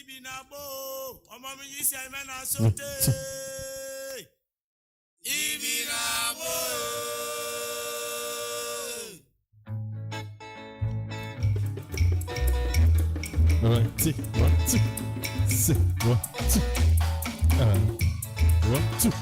Binabo, Omami Yisi Amena Sote. Ibinabo. One, two, six, 1, 2. 1, 2.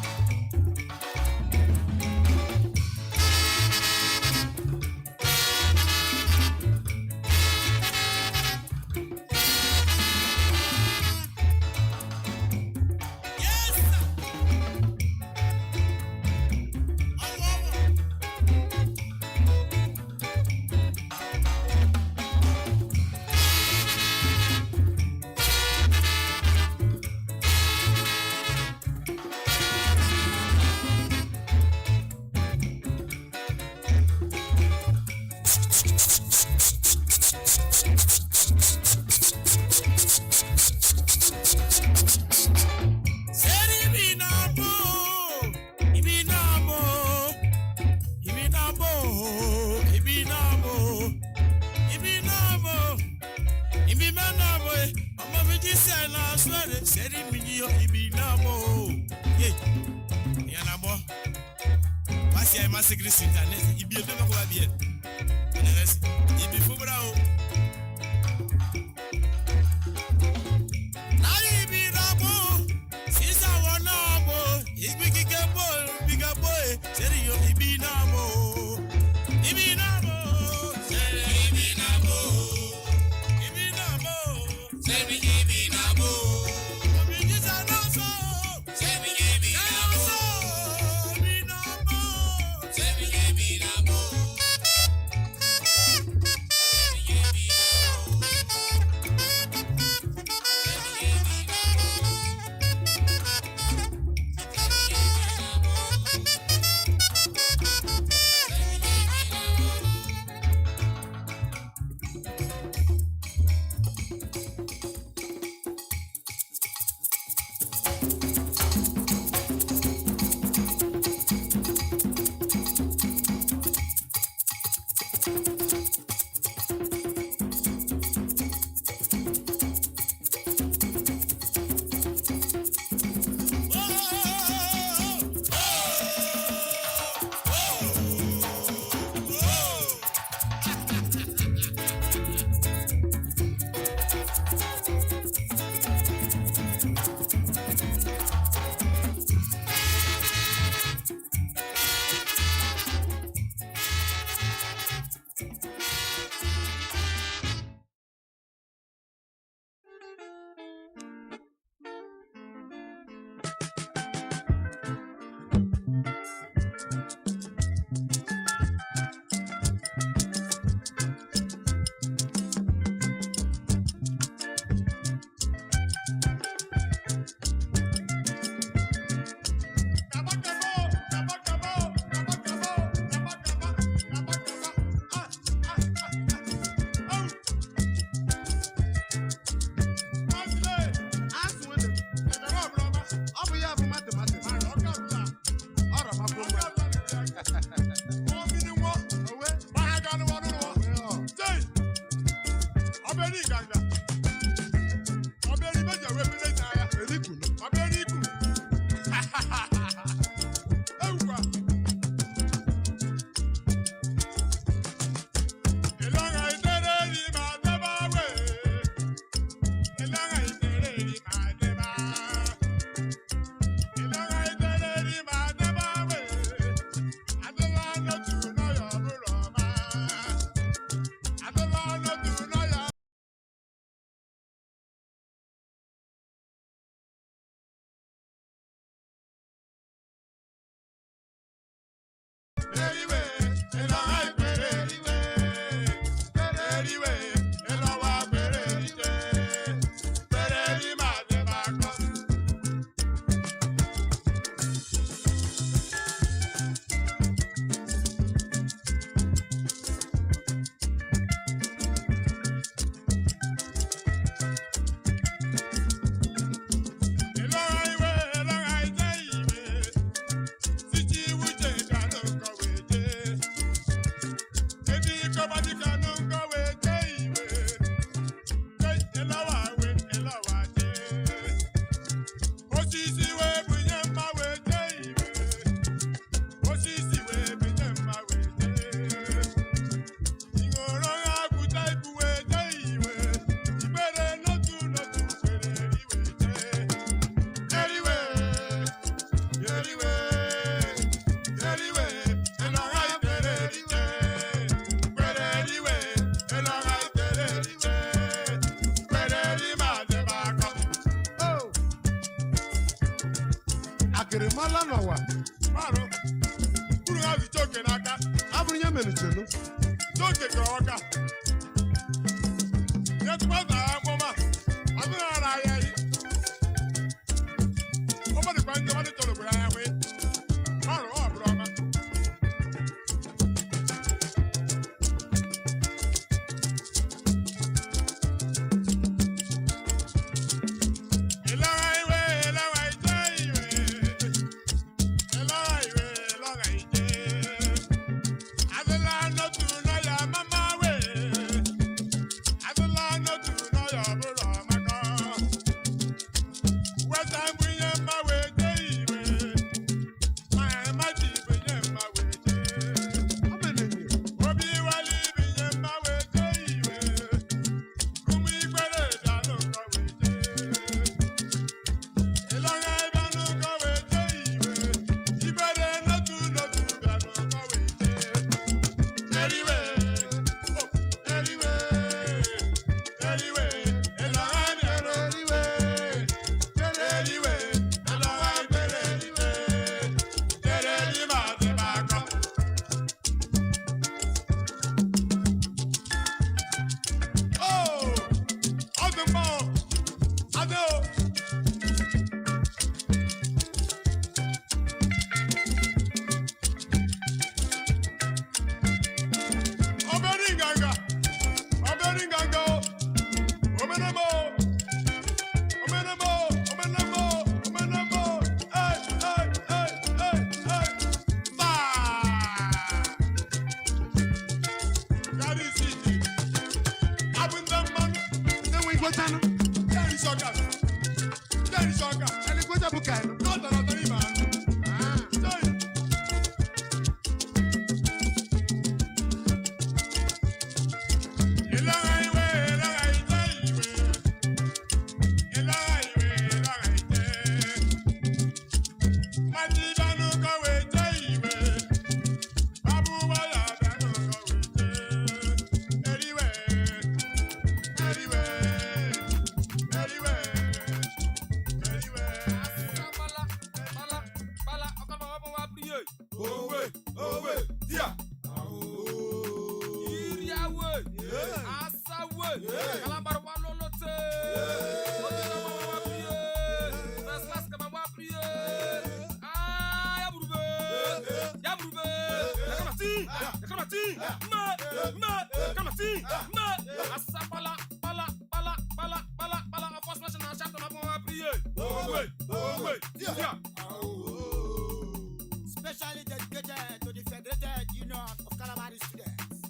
Specially dedicated to the Federated Union of Galvanizing students.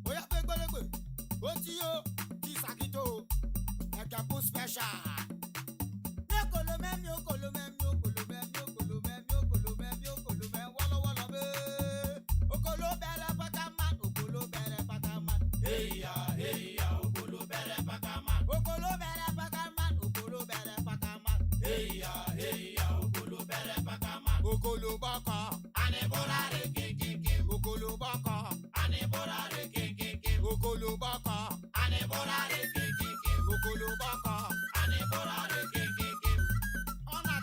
Oya Begbelegbe, Otio, Tisakito, Ekapu special. Ona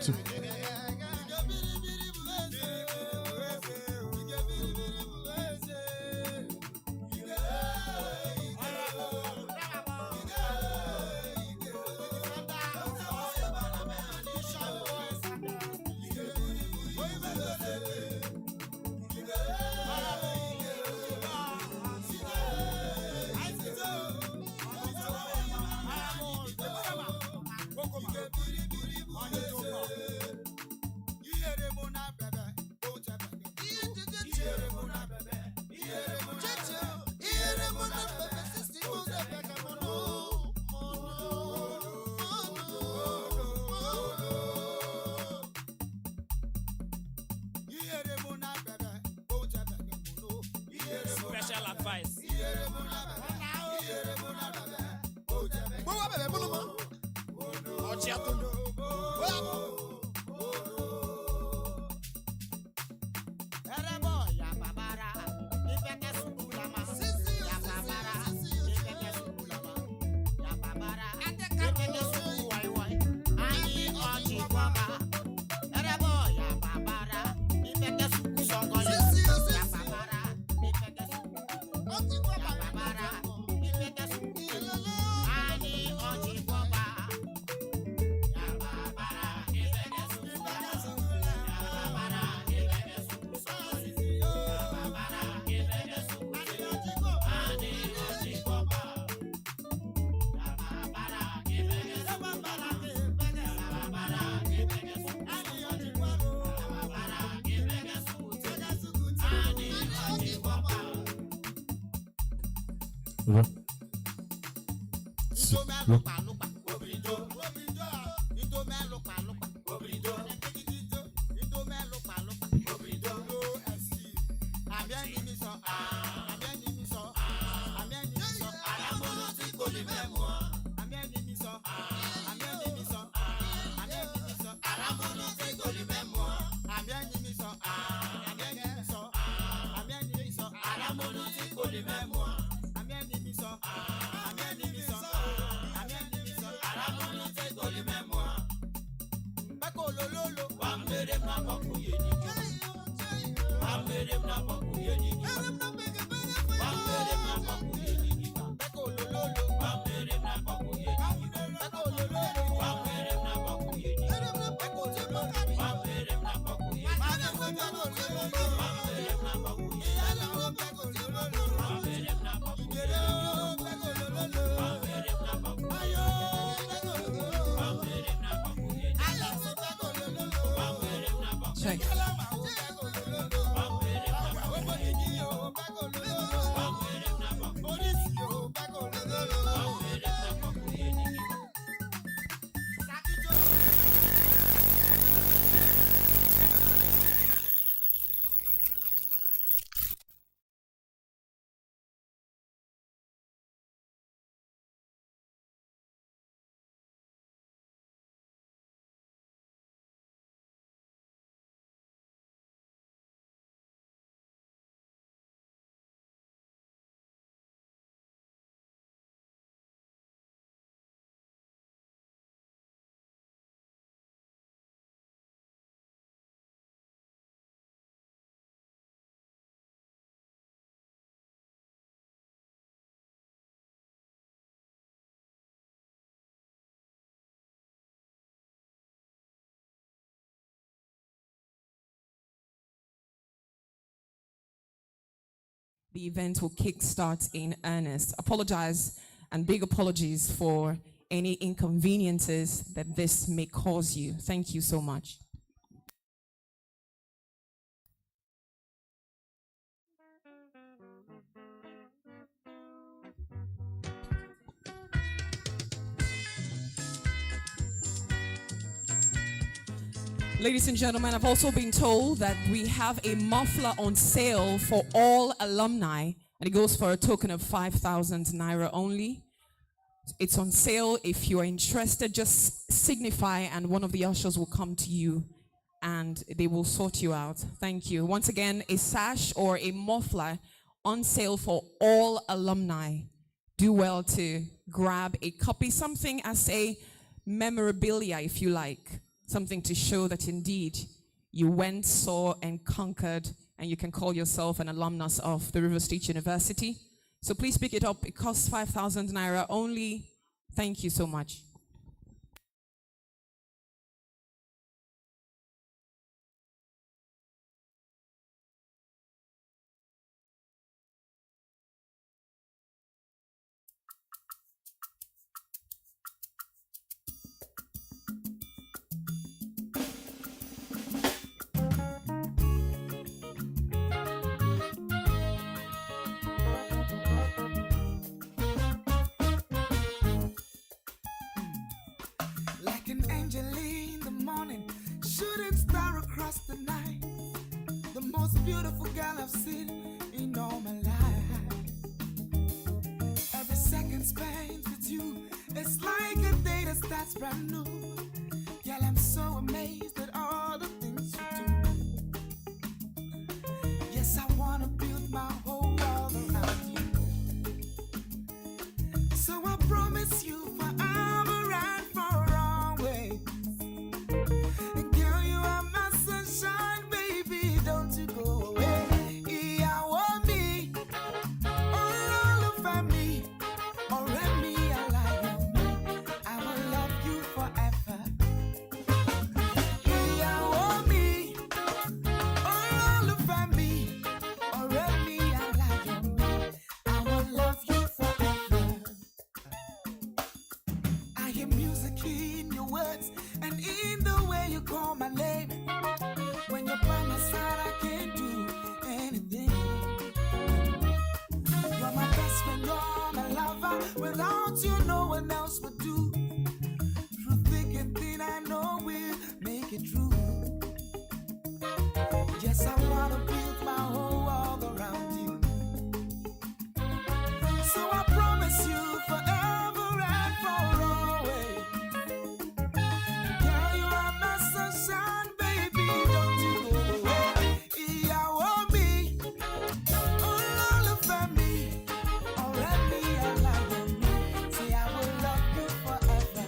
two. Special advice. Check. The event will kickstart in earnest. Apologize and big apologies for any inconveniences that this may cause you. Thank you so much. Ladies and gentlemen, I've also been told that we have a muffler on sale for all alumni, and it goes for a token of 5,000 naira only. It's on sale. If you're interested, just signify and one of the ushers will come to you and they will sort you out. Thank you. Once again, a sash or a muffler on sale for all alumni. Do well to grab a copy, something as a memorabilia if you like. something to show that indeed you went, saw, and conquered, and you can call yourself an alumnus of the River State University. So please pick it up. It costs 5,000 naira only. Thank you so much. Like an angel in the morning, shooting star across the night. The most beautiful girl I've seen in all my life. Every second spent with you, it's like a day that starts brand new. Girl, I'm so amazed at all the things you do. Yes, I wanna build my whole world around you. So I promise you forever and for always. And girl, you are my sunshine, baby, don't you go away. Yeah, want me, all over me, already me, I like you. I will love you forever. Yeah, want me, all over me, already me, I like you. I will love you forever. I hear music in your words and in the way you call my name. When you're by my side, I can't do anything. You're my best friend, you're my lover. Without you, no one else would do. Through thick and thin, I know we'll make it true. Yes, I wanna build my whole world around you. So I promise you forever and for always. Girl, you are my sunshine, baby, don't you go away. Yeah, want me, all over me, already I like you. Say I will love you forever.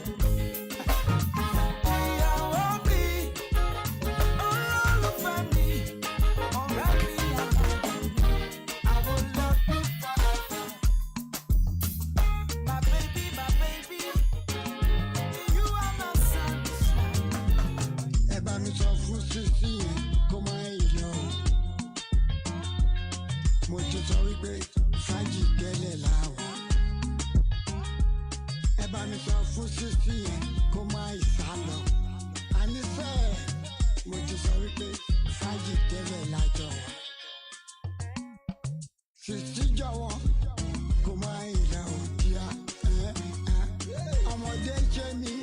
Yeah, want me, all over me, already I like you. I will love you forever. My baby, you are my sunshine. Ẹ bá mi sọ fún sísí yẹn kó má yọ. Mo ti sọ wípé fàájì tẹ́lẹ̀ láwà. Ẹ bá mi sọ fún sísí yẹn kó má ìsálọ. Àníṣe mo ti sọ wípé fàájì tẹ́lẹ̀ lájọ wà. Sísí jọ̀wọ́ kó má ìlà òdìá. Ọmọdé ń ṣe mí,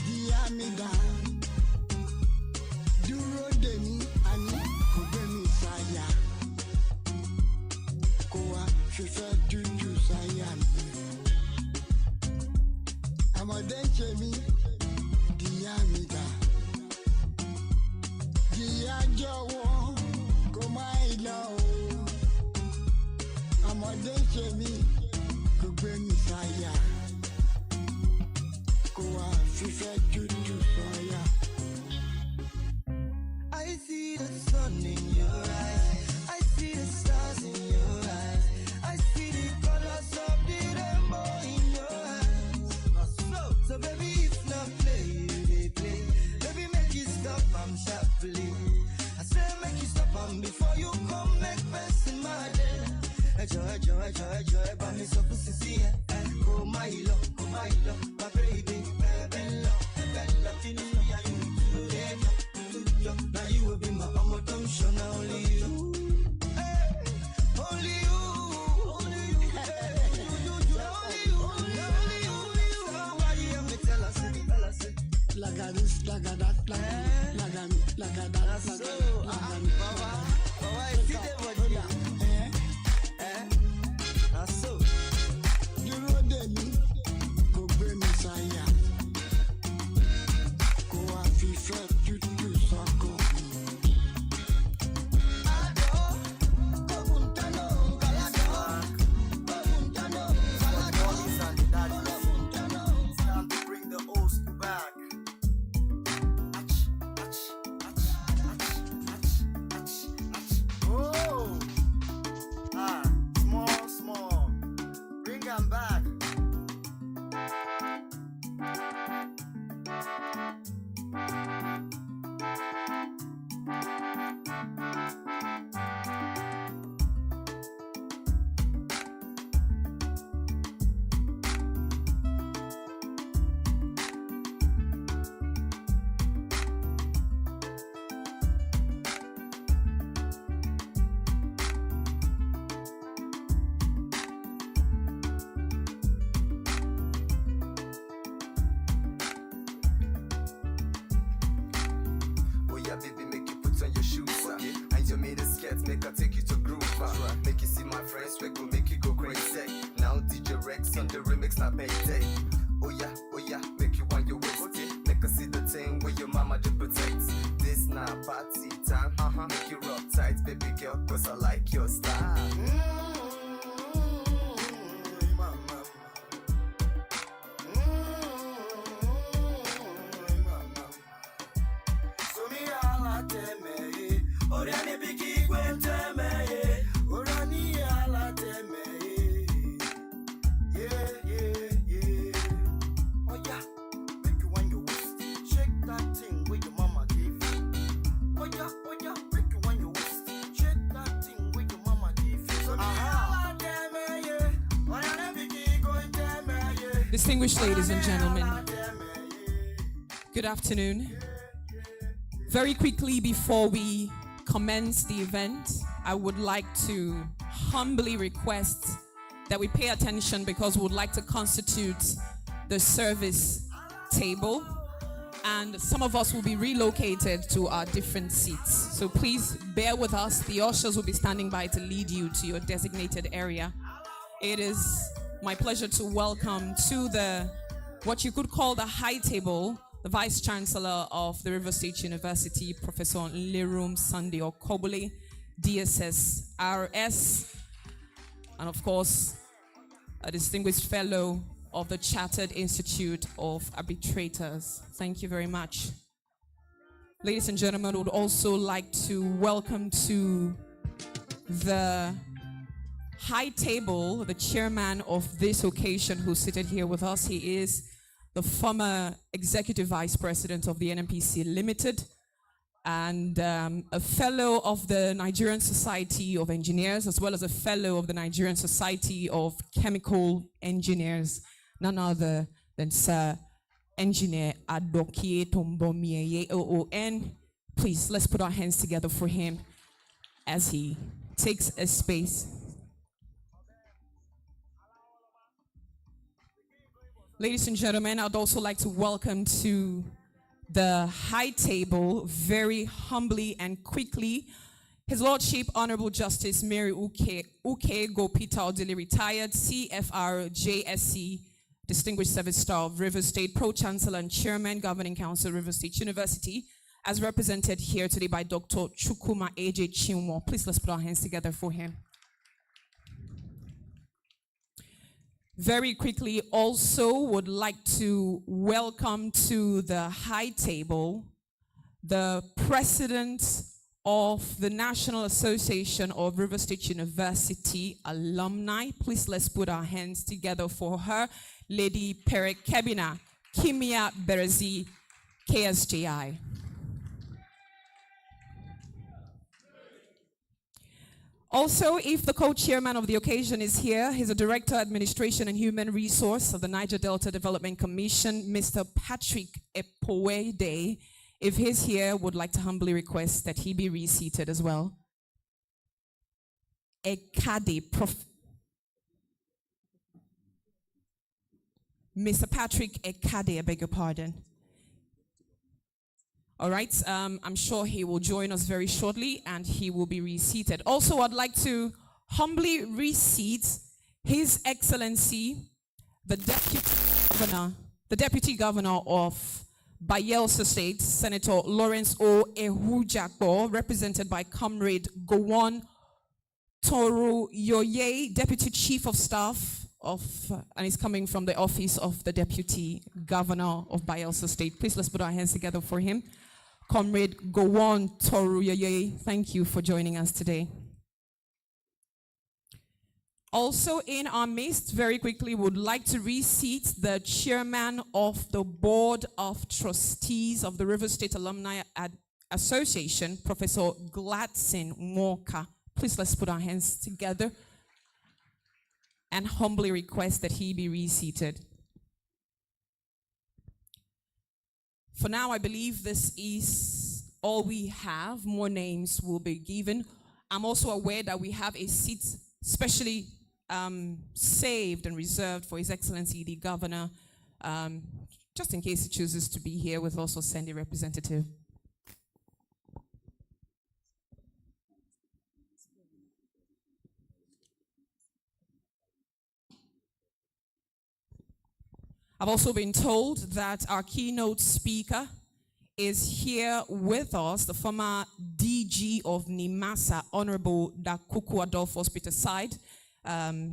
díá mi dá. Dúró dè mí, àní kò gbé mi sáyà. Kó wá fífẹ́ tútù sáyà mi. Ọmọdé ń ṣe mí, díá mi dá. Díá jọ̀wọ́ kó má ìlà o. Ọmọdé ń ṣe mí, kò gbé mi sáyà. Kó wá fífẹ́ tútù sáyà. I see the sun in your eyes. I see the stars in your eyes. I see the colors of the rainbow in your eyes. So baby, it's not play, they play. Baby, make you stop, I'm sharply. I say make you stop, before you come make mess in my day. Joy, but me so pussy see it. Oh my love, my baby, bella, you know yeah, you do. Now you will be my attention, only you. Hey, only you. Only you. Why you have me tell us it? Like a this, like a that, like a me, like a that, like a me, like a me. Baba, I see the body. So Dúró dè mí, kò gbé mi sáyà. yeah, baby, make you put on your shoes, okay. And your mini skirt, make her take you to groove, right. Make you see my friends, we go make you go crazy. Now DJ Rex on the remix, not payday. Oh yeah, make you want your waist, okay. Make her see the thing where your mama do protect. This now party time, make you rock tight, baby girl, cause I like your style. Distinguished ladies and gentlemen, good afternoon. Very quickly before we commence the event, I would like to humbly request that we pay attention because we would like to constitute the service table, and some of us will be relocated to our different seats. So please bear with us. The ushers will be standing by to lead you to your designated area. It is my pleasure to welcome to what you could call the high table, the Vice Chancellor of the Rivers State University, Professor Nlerum Sunday Okobole, DSS RS, and of course, a distinguished fellow of the Chartered Institute of Arbitrators. Thank you very much. Ladies and gentlemen, I would also like to welcome to the high table, the chairman of this occasion who's seated here with us. He is the former executive vice president of the NMPC Limited and a fellow of the Nigerian Society of Engineers, as well as a fellow of the Nigerian Society of Chemical Engineers, none other than Sir Engineer Adokie Tombomieye OON. Please, let's put our hands together for him as he takes a space. Ladies and gentlemen, I'd also like to welcome to the high table, very humbly and quickly, His Lordship Honorable Justice Mary Uke Gopita Odili, retired CFR JSC, Distinguished Service Star of Rivers State, Pro-Chancellor and Chairman, Governing Council, Rivers State University, as represented here today by Dr. Chukuma AJ Chinwo. Please let's put our hands together for him. Very quickly, also would like to welcome to the high table the President of the National Association of River State University Alumni. Please let's put our hands together for her, Lady Perek Kebina Kimia Berezi, KSJI. Also, if the co-chairman of the occasion is here, he's a Director, Administration and Human Resource of the Niger Delta Development Commission, Mr. Patrick Epoede. If he's here, would like to humbly request that he be reseated as well. Mr. Patrick Ekade, I beg your pardon. All right, I'm sure he will join us very shortly and he will be reseated. Also, I'd like to humbly reseat His Excellency, the Deputy Governor of Bayelsa State, Senator Lawrence O. Ehujakbo, represented by Comrade Gowon Toru Yoye, Deputy Chief of Staff and he's coming from the office of the Deputy Governor of Bayelsa State. Please let's put our hands together for him. Comrade Gowon Toru Yoye, thank you for joining us today. Also in our midst, very quickly, would like to reseat the chairman of the Board of Trustees of the River State Alumni Association, Professor Gladson Walker. Please let's put our hands together and humbly request that he be reseated. For now, I believe this is all we have. More names will be given. I'm also aware that we have a seat specially saved and reserved for His Excellency the Governor, just in case he chooses to be here with us or send a representative. I've also been told that our keynote speaker is here with us, the former DG of NIMASA, Honorable Dakuku Adolphus Peter Side.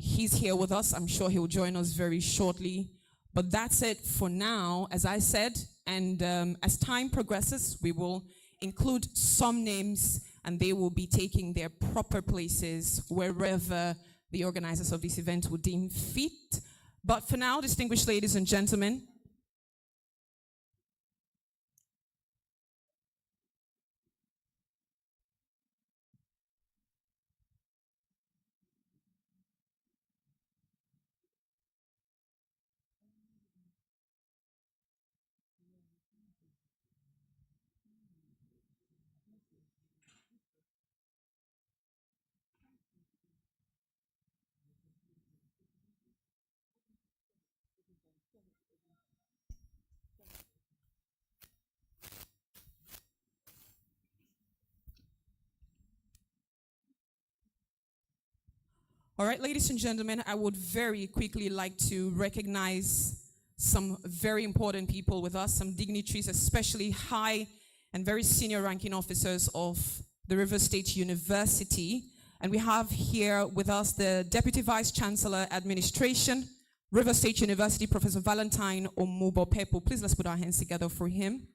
He's here with us. I'm sure he'll join us very shortly. But that's it for now, as I said. And as time progresses, we will include some names, and they will be taking their proper places wherever the organizers of this event would deem fit. But for now, distinguished ladies and gentlemen, all right, ladies and gentlemen, I would very quickly like to recognize some very important people with us, some dignitaries, especially high and very senior ranking officers of the River State University. And we have here with us the Deputy Vice Chancellor Administration, River State University, Professor Valentine Omubo Pepo. Please let's put our hands together for him.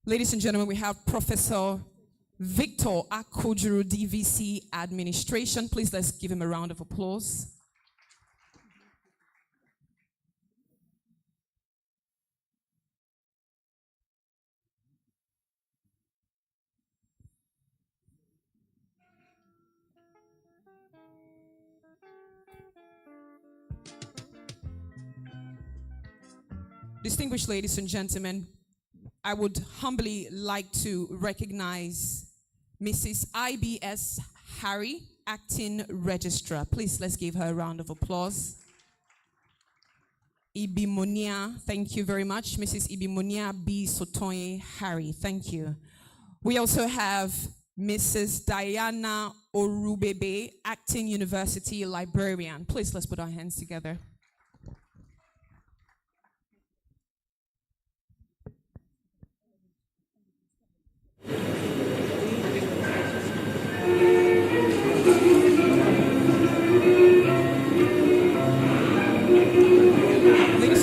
Ladies and gentlemen, we have Professor Victor Akojuru, DVC Administration. Please let's give him a round of applause. Distinguished ladies and gentlemen, I would humbly like to recognize Mrs. IBS Harry, Acting Registrar. Please, let's give her a round of applause. Ibimonia, thank you very much. Mrs. Ibimonia B. Sotoye Harry, thank you. We also have Mrs. Diana Orubebe, Acting University Librarian. Please, let's put our hands together.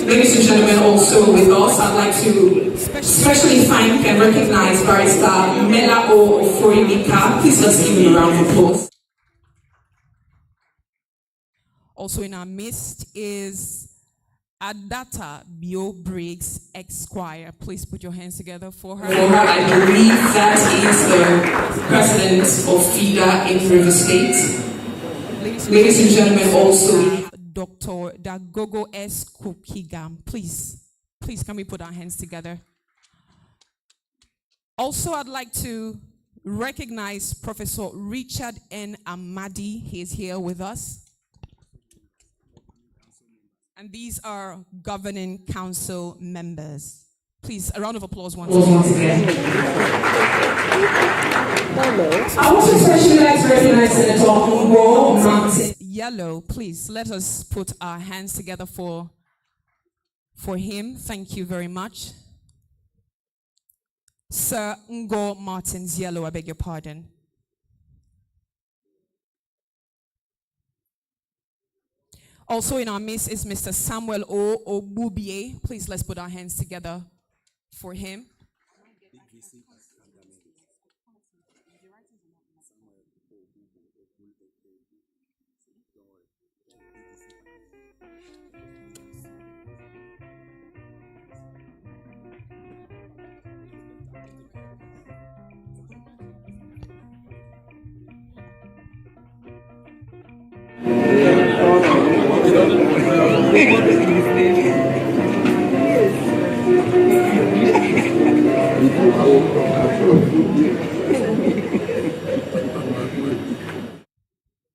Ladies and gentlemen, also with us, I'd like to especially thank and recognize Barrister Mela O. Oforimika. Please let's give him a round of applause. Also in our midst is Adata Bio Briggs, Esquire. Please put your hands together for her. I believe that is the president of FIDA in River State. Ladies and gentlemen, also Dr. Dagogo S. Kukigam. Please can we put our hands together? Also, I'd like to recognize Professor Richard N. Amadi. He is here with us. And these are governing council members. Please, a round of applause once again. I also especially like to recognize Senator Ngo Martin Yellow. Please, let us put our hands together for him. Thank you very much. Sir Ngo Martins Yellow, I beg your pardon. Also in our midst is Mr. Samuel O. Obubie. Please, let's put our hands together for him.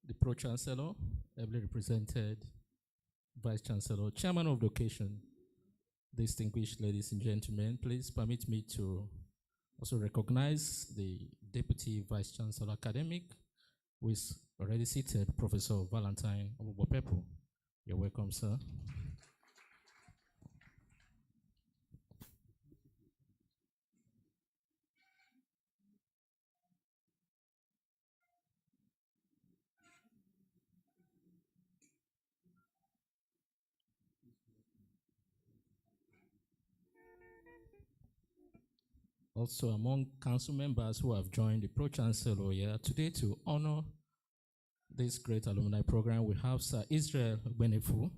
The Pro-Chancellor, ably represented Vice Chancellor, Chairman of the occasion, Distinguished ladies and gentlemen, please permit me to also recognize the Deputy Vice Chancellor Academic, who is already seated, Professor Valentine Omobopepo. You're welcome, sir. Also, among council members who have joined the Pro-Chancellor here today to honor this great alumni program, we have Sir Israel Benefu.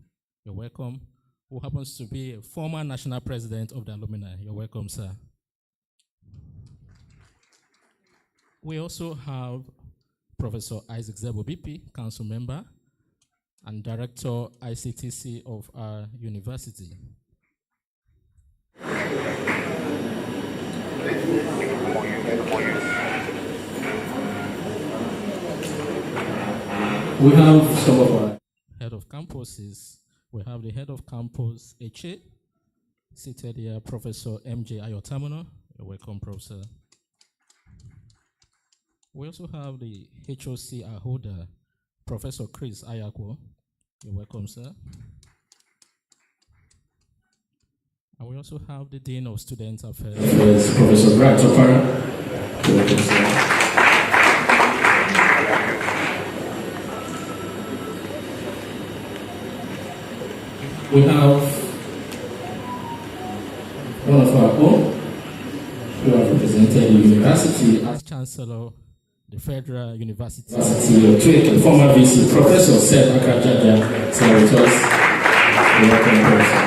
You're welcome. Who happens to be a former national president of the Alumni. You're welcome, sir. We also have Professor Isaac Zebo BP, council member and director ICTC of our university. We have some of our head of campuses. We have the head of campus, Eche, seated here, Professor MJ Ayotamano. You're welcome, Professor. We also have the HOC holder, Professor Chris Ayako. You're welcome, sir. And we also have the Dean of Student Affairs, Professor Grant Opara. You're welcome, sir. We have one of our own who have represented the university as Chancellor, the Federal University of Twickenham, former VC, Professor Seth Akajaja, is here with us. You're welcome, Professor.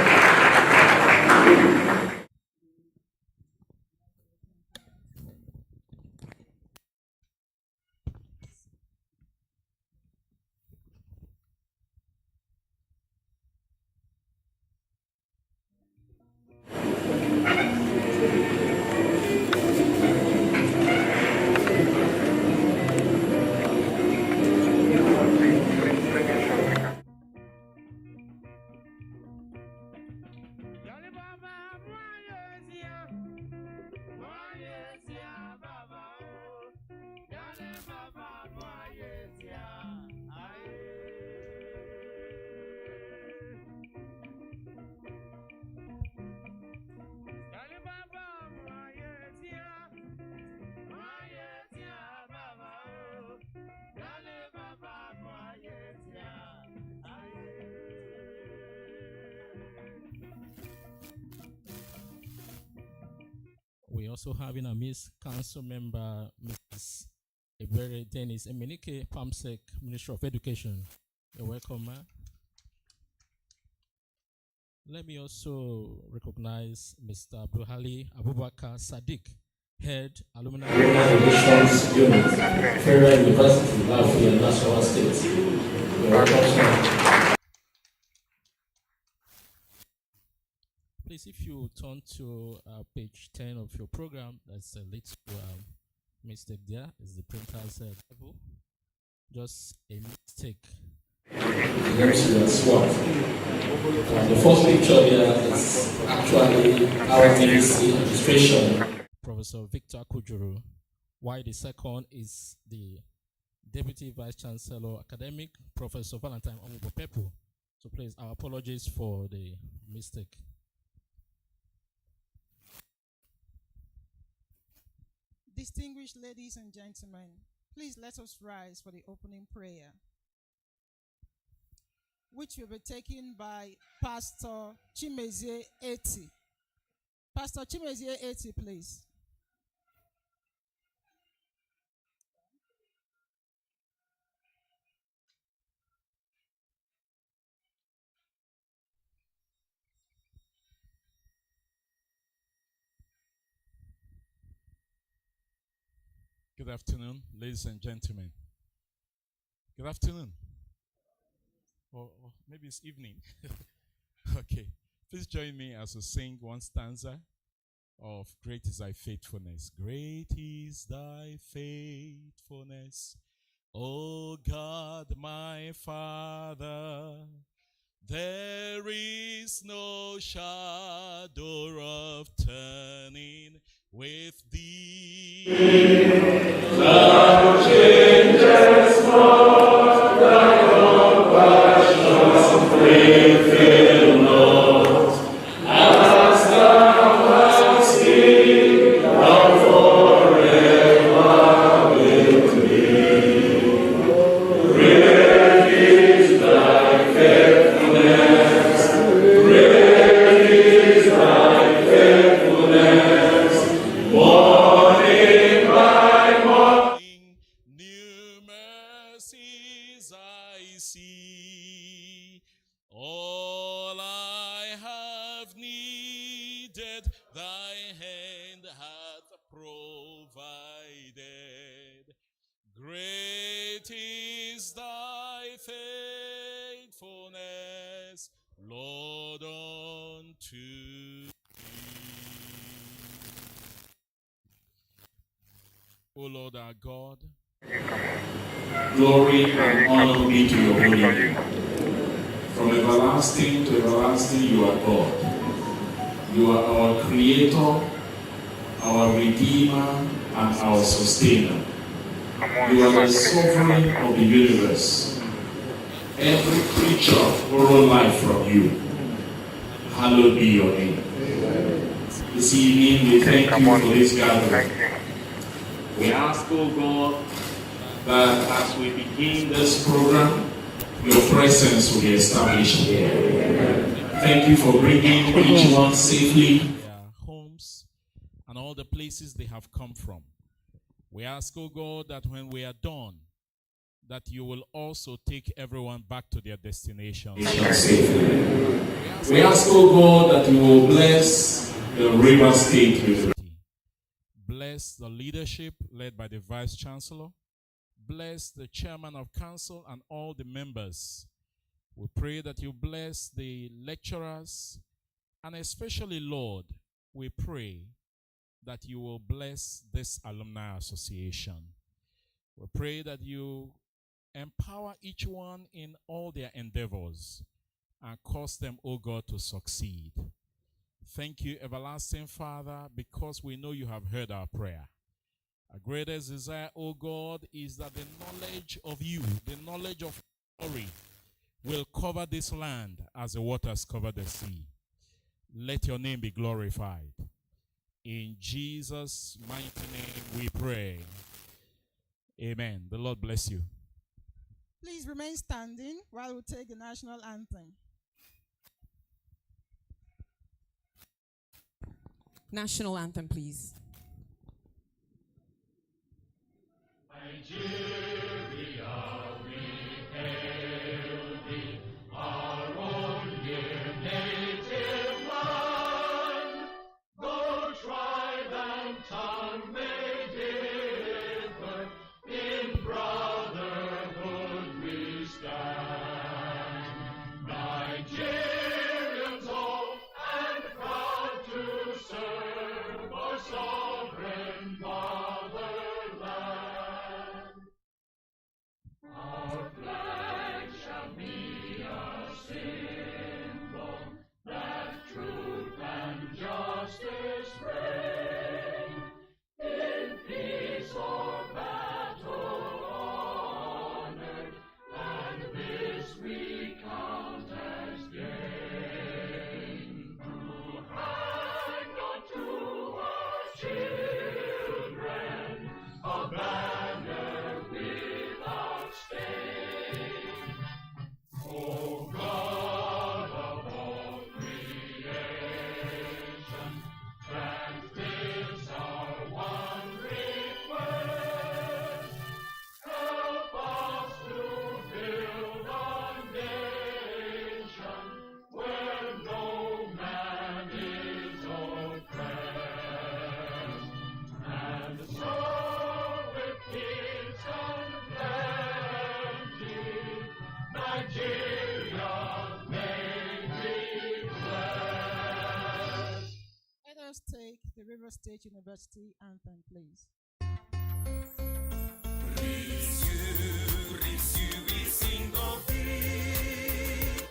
We also have in our midst council member Mrs. Ebere Dennis Emenike, PAMSEC, Minister of Education. You're welcome, ma'am. Let me also recognize Mr. Abdulhali Abubakar Sadiq, Head Alumni Relations Unit, Federal University, Latvia, National State. You're welcome, sir. Please, if you turn to page 10 of your program, that's a little mistake there. It's the printer's level. Just a mistake. There's what? The first picture here is actually our DVC registration. Professor Victor Kujuru, while the second is the Deputy Vice Chancellor Academic, Professor Valentine Omobopepo. So please, our apologies for the mistake. Distinguished ladies and gentlemen, please let us rise for the opening prayer, which will be taken by Pastor Chimezie Eti. Pastor Chimezie Eti, please. Good afternoon, ladies and gentlemen. Good afternoon. Or maybe it's evening. Okay. Please join me as we sing one stanza of Great is Thy Faithfulness. Great is Thy faithfulness, O God my Father. There is no shadow of turning with thee. Thou changest not, thy compassions fail not. As thou hast been, thou forever wilt be. Great is thy faithfulness, great is thy faithfulness. Morning by morning, New mercies I see. All I have needed, thy hand hath provided. Great is thy faithfulness, Lord, unto me. O Lord our God, glory and honor be to your holy name. From everlasting to everlasting, you are God. You are our creator, our redeemer, and our sustainer. You are the sovereign of the universe. Every creature borrows life from you. Hallowed be your name. This evening, we thank you for this gathering. We ask, O God, that as we begin this program, your presence will be established here. Thank you for bringing each one safely. their homes, and all the places they have come from. We ask, O God, that when we are done, that you will also take everyone back to their destination. We ask, O God, that you will bless the River State with Bless the leadership led by the Vice Chancellor. Bless the Chairman of Council and all the members. We pray that you bless the lecturers, and especially, Lord, we pray that you will bless this Alumni Association. We pray that you empower each one in all their endeavors and cause them, O God, to succeed. Thank you, everlasting Father, because we know you have heard our prayer. Our greatest desire, O God, is that the knowledge of you, the knowledge of glory, will cover this land as the waters cover the sea. Let your name be glorified. In Jesus' mighty name we pray. Amen. The Lord bless you. Please remain standing while we take the national anthem. National anthem, please. Take the River State University anthem, please. Risu, risu, we sing of thee.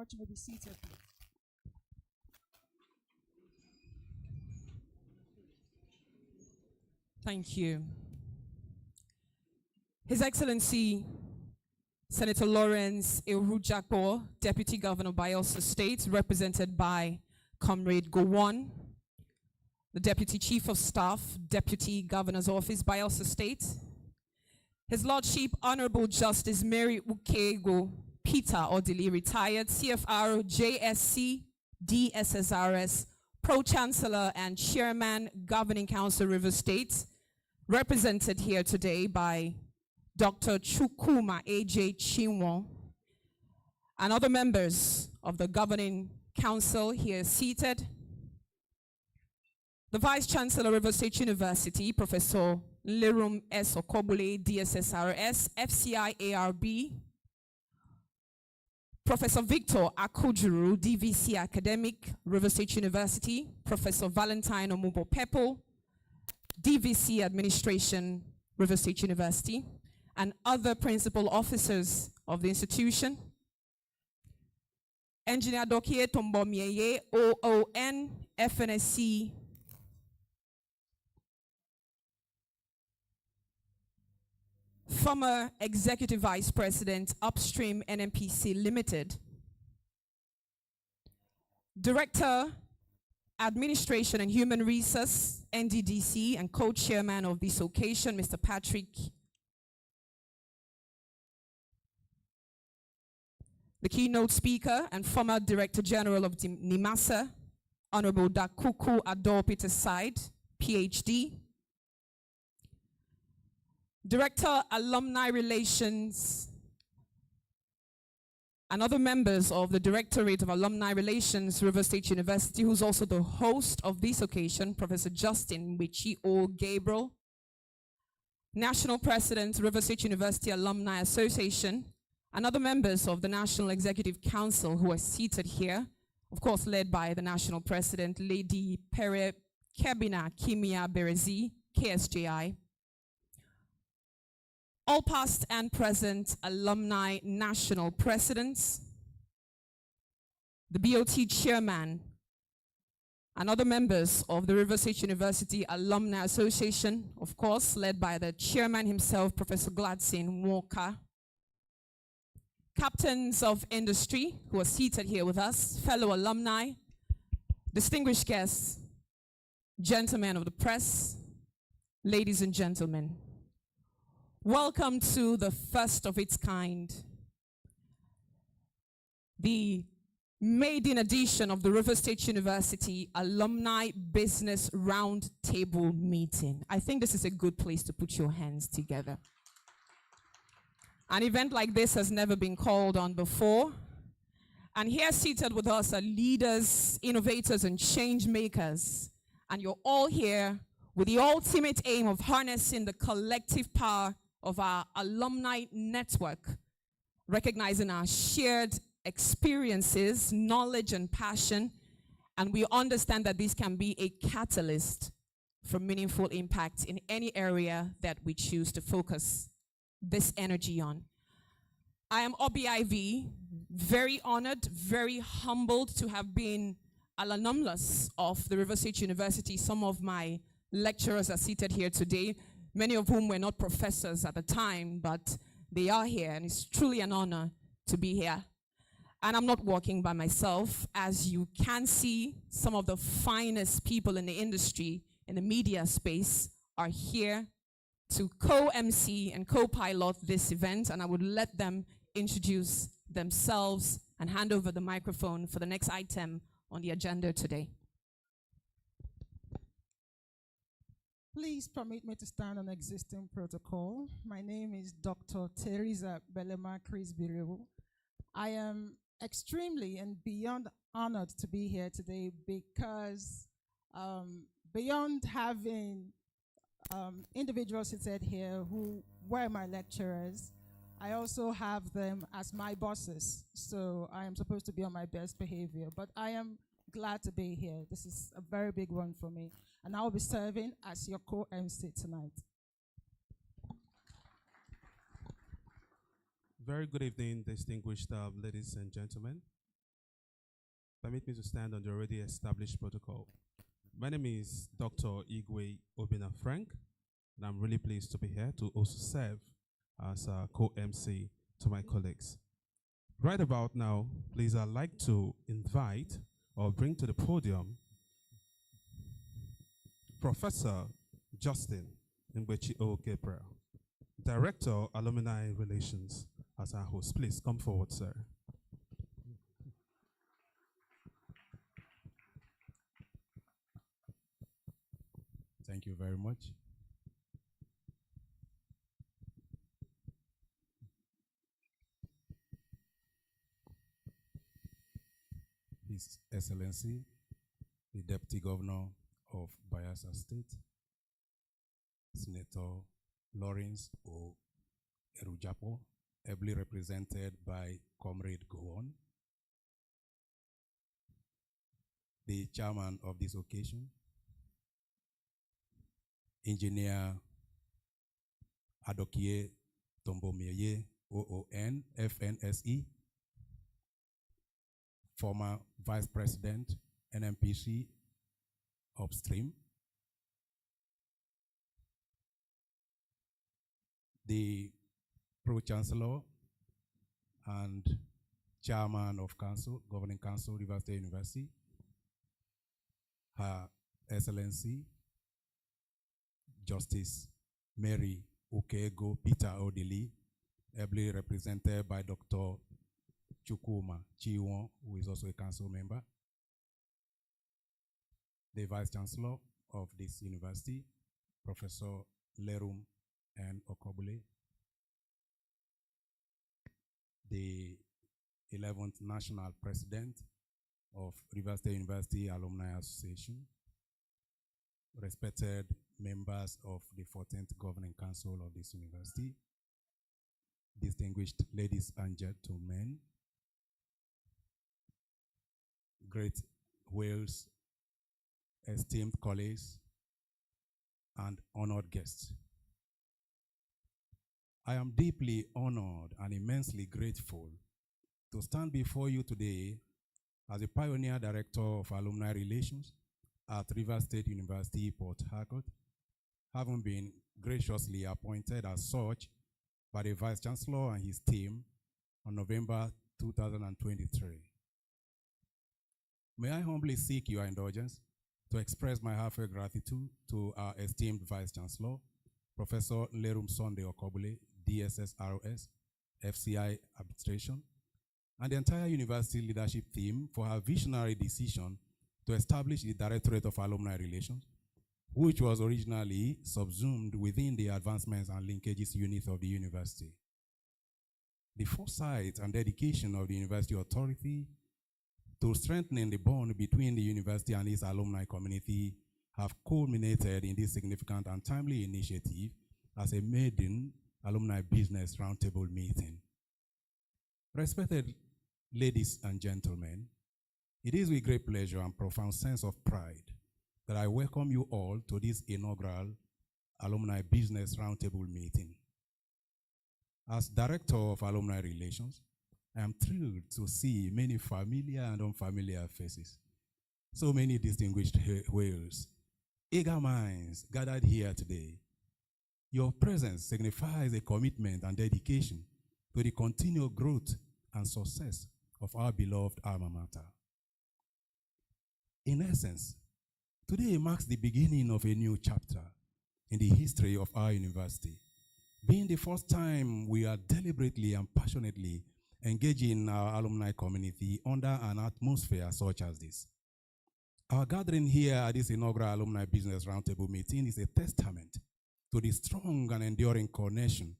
much. You may be seated. Thank you. His Excellency Senator Lawrence Erujakpo, Deputy Governor of Bayelsa State, represented by Comrade Gowon, the Deputy Chief of Staff, Deputy Governor's Office, Bayelsa State. His Lordship, Honorable Justice Mary Ukego Peter Odili, retired CFR JSC DSSRS, Pro-Chancellor and Chairman, Governing Council, River State, represented here today by Dr. Chukuma A.J. Chinwo, and other members of the Governing Council here seated. The Vice Chancellor, River State University, Professor Lerum S. Okobule, DSSRS, FCI ARB, Professor Victor Akujuru, DVC Academic, River State University, Professor Valentine Omubo Pepo, DVC Administration, River State University, and other principal officers of the institution. Engineer Dokie Tombomieye, OON, FNSC, former Executive Vice President, Upstream NMPC Limited, Director, Administration and Human Resource, NDDC, and co-chairman of this occasion, Mr. Patrick, the keynote speaker and former Director General of NIMASA, Honorable Dakuku Adol Peter Side, PhD, Director, Alumni Relations, and other members of the Directorate of Alumni Relations, River State University, who's also the host of this occasion, Professor Justin Wichi O. Gabriel, National President, River State University Alumni Association, and other members of the National Executive Council who are seated here, of course led by the National President, Lady Pere Kebina Kimia Berezi, KSJI, all past and present alumni national presidents, the BOT chairman, and other members of the River State University Alumni Association, of course, led by the chairman himself, Professor Gladson Walker, captains of industry who are seated here with us, fellow alumni, distinguished guests, gentlemen of the press, ladies and gentlemen. Welcome to the first of its kind, the maiden edition of the River State University Alumni Business Roundtable Meeting. I think this is a good place to put your hands together. An event like this has never been called on before. And here seated with us are leaders, innovators, and change makers. And you're all here with the ultimate aim of harnessing the collective power of our alumni network, recognizing our shared experiences, knowledge, and passion. And we understand that this can be a catalyst for meaningful impact in any area that we choose to focus this energy on. I am Obi Ivy, very honored, very humbled to have been an alumnus of the River State University. Some of my lecturers are seated here today, many of whom were not professors at the time, but they are here, and it's truly an honor to be here. And I'm not walking by myself. As you can see, some of the finest people in the industry, in the media space, are here to co-MC and co-pilot this event, and I would let them introduce themselves and hand over the microphone for the next item on the agenda today. Please permit me to stand on existing protocol. My name is Dr. Teresa Belema Chris-Biriwu. I am extremely and beyond honored to be here today because beyond having individuals seated here who were my lecturers, I also have them as my bosses. So I am supposed to be on my best behavior, but I am glad to be here. This is a very big one for me. And I'll be serving as your co-MC tonight. Very good evening, distinguished ladies and gentlemen. Permit me to stand on the already established protocol. My name is Dr. Igwe Obina Frank, and I'm really pleased to be here to also serve as a co-MC to my colleagues. Right about now, please, I'd like to invite or bring to the podium Professor Justin Ngbechi O. Gabriel, Director, Alumni Relations, as our host. Please come forward, sir. Thank you very much. His Excellency, the Deputy Governor of Bayelsa State, Senator Lawrence O. Erujapo, ably represented by Comrade Gowon, the chairman of this occasion, Engineer Adokie Tombomeye, OON, FNSE, former Vice President, NMPC, Upstream, the Pro-Chancellor and Chairman of Council, Governing Council, Rivers State University, Her Excellency, Justice Mary Ukego Peter Odili, ably represented by Dr. Chukuma Chiwon, who is also a council member, the Vice Chancellor of this university, Professor Lerum and Okobule, the 11th National President of Rivers State University Alumni Association, respected members of the 14th Governing Council of this university, distinguished ladies and gentlemen, great Wales, esteemed colleagues, and honored guests. I am deeply honored and immensely grateful to stand before you today as a pioneer director of alumni relations at Rivers State University, Port Harcourt, having been graciously appointed as such by the Vice Chancellor and his team on November 2023. May I humbly seek your indulgence to express my heartfelt gratitude to our esteemed Vice Chancellor, Professor Lerum Sunday Okobule, DSSROS, FCI Administration, and the entire university leadership team for her visionary decision to establish the Directorate of Alumni Relations, which was originally subsumed within the Advancements and Linkages unit of the university. The foresight and dedication of the University Authority to strengthening the bond between the university and its alumni community have culminated in this significant and timely initiative as a maiden alumni business roundtable meeting. Respected ladies and gentlemen, it is with great pleasure and profound sense of pride that I welcome you all to this inaugural alumni business roundtable meeting. As Director of Alumni Relations, I am thrilled to see many familiar and unfamiliar faces, so many distinguished whales, eager minds gathered here today. Your presence signifies a commitment and dedication to the continual growth and success of our beloved alma mater. In essence, today marks the beginning of a new chapter in the history of our university, being the first time we are deliberately and passionately engaging our alumni community under an atmosphere such as this. Our gathering here at this inaugural Alumni Business Roundtable meeting is a testament to the strong and enduring connection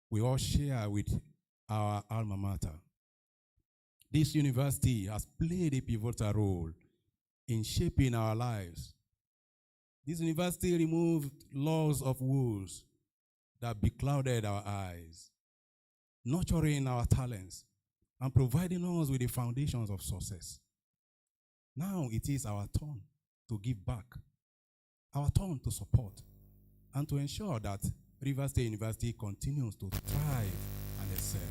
we all share with our alma mater. This university has played a pivotal role in shaping our lives. This university removed laws of woes that beclouded our eyes, nurturing our talents and providing us with the foundations of success. Now it is our turn to give back, our turn to support, and to ensure that Rivers State University continues to thrive and excel.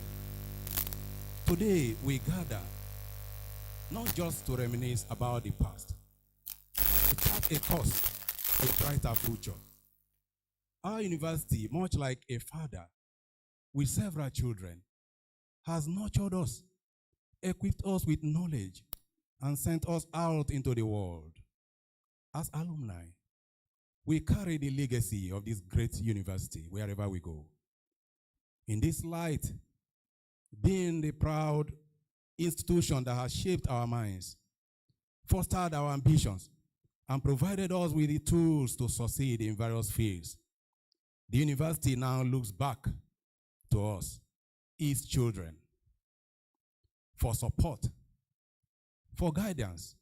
Today we gather not just to reminisce about the past, to chart a course, a brighter future. Our university, much like a father with several children, has nurtured us, equipped us with knowledge, and sent us out into the world. As alumni, we carry the legacy of this great university wherever we go. In this light, being the proud institution that has shaped our minds, fostered our ambitions, and provided us with the tools to succeed in various fields, the university now looks back to us, its children, for support, for guidance,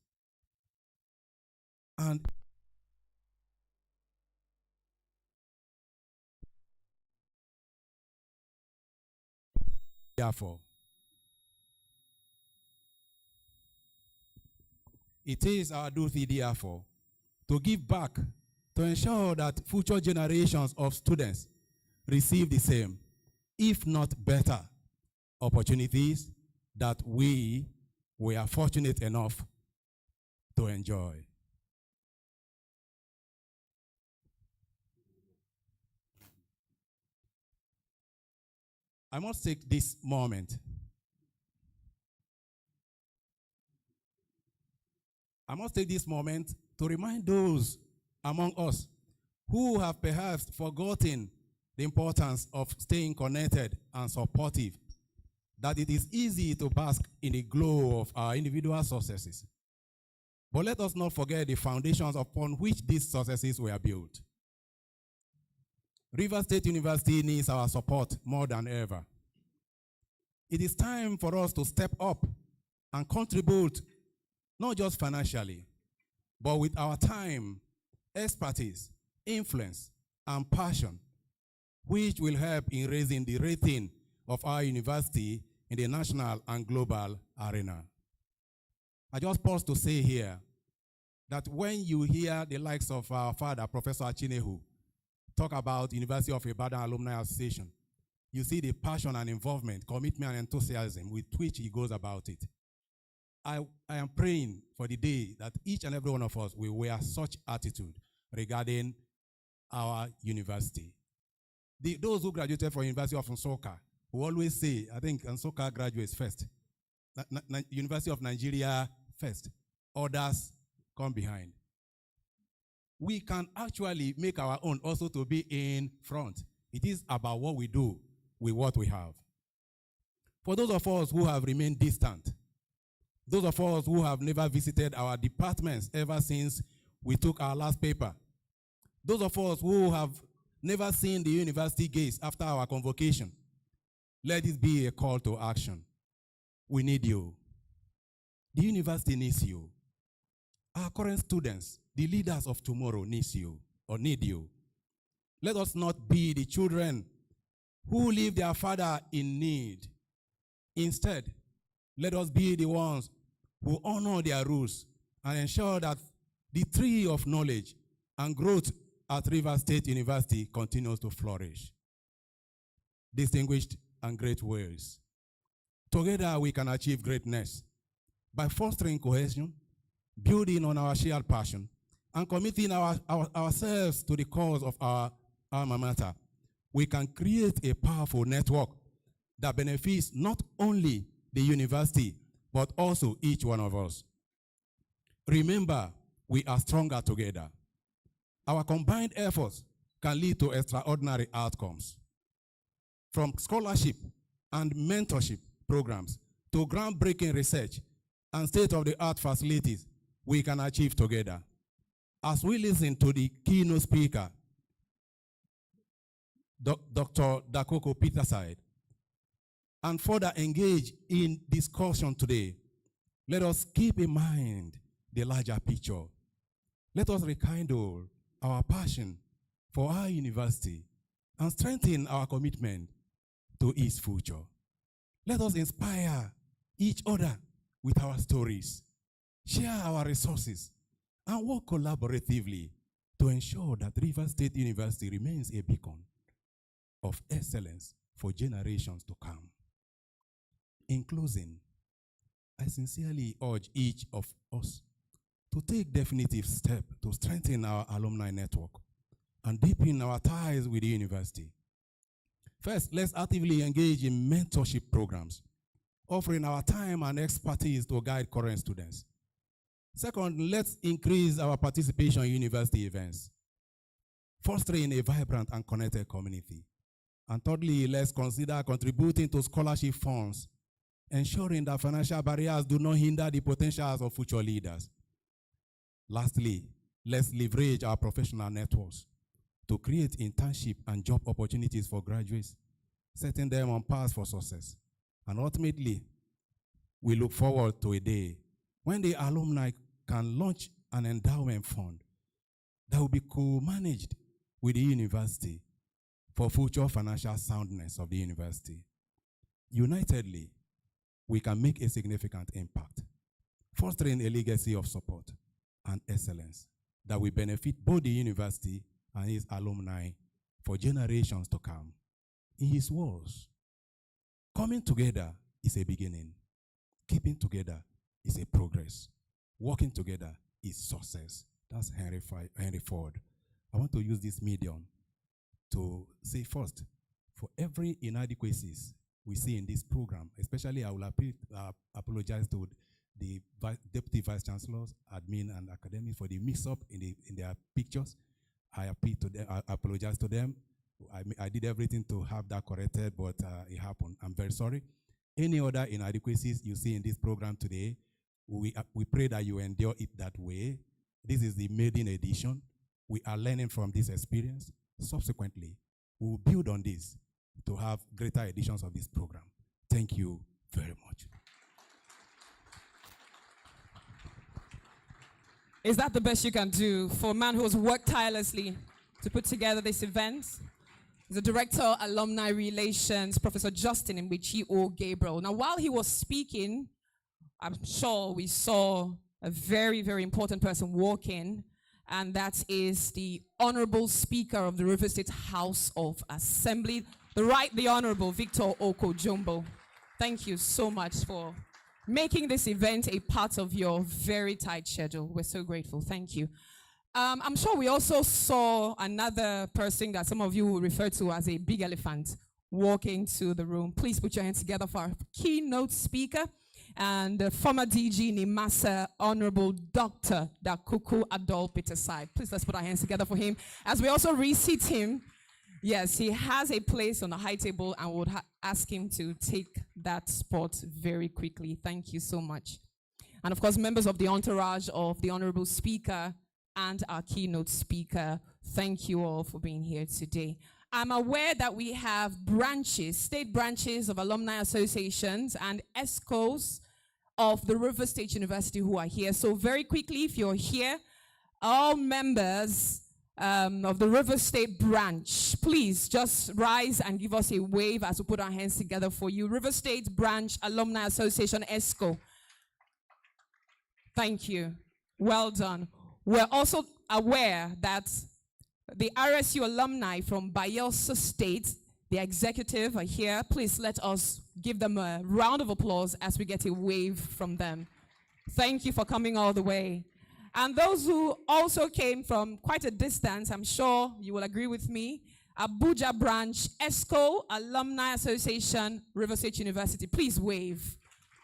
and therefore, it is our duty, therefore, to give back to ensure that future generations of students receive the same, if not better, opportunities that we were fortunate enough to enjoy. I must take this moment. I must take this moment to remind those among us who have perhaps forgotten the importance of staying connected and supportive, that it is easy to bask in the glow of our individual successes. But let us not forget the foundations upon which these successes were built. Rivers State University needs our support more than ever. It is time for us to step up and contribute, not just financially, but with our time, expertise, influence, and passion, which will help in raising the rating of our university in the national and global arena. I just pause to say here that when you hear the likes of our father, Professor Achinehu, talk about University of Ibadan Alumni Association, you see the passion and involvement, commitment and enthusiasm with which he goes about it. I am praying for the day that each and every one of us will wear such attitude regarding our university. Those who graduated from University of Nsukka will always say, I think Nsukka graduates first, University of Nigeria first, others come behind. We can actually make our own also to be in front. It is about what we do with what we have. For those of us who have remained distant, those of us who have never visited our departments ever since we took our last paper, those of us who have never seen the university gates after our convocation, let this be a call to action. We need you. The university needs you. Our current students, the leaders of tomorrow, needs you or need you. Let us not be the children who leave their father in need. Instead, let us be the ones who honor their rules and ensure that the tree of knowledge and growth at Rivers State University continues to flourish. Distinguished and great words. Together we can achieve greatness by fostering cohesion, building on our shared passion, and committing ourselves to the cause of our alma mater. We can create a powerful network that benefits not only the university, but also each one of us. Remember, we are stronger together. Our combined efforts can lead to extraordinary outcomes. From scholarship and mentorship programs to groundbreaking research and state-of-the-art facilities, we can achieve together. As we listen to the keynote speaker, Dr. Dakoko Peterside, and further engage in discussion today, let us keep in mind the larger picture. Let us rekindle our passion for our university and strengthen our commitment to its future. Let us inspire each other with our stories, share our resources, and work collaboratively to ensure that Rivers State University remains a beacon of excellence for generations to come. In closing, I sincerely urge each of us to take definitive steps to strengthen our alumni network and deepen our ties with the university. First, let's actively engage in mentorship programs, offering our time and expertise to guide current students. Second, let's increase our participation in university events, fostering a vibrant and connected community. And thirdly, let's consider contributing to scholarship funds, ensuring that financial barriers do not hinder the potentials of future leaders. Lastly, let's leverage our professional networks to create internship and job opportunities for graduates, setting them on paths for success. And ultimately, we look forward to a day when the alumni can launch an endowment fund that will be co-managed with the university for future financial soundness of the university. Unitedly, we can make a significant impact, fostering a legacy of support and excellence that will benefit both the university and its alumni for generations to come. In his words, coming together is a beginning. Keeping together is a progress. Working together is success. That's Henry Ford. I want to use this medium to say first, for every inadequacies we see in this program, especially I will apologize to the Deputy Vice Chancellors, admin, and academics for the mix-up in their pictures. I appeal to them, I apologize to them. I did everything to have that corrected, but it happened. I'm very sorry. Any other inadequacies you see in this program today, we pray that you endure it that way. This is the maiden edition. We are learning from this experience. Subsequently, we will build on this to have greater editions of this program. Thank you very much. Is that the best you can do for a man who has worked tirelessly to put together this event? The Director, Alumni Relations, Professor Justin Mbichi O. Gabriel. Now, while he was speaking, I'm sure we saw a very, very important person walk in, and that is the Honorable Speaker of the River State House of Assembly, the Honorable Victor Oko-Jumbo. Thank you so much for making this event a part of your very tight schedule. We're so grateful. Thank you. I'm sure we also saw another person that some of you will refer to as a big elephant walk into the room. Please put your hands together for our keynote speaker and former DG NIMASA, Honorable Dr. Dakuku Adol Peterside. Please let's put our hands together for him as we also reseat him. Yes, he has a place on the high table and would ask him to take that spot very quickly. Thank you so much. And of course, members of the entourage of the Honorable Speaker and our keynote speaker, thank you all for being here today. I'm aware that we have branches, state branches of alumni associations and ESCOs of the River State University who are here. So very quickly, if you're here, all members of the River State branch, please just rise and give us a wave as we put our hands together for you. River State Branch Alumni Association, ESCO. Thank you. Well done. We're also aware that the RSU alumni from Bayelsa State, the executive, are here. Please let us give them a round of applause as we get a wave from them. Thank you for coming all the way. And those who also came from quite a distance, I'm sure you will agree with me, Abuja Branch, ESCO, Alumni Association, River State University. Please wave.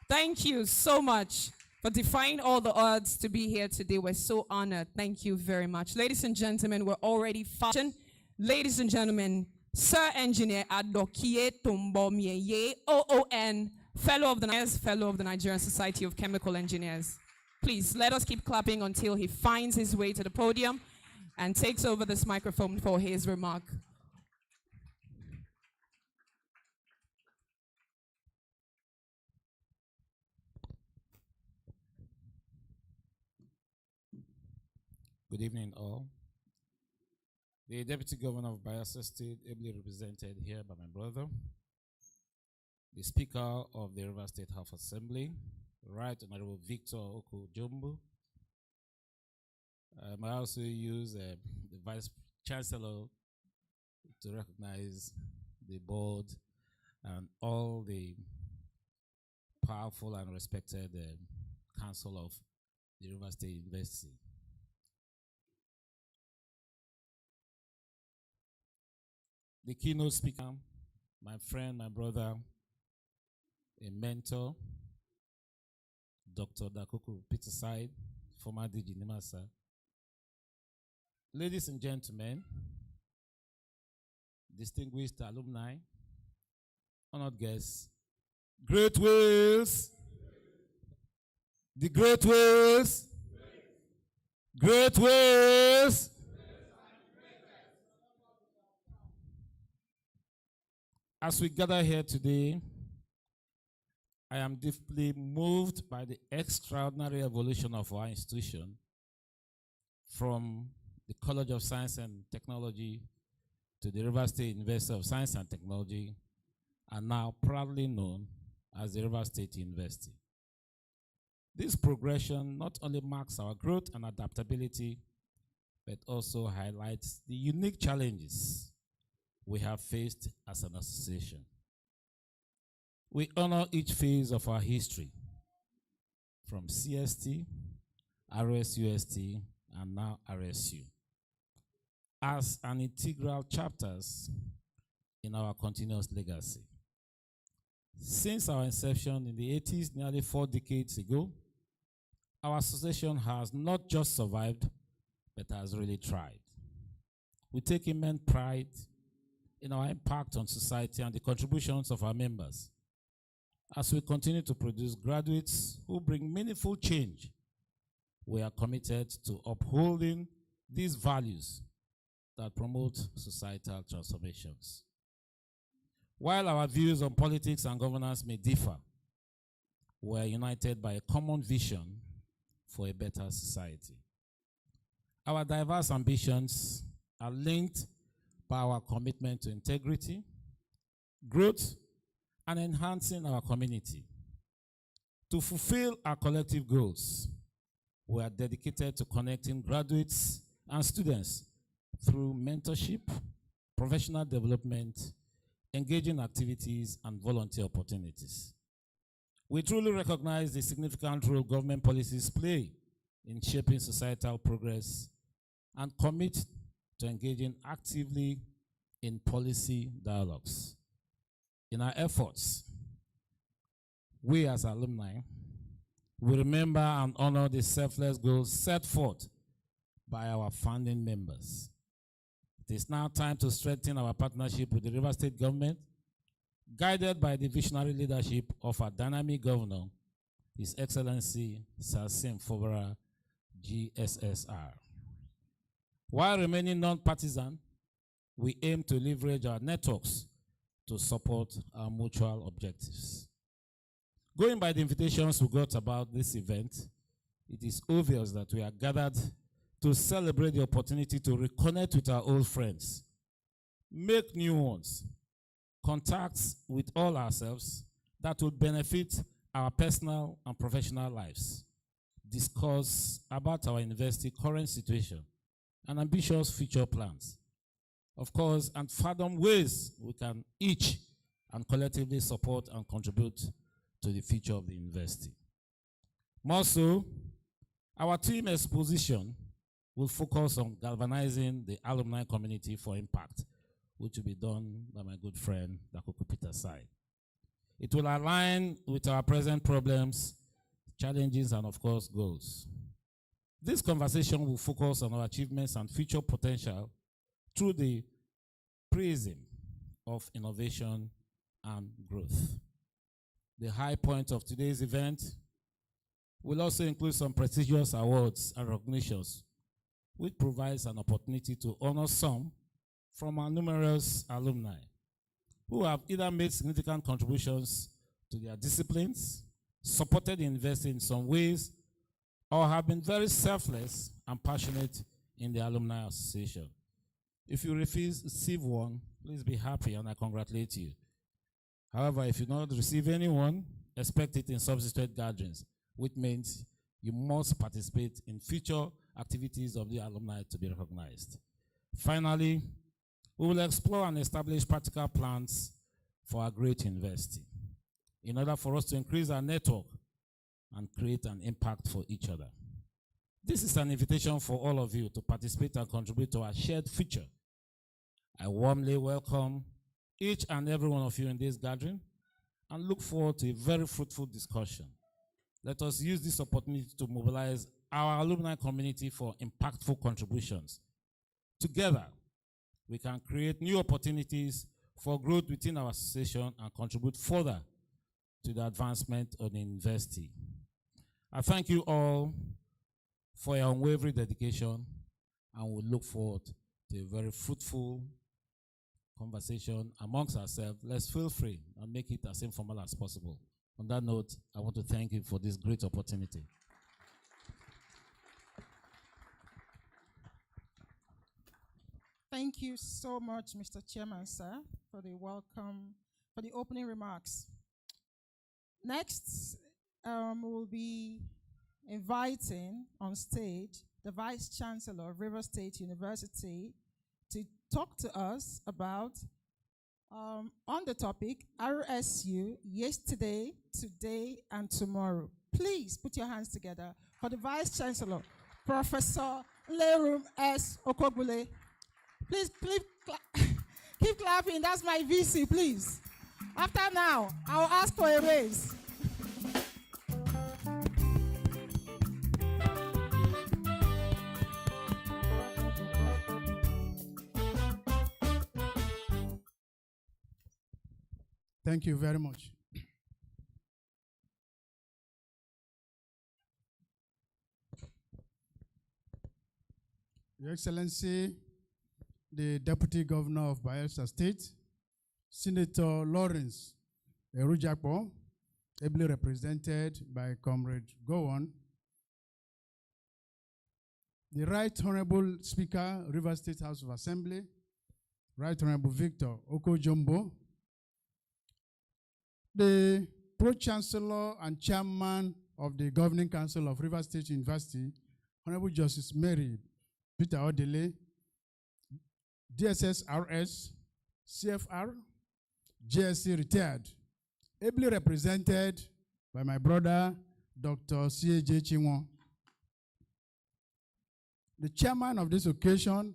Thank you so much for defying all the odds to be here today. We're so honored. Thank you very much. Ladies and gentlemen, we're already fashion. Ladies and gentlemen, Sir Engineer Adokie Tombomieye, OON, Fellow of the Nigerian Society of Chemical Engineers. Please, let us keep clapping until he finds his way to the podium and takes over this microphone for his remark. Good evening, all. The Deputy Governor of Bayelsa State, ably represented here by my brother, the Speaker of the River State House Assembly, Right Honorable Victor Oko-Jumbo. I also use the Vice Chancellor to recognize the board and all the powerful and respected council of the River State University. The keynote speaker, my friend, my brother, a mentor, Dr. Dakuku Peterside, former DG Nimasa. Ladies and gentlemen, distinguished alumni, honored guests, great wheels, the great wheels, great wheels. As we gather here today, I am deeply moved by the extraordinary evolution of our institution from the College of Science and Technology to the River State University of Science and Technology, and now proudly known as the River State University. This progression not only marks our growth and adaptability, but also highlights the unique challenges we have faced as an association. We honor each phase of our history, from CST, RSUST, and now RSU, as an integral chapters in our continuous legacy. Since our inception in the 80s, nearly 4 decades ago, our association has not just survived, but has really thrived. We take immense pride in our impact on society and the contributions of our members as we continue to produce graduates who bring meaningful change. We are committed to upholding these values that promote societal transformations. While our views on politics and governance may differ, we are united by a common vision for a better society. Our diverse ambitions are linked by our commitment to integrity, growth, and enhancing our community. To fulfill our collective goals, we are dedicated to connecting graduates and students through mentorship, professional development, engaging activities, and volunteer opportunities. We truly recognize the significant role government policies play in shaping societal progress and commit to engaging actively in policy dialogues. In our efforts, we as alumni will remember and honor the selfless goals set forth by our founding members. It is now time to strengthen our partnership with the River State government, guided by the visionary leadership of our dynamic governor, His Excellency Sir Sim Fobara, GSSR. While remaining non-partisan, we aim to leverage our networks to support our mutual objectives. Going by the invitations we got about this event, it is obvious that we are gathered to celebrate the opportunity to reconnect with our old friends, make new ones, contacts with all ourselves that would benefit our personal and professional lives, discuss about our university current situation and ambitious future plans, of course, and fathom ways we can each and collectively support and contribute to the future of the university. More so, our team exposition will focus on galvanizing the alumni community for impact, which will be done by my good friend, Dakuku Peterside. It will align with our present problems, challenges, and of course, goals. This conversation will focus on our achievements and future potential through the prism of innovation and growth. The high point of today's event will also include some prestigious awards and recognitions, which provides an opportunity to honor some from our numerous alumni who have either made significant contributions to their disciplines, supported the university in some ways, or have been very selfless and passionate in the Alumni Association. If you receive one, please be happy and I congratulate you. However, if you don't receive anyone, expect it in subsequent gatherings, which means you must participate in future activities of the alumni to be recognized. Finally, we will explore and establish practical plans for our great university. in order for us to increase our network and create an impact for each other. This is an invitation for all of you to participate and contribute to our shared future. I warmly welcome each and every one of you in this gathering and look forward to a very fruitful discussion. Let us use this opportunity to mobilize our alumni community for impactful contributions. Together, we can create new opportunities for growth within our association and contribute further to the advancement of the university. I thank you all for your unwavering dedication, and we look forward to a very fruitful conversation amongst ourselves. Let's feel free and make it as informal as possible. On that note, I want to thank you for this great opportunity. Thank you so much, Mr. Chairman, sir, for the welcome, for the opening remarks. Next, we'll be inviting on stage the Vice Chancellor of Rivers State University to talk to us about, on the topic, RSU, yesterday, today, and tomorrow. Please put your hands together for the Vice Chancellor, Professor Lerum S. Okogbule. Please keep clapping. That's my VC, please. After now, I'll ask for a raise. Thank you very much. Your Excellency, the Deputy Governor of Bayelsa State, Senator Lawrence Erujakpo, ably represented by Comrade Gowon, the Right Honorable Speaker, Rivers State House of Assembly, Right Honorable Victor Okojombo, the Pro-Chancellor and Chairman of the Governing Council of Rivers State University, Honorable Justice Mary Peter Odele, DSSRS, CFR, JSC retired, ably represented by my brother, Dr. C.A.J. Chinwo. The chairman of this occasion,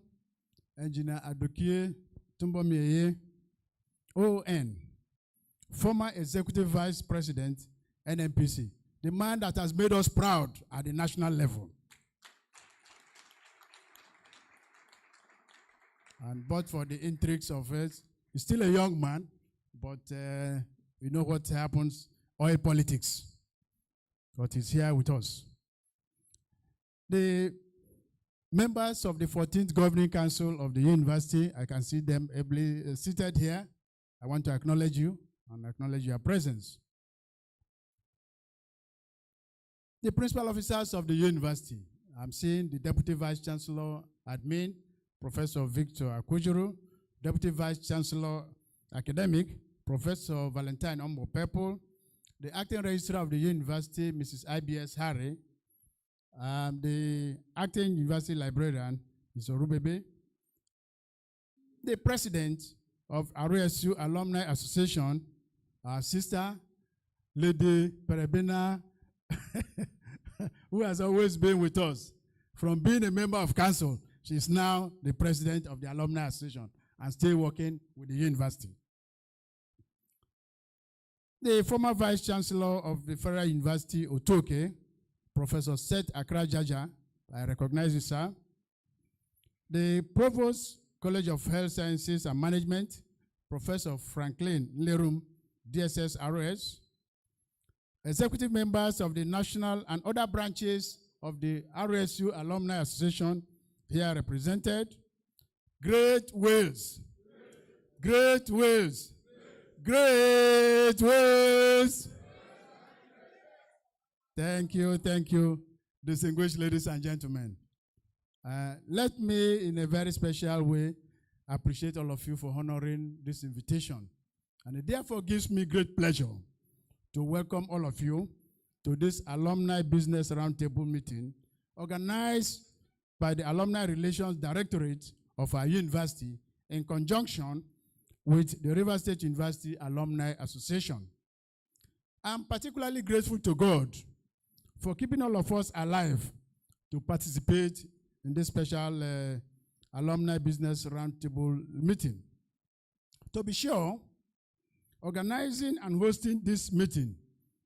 Engineer Adokie Tumbomieye, ON, former Executive Vice President, NNPC, the man that has made us proud at the national level. And but for the intrigues of it, he's still a young man, but you know what happens, oil politics. But he's here with us. The members of the 14th Governing Council of the university, I can see them ably seated here. I want to acknowledge you and acknowledge your presence. The principal officers of the university, I'm seeing the Deputy Vice Chancellor Admin, Professor Victor Akujuru, Deputy Vice Chancellor Academic, Professor Valentine Ombo Pepple, the Acting Registrar of the University, Mrs. IBS Harry, the Acting University Librarian, Mr. Rubebe, the President of RSU Alumni Association, our sister, Lady Perebina, who has always been with us. From being a member of council, she is now the president of the Alumni Association and still working with the university. The former Vice Chancellor of the Federal University, Otoke, Professor Seth Akra Jaja, I recognize you, sir. The Provost, College of Health Sciences and Management, Professor Franklin Lerum, DSS ROS. Executive members of the national and other branches of the RSU Alumni Association here represented. Great Wales. Great Wales. Great Wales. Thank you, distinguished ladies and gentlemen. Let me, in a very special way, appreciate all of you for honoring this invitation. And it therefore gives me great pleasure to welcome all of you to this Alumni Business Roundtable meeting organized by the Alumni Relations Directorate of our university in conjunction with the Rivers State University Alumni Association. I'm particularly grateful to God for keeping all of us alive to participate in this special alumni business roundtable meeting. To be sure, organizing and hosting this meeting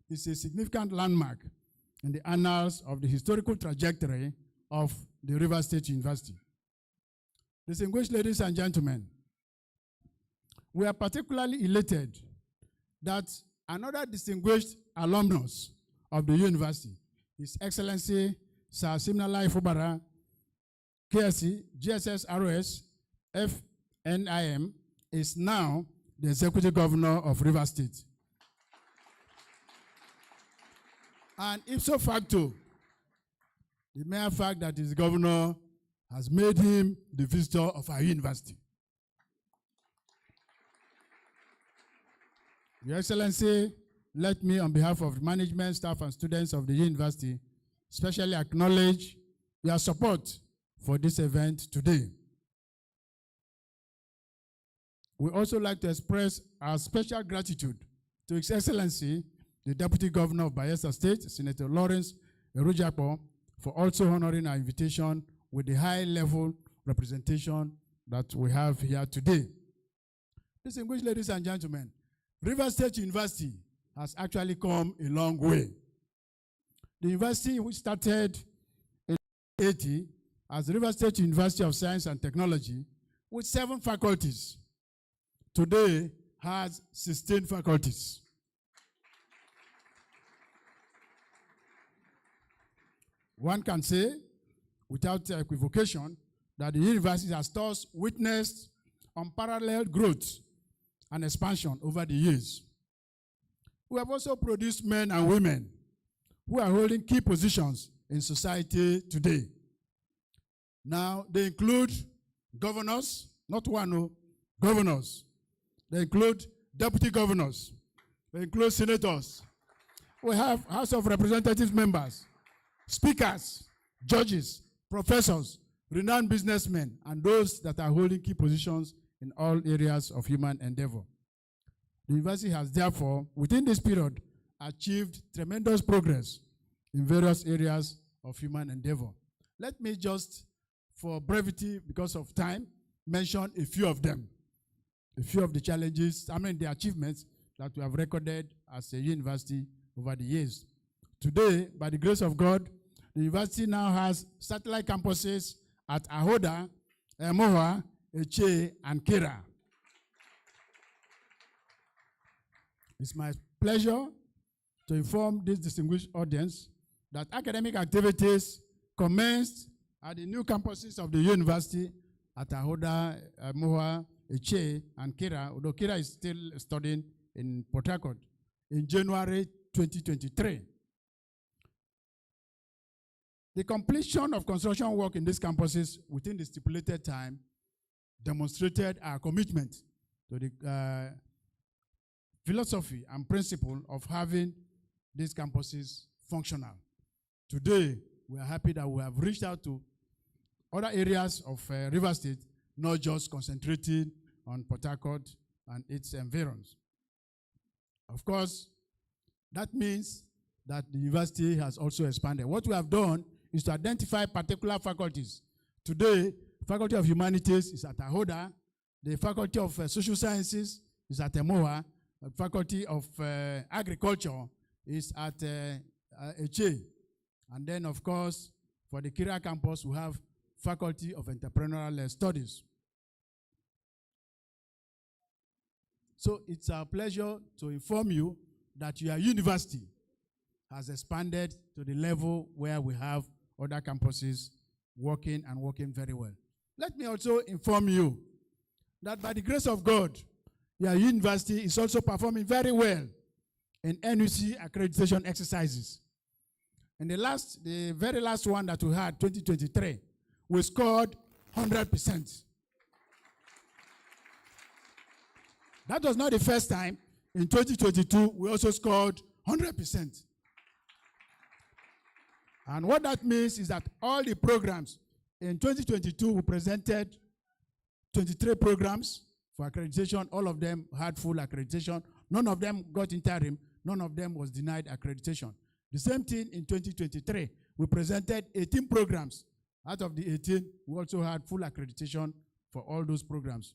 is a significant landmark in the annals of the historical trajectory of the Rivers State University. Distinguished ladies and gentlemen, we are particularly elated that another distinguished alumnus of the university, His Excellency Sir Siminalayi Fubara, KSC, GSS ROS, FNIM, is now the Executive Governor of Rivers State. And ipso facto, the mere fact that his governor has made him the visitor of our university. Your Excellency, let me, on behalf of the management, staff, and students of the university, especially acknowledge your support for this event today. We also like to express our special gratitude to His Excellency, the Deputy Governor of Bayelsa State, Senator Lawrence Erujapo, for also honoring our invitation with the high-level representation that we have here today. Distinguished ladies and gentlemen, Rivers State University has actually come a long way. The university, which started in 1980 as Rivers State University of Science and Technology with 7 faculties, today has 16 faculties. One can say, without equivocation, that the university has thus witnessed unparalleled growth and expansion over the years. We have also produced men and women who are holding key positions in society today. Now, they include governors, not one, governors. They include deputy governors. They include senators. We have House of Representatives members, speakers, judges, professors, renowned businessmen, and those that are holding key positions in all areas of human endeavor. The university has therefore, within this period, achieved tremendous progress in various areas of human endeavor. Let me just, for brevity, because of time, mention a few of them. A few of the challenges, the achievements that we have recorded as a university over the years. Today, by the grace of God, the university now has satellite campuses at Ahoda, Emoha, Eche, and Kira. It's my pleasure to inform this distinguished audience that academic activities commenced at the new campuses of the university at Ahoda, Emoha, Eche, and Kira, although Kira is still studying in Port Harcourt, in January 2023. The completion of construction work in these campuses within the stipulated time demonstrated our commitment to the philosophy and principle of having these campuses functional. Today, we are happy that we have reached out to other areas of Rivers State, not just concentrating on Port Harcourt and its environs. Of course, that means that the university has also expanded. What we have done is to identify particular faculties. Today, Faculty of Humanities is at Ahoda, the Faculty of Social Sciences is at Emoha, the Faculty of Agriculture is at Eche. And then, of course, for the Kira campus, we have Faculty of Entrepreneurial Studies. So it's our pleasure to inform you that your university has expanded to the level where we have other campuses working and working very well. Let me also inform you that by the grace of God, your university is also performing very well in NUC accreditation exercises. In the very last one that we had, 2023, we scored 100%. That was not the first time. In 2022, we also scored 100%. And what that means is that all the programs, in 2022, we presented 23 programs for accreditation. All of them had full accreditation. None of them got interim. none of them was denied accreditation. The same thing in 2023. We presented 18 programs. Out of the 18, we also had full accreditation for all those programs.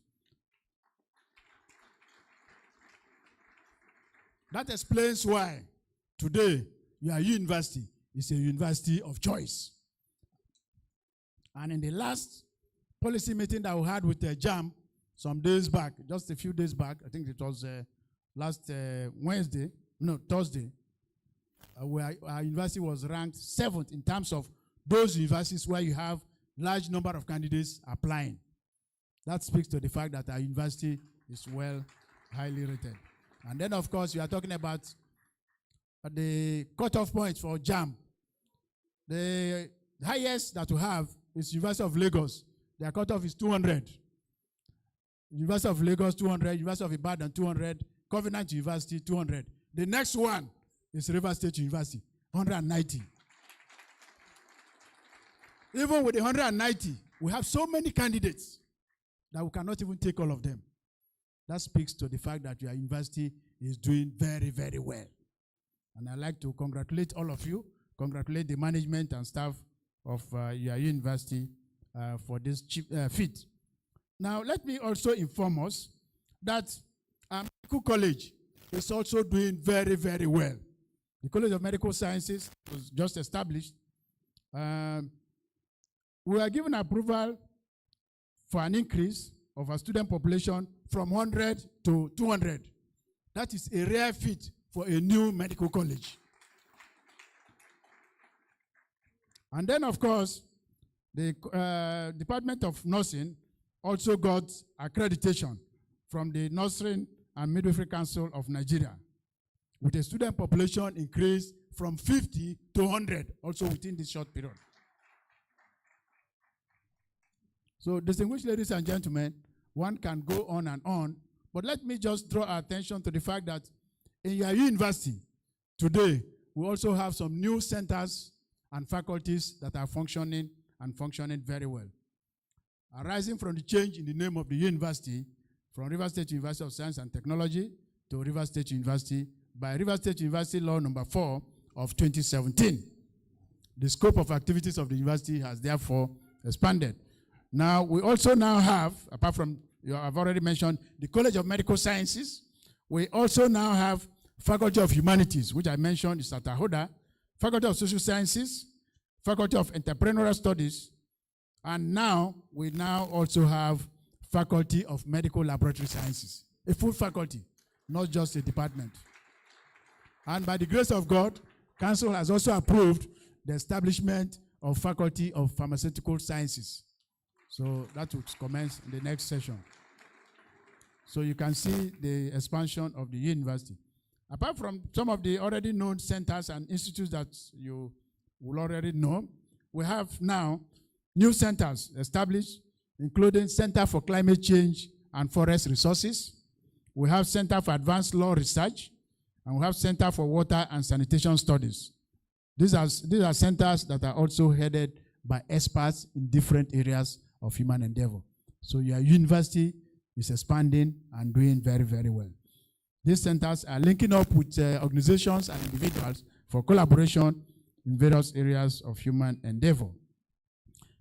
That explains why today your university is a university of choice. And in the last policy meeting that we had with the JAM some days back, just a few days back, I think it was last Thursday, where our university was ranked 7th in terms of those universities where you have large number of candidates applying. That speaks to the fact that our university is well, highly rated. And then, of course, we are talking about the cutoff point for JAM. The highest that we have is University of Lagos. Their cutoff is 200. University of Lagos, 200. University of Ibadan, 200. Covenant University, 200. The next one is River State University, 190. Even with the 190, we have so many candidates that we cannot even take all of them. That speaks to the fact that your university is doing very, very well. And I'd like to congratulate all of you, congratulate the management and staff of your university for this feat. Now, let me also inform us that Medical College is also doing very, very well. The College of Medical Sciences was just established. We are given approval for an increase of our student population from 100 to 200. That is a rare feat for a new medical college. And then, of course, the Department of Nursing also got accreditation from the Nursing and Midwifery Council of Nigeria, with a student population increase from 50 to 100, also within this short period. So, distinguished ladies and gentlemen, one can go on, but let me just draw our attention to the fact that in your university today, we also have some new centers and faculties that are functioning and functioning very well. Arising from the change in the name of the university, from River State University of Science and Technology to River State University by River State University Law number 4 of 2017. The scope of activities of the university has therefore expanded. Now, we also now have, apart from, I've already mentioned, the College of Medical Sciences, we also now have Faculty of Humanities, which I mentioned is at Ahoda, Faculty of Social Sciences, Faculty of Entrepreneurial Studies, and now we now also have Faculty of Medical Laboratory Sciences, a full faculty, not just a department. And by the grace of God, Council has also approved the establishment of Faculty of Pharmaceutical Sciences. So that will commence in the next session. So you can see the expansion of the university. Apart from some of the already known centers and institutes that you will already know, we have now new centers established, including Center for Climate Change and Forest Resources. We have Center for Advanced Law Research, and we have Center for Water and Sanitation Studies. These are centers that are also headed by experts in different areas of human endeavor. So your university is expanding and doing very, very well. These centers are linking up with organizations and individuals for collaboration in various areas of human endeavor.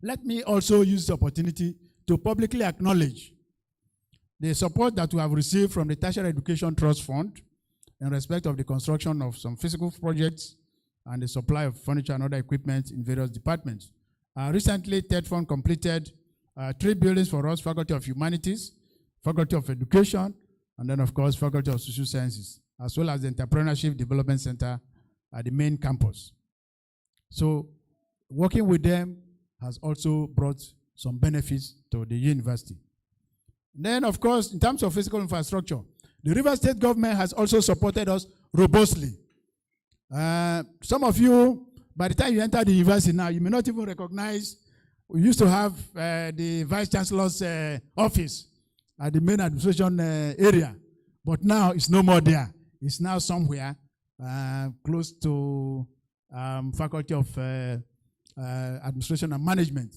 Let me also use the opportunity to publicly acknowledge the support that we have received from the Tertiary Education Trust Fund in respect of the construction of some physical projects and the supply of furniture and other equipment in various departments. Recently, TED Fund completed 3 buildings for us, Faculty of Humanities, Faculty of Education, and then, of course, Faculty of Social Sciences, as well as the Entrepreneurship Development Center at the main campus. So, working with them has also brought some benefits to the university. Then, of course, in terms of physical infrastructure, the River State government has also supported us robustly. Some of you, by the time you enter the university now, you may not even recognize, we used to have the Vice Chancellor's office at the main administration area, but now it's no more there. It's now somewhere close to Faculty of Administration and Management,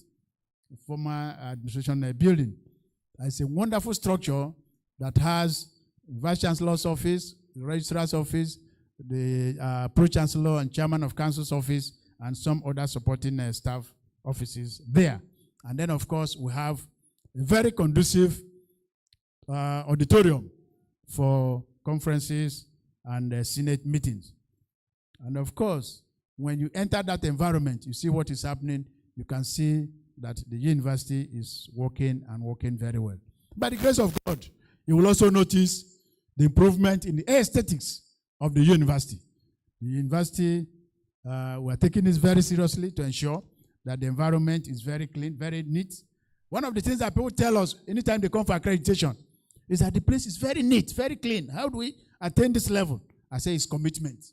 former administration building. It's a wonderful structure that has Vice Chancellor's office, the Registrar's office, the Pro-Chancellor and Chairman of Council's office, and some other supporting staff offices there. And then, of course, we have a very conducive auditorium for conferences and Senate meetings. And of course, when you enter that environment, you see what is happening, you can see that the university is working and working very well. By the grace of God, you will also notice the improvement in the aesthetics of the university. The university, we are taking this very seriously to ensure that the environment is very clean, very neat. One of the things that people tell us anytime they come for accreditation is that the place is very neat, very clean. How do we attain this level? I say it's commitment.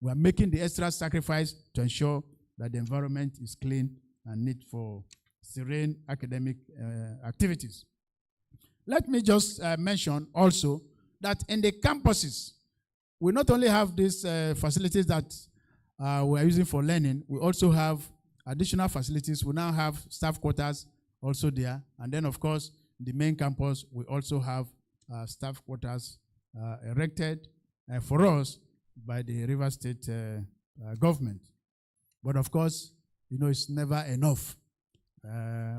We are making the extra sacrifice to ensure that the environment is clean and neat for serene academic activities. Let me just mention also that in the campuses, we not only have these facilities that we are using for learning, we also have additional facilities. We now have staff quarters also there. And then, of course, the main campus, we also have staff quarters erected for us by the River State government. But of course, you know, it's never enough.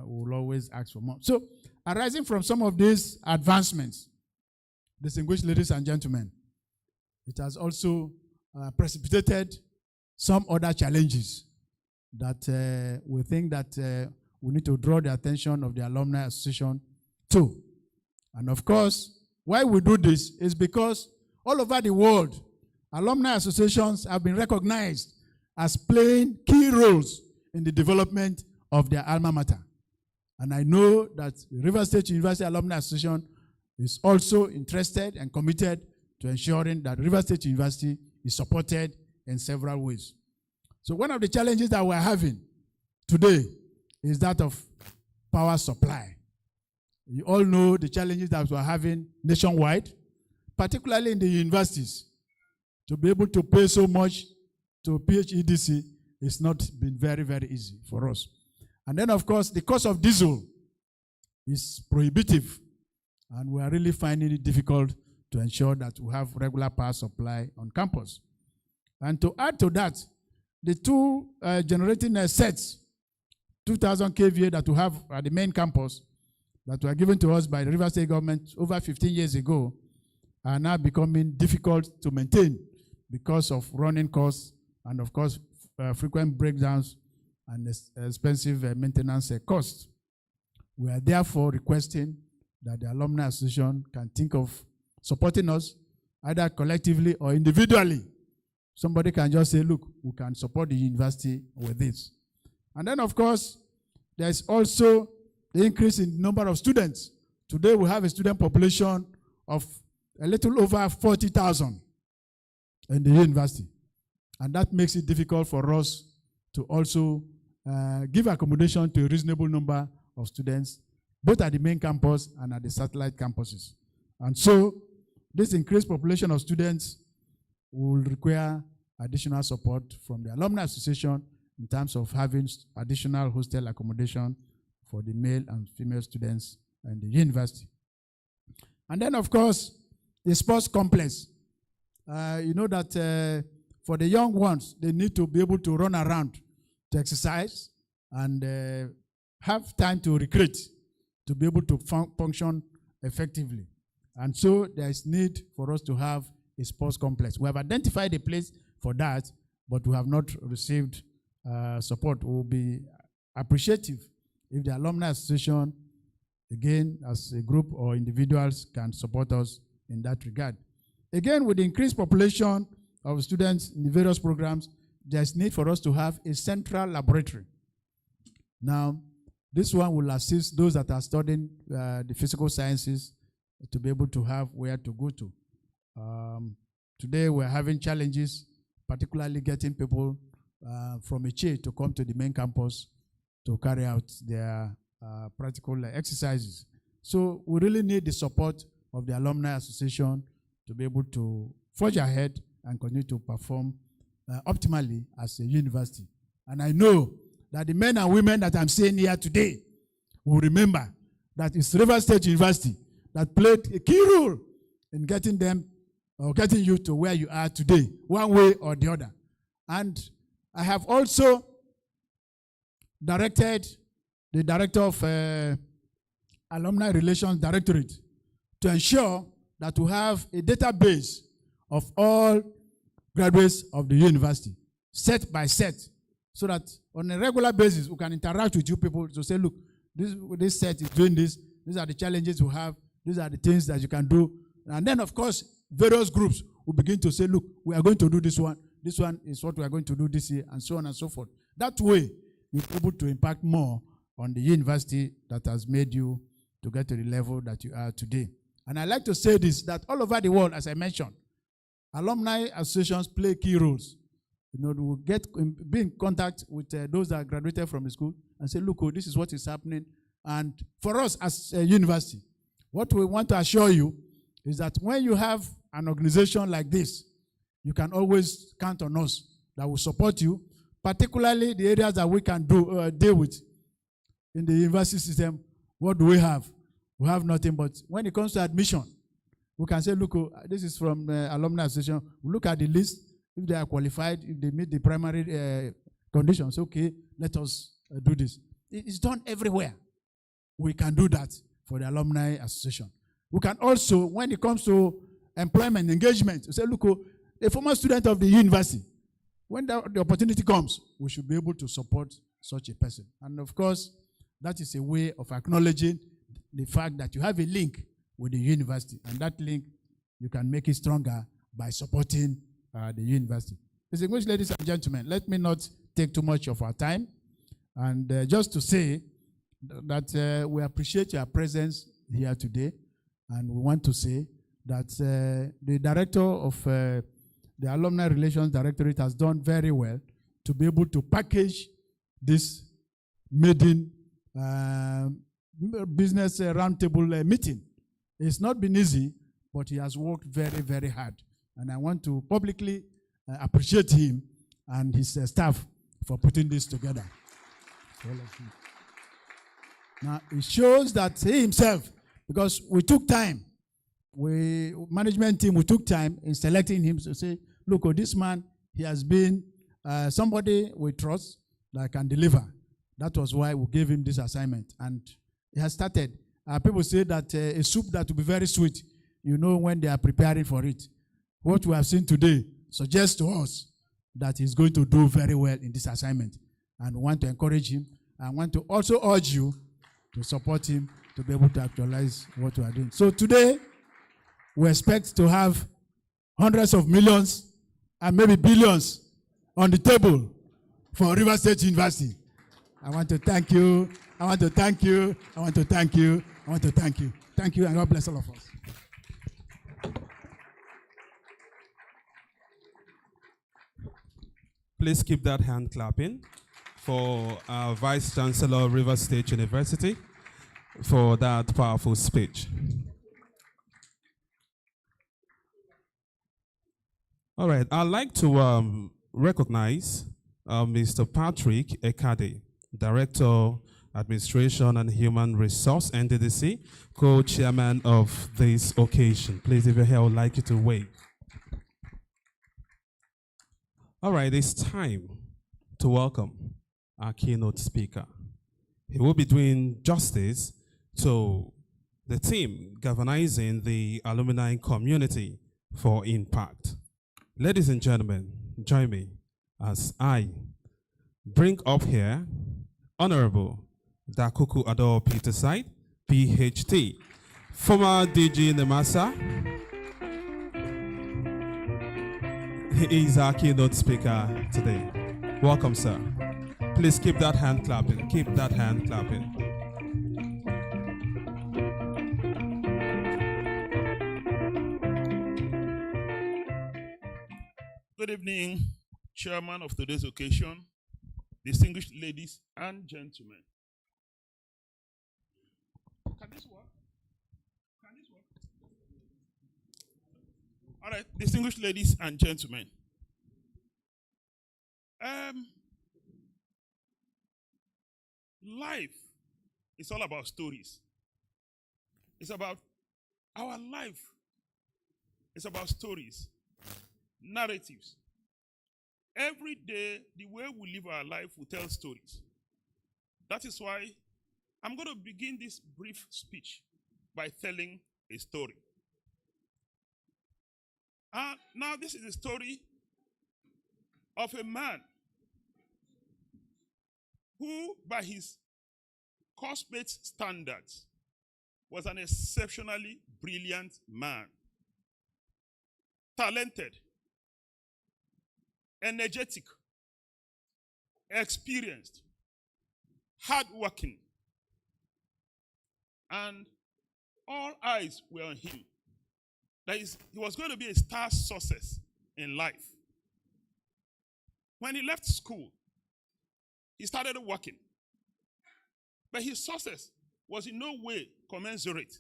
We'll always ask for more. So, arising from some of these advancements, distinguished ladies and gentlemen, it has also precipitated some other challenges that we think that we need to draw the attention of the Alumni Association to. And of course, why we do this is because all over the world, alumni associations have been recognized as playing key roles in the development of their alma mater. And I know that the River State University Alumni Association is also interested and committed to ensuring that River State University is supported in several ways. So one of the challenges that we're having today is that of power supply. You all know the challenges that we're having nationwide, particularly in the universities. To be able to pay so much to PHEDC has not been very, very easy for us. And then, of course, the cost of diesel is prohibitive, and we are really finding it difficult to ensure that we have regular power supply on campus. And to add to that, the two generating sets, 2,000 kVA that we have at the main campus, that were given to us by the River State government over 15 years ago, are now becoming difficult to maintain because of running costs and, of course, frequent breakdowns and expensive maintenance costs. We are therefore requesting that the Alumni Association can think of supporting us either collectively or individually. Somebody can just say, look, we can support the university with this. And then, of course, there's also the increase in the number of students. Today, we have a student population of a little over 40,000 in the university. And that makes it difficult for us to also give accommodation to a reasonable number of students, both at the main campus and at the satellite campuses. And so, this increased population of students will require additional support from the Alumni Association in terms of having additional hostel accommodation for the male and female students in the university. And then, of course, the sports complex. You know that for the young ones, they need to be able to run around to exercise and have time to recreate, to be able to function effectively. And so there is need for us to have a sports complex. We have identified a place for that, but we have not received support. We will be appreciative if the Alumni Association, again, as a group or individuals, can support us in that regard. Again, with the increased population of students in the various programs, there's need for us to have a central laboratory. Now, this one will assist those that are studying the physical sciences to be able to have where to go to. Today, we're having challenges, particularly getting people from Eche to come to the main campus to carry out their practical exercises. So we really need the support of the Alumni Association to be able to forge ahead and continue to perform optimally as a university. And I know that the men and women that I'm seeing here today will remember that it's River State University that played a key role in getting them or getting you to where you are today, one way or the other. And I have also directed the director of Alumni Relations Directorate to ensure that we have a database of all graduates of the university, set by set, so that on a regular basis we can interact with you people to say, look, this set is doing this, these are the challenges we have, these are the things that you can do. And then, of course, various groups will begin to say, look, we are going to do this one is what we are going to do this year, and so on and so forth. That way, you're able to impact more on the university that has made you to get to the level that you are today. And I like to say this, that all over the world, as I mentioned, alumni associations play key roles. You know, we be in contact with those that graduated from the school and say, look, this is what is happening. And for us as a university, what we want to assure you is that when you have an organization like this, you can always count on us that will support you, particularly the areas that we can deal with in the university system. What do we have? We have nothing, but when it comes to admission, we can say, look, this is from Alumni Association. We look at the list. If they are qualified, if they meet the primary conditions, okay, let us do this. It's done everywhere. We can do that for the Alumni Association. We can also, when it comes to employment, engagement, we say, look, a former student of the university, when the opportunity comes, we should be able to support such a person. And of course, that is a way of acknowledging the fact that you have a link with the university, and that link, you can make it stronger by supporting the university. Distinguished ladies and gentlemen, let me not take too much of our time, and just to say that we appreciate your presence here today, and we want to say that the director of the Alumni Relations Directorate has done very well to be able to package this maiden business roundtable meeting. It's not been easy, but he has worked very, very hard. And I want to publicly appreciate him and his staff for putting this together. Now, it shows that he himself, because we took time, management team, we took time in selecting him to say, look, this man, he has been somebody we trust that can deliver. That was why we gave him this assignment. And he has started. People say that a soup that will be very sweet, you know when they are preparing for it. What we have seen today suggests to us that he's going to do very well in this assignment. And we want to encourage him. I want to also urge you to support him to be able to actualize what we are doing. So today, we expect to have hundreds of millions and maybe billions on the table for River State University. I want to thank you. I want to thank you. I want to thank you. I want to thank you. Thank you, and God bless all of us. Please keep that hand clapping for our Vice Chancellor, River State University, for that powerful speech. All right, I'd like to recognize Mr. Patrick Ekade, Director, Administration and Human Resource, NDDC, co-chairman of this occasion. Please, if you're here, I would like you to wave. All right, it's time to welcome our keynote speaker. He will be doing justice to the team galvanizing the alumni community for impact. Ladies and gentlemen, join me as I bring up here Honorable Dakuku Ador Peterside, PhD, former DG Nemasa. He is our keynote speaker today. Welcome, sir. Please keep that hand clapping. Keep that hand clapping. Good evening, Chairman of today's occasion, distinguished ladies and gentlemen. Can this work? Can this work? All right, distinguished ladies and gentlemen. Life is all about stories. It's about our life It's about stories, narratives. Every day, the way we live our life, we tell stories. That is why I'm going to begin this brief speech by telling a story. Now, this is the story of a man who, by his coursemate standards, was an exceptionally brilliant man. Talented, energetic, experienced, hardworking, and all eyes were on him. That is, he was going to be a star success in life. When he left school, he started working. But his success was in no way commensurate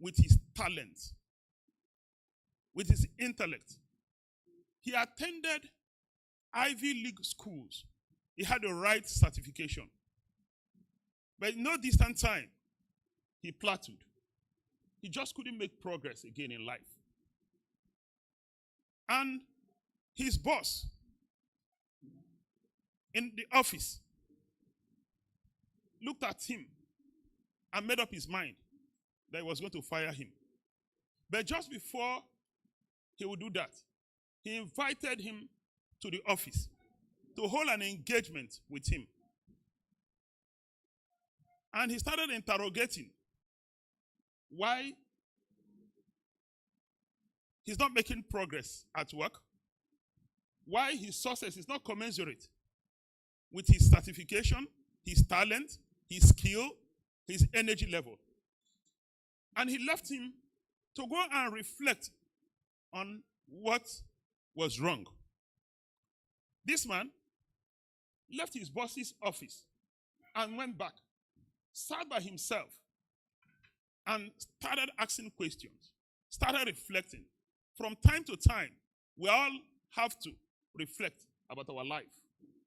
with his talent, with his intellect. He attended Ivy League schools. He had the right certification. But in no distant time, he plateaued. He just couldn't make progress again in life. And his boss in the office looked at him and made up his mind that he was going to fire him. But just before he would do that, he invited him to the office to hold an engagement with him. And he started interrogating why he's not making progress at work, why his success is not commensurate with his certification, his talent, his skill, his energy level. And he left him to go and reflect on what was wrong. This man left his boss's office and went back, sat by himself, and started asking questions, started reflecting. From time to time, we all have to reflect about our life,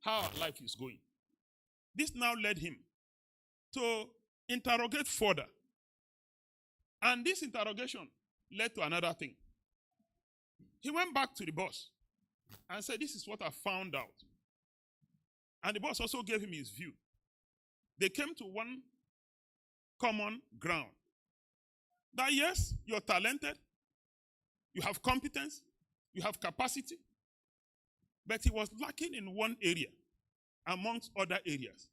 how our life is going. This now led him to interrogate further. And this interrogation led to another thing. He went back to the boss and said, "This is what I found out." And the boss also gave him his view. They came to one common ground. That yes, you're talented, you have competence, you have capacity, but he was lacking in one area amongst other areas.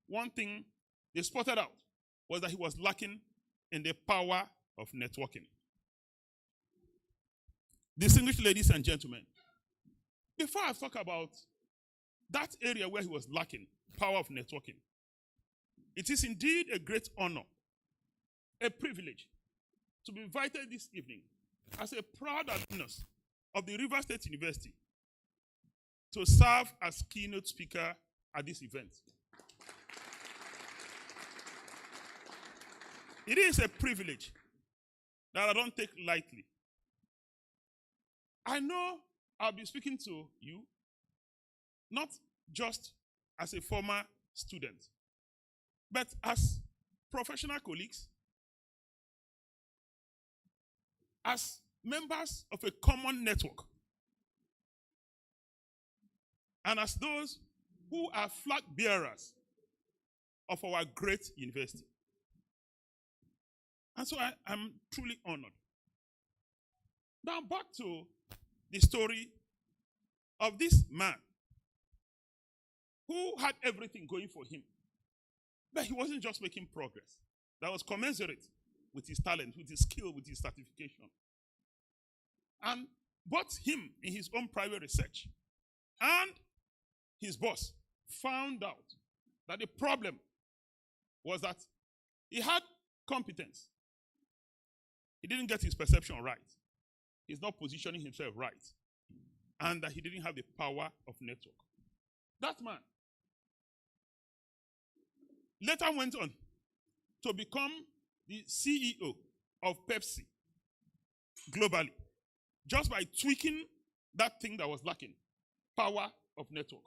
One thing they spotted out was that he was lacking in the power of networking. Distinguished ladies and gentlemen, before I talk about that area where he was lacking power of networking, it is indeed a great honor, a privilege, to be invited this evening as a proud alumnus of the Rivers State University to serve as keynote speaker at this event. It is a privilege that I don't take lightly. I know I'll be speaking to you not just as a former student, but as professional colleagues, as members of a common network, and as those who are flag bearers of our great university. And so I'm truly honored. Now back to the story of this man who had everything going for him, but he wasn't just making progress that was commensurate with his talent, with his skill, with his certification. And both him in his own private research and his boss found out that the problem was that he had competence. He didn't get his perception right. He's not positioning himself right. And that he didn't have the power of network. That man later went on to become the CEO of Pepsi globally, just by tweaking that thing that was lacking, power of network.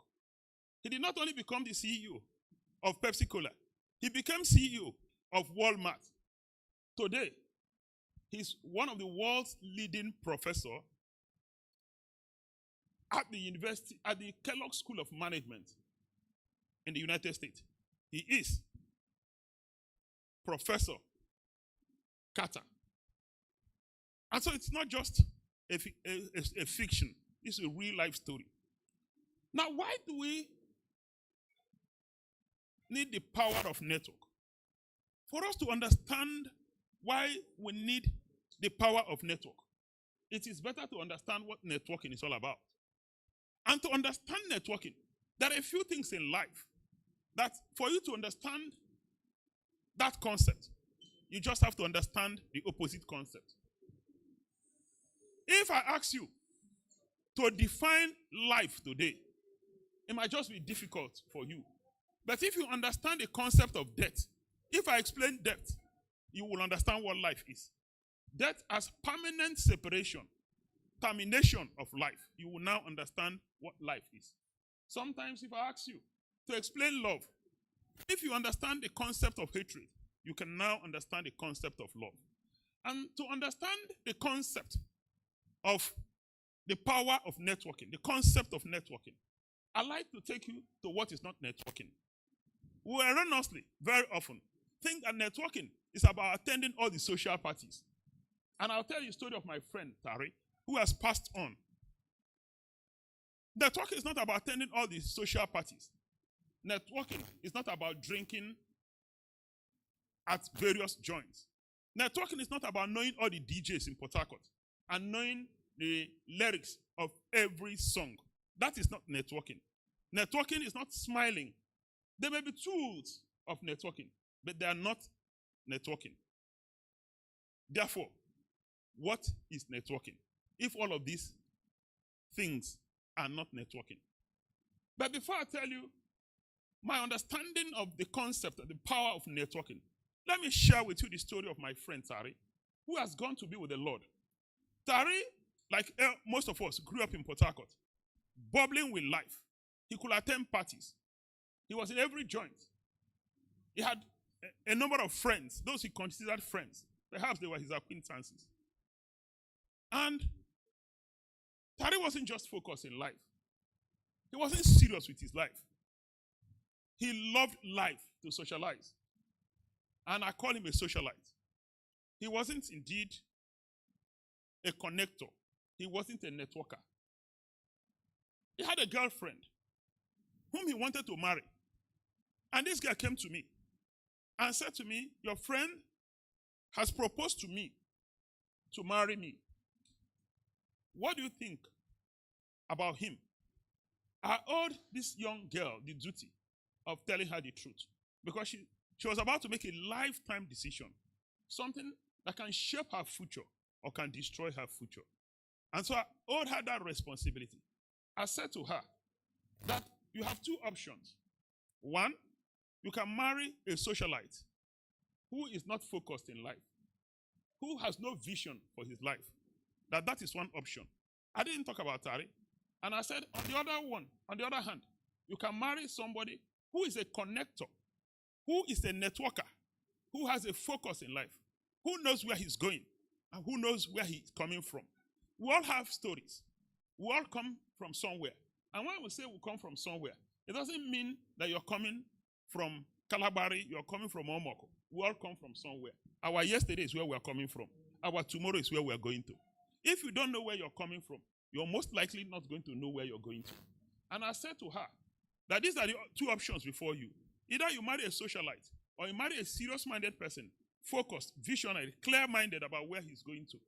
He did not only become the CEO of Pepsi Cola, he became CEO of Walmart. Today, He's one of the world's leading professor at the university, at the Kellogg School of Management in the United States. He is Professor Carter. And so it's not just a fiction, it's a real life story. Now, why do we need the power of network? For us to understand why we need the power of network, it is better to understand what networking is all about. And to understand networking, there are a few things in life that for you to understand that concept, you just have to understand the opposite concept. If I ask you to define life today, it might just be difficult for you. But if you understand the concept of death, if I explain death, you will understand what life is. Death as permanent separation, termination of life. You will now understand what life is. Sometimes if I ask you to explain love, if you understand the concept of hatred, you can now understand the concept of love. And to understand the concept of the power of networking, the concept of networking, I like to take you to what is not networking. We erroneously, very often, think that networking is about attending all the social parties. And I'll tell you a story of my friend, Tari, who has passed on. Networking is not about attending all the social parties. Networking is not about drinking at various joints. Networking is not about knowing all the DJs in Port Harcourt and knowing the lyrics of every song. That is not networking. Networking is not smiling. There may be tools of networking, but they are not networking. Therefore, what is networking? If all of these things are not networking. But before I tell you my understanding of the concept of the power of networking, let me share with you the story of my friend Tari, who has gone to be with the Lord. Tari, like most of us, grew up in Port Harcourt, bubbling with life. He could attend parties. He was in every joint. He had a number of friends, those he considered friends. Perhaps they were his acquaintances. And Tari wasn't just focused in life. He wasn't serious with his life. He loved life to socialize. And I call him a socialite. He wasn't indeed a connector. He wasn't a networker. He had a girlfriend whom he wanted to marry. And this girl came to me and said to me, your friend has proposed to me to marry me. What do you think about him? I owed this young girl the duty of telling her the truth because she was about to make a lifetime decision, something that can shape her future or can destroy her future. And so I owed her that responsibility. I said to her that you have two options. One, you can marry a socialite who is not focused in life, who has no vision for his life. That is one option. I didn't talk about Tari. And I said, on the other hand, you can marry somebody who is a connector, who is a networker, who has a focus in life, who knows where he's going, and who knows where he's coming from. We all have stories. We all come from somewhere. And when we say we come from somewhere, it doesn't mean that you're coming from Calabari, you're coming from Omoko. We all come from somewhere. Our yesterday is where we are coming from. Our tomorrow is where we are going to. If you don't know where you're coming from, you're most likely not going to know where you're going to. And I said to her that these are the two options before you. Either you marry a socialite or you marry a serious-minded person, focused, visionary, clear-minded about where he's going to.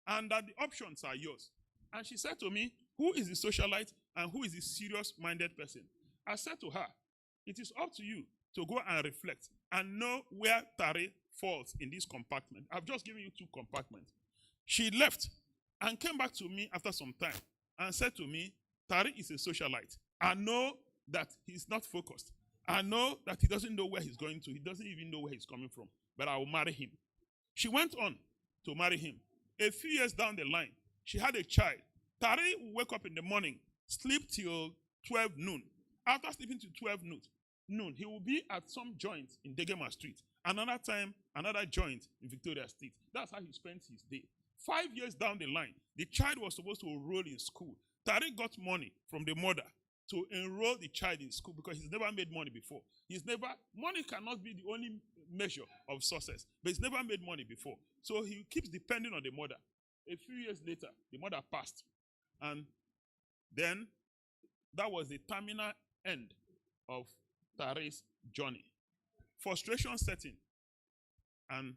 And that the options are yours. And she said to me, who is the socialite and who is the serious-minded person? I said to her, it is up to you to go and reflect and know where Tari falls in this compartment. I've just given you two compartments. She left and came back to me after some time and said to me, Tari is a socialite. I know that he's not focused. I know that he doesn't know where he's going to. He doesn't even know where he's coming from. But I will marry him. She went on to marry him. A few years down the line, she had a child. Tari will wake up in the morning, sleep till 12 noon. After sleeping till 12 noon, he will be at some joint in Degema Street Another time, another joint in Victoria State. That's how he spent his day. 5 years down the line, the child was supposed to enroll in school. Tariq got money from the mother to enroll the child in school because he's never made money before. Money cannot be the only measure of success, but he's never made money before. So he keeps depending on the mother. A few years later, the mother passed. And then that was the terminal end of Tariq's journey. Frustration set in. And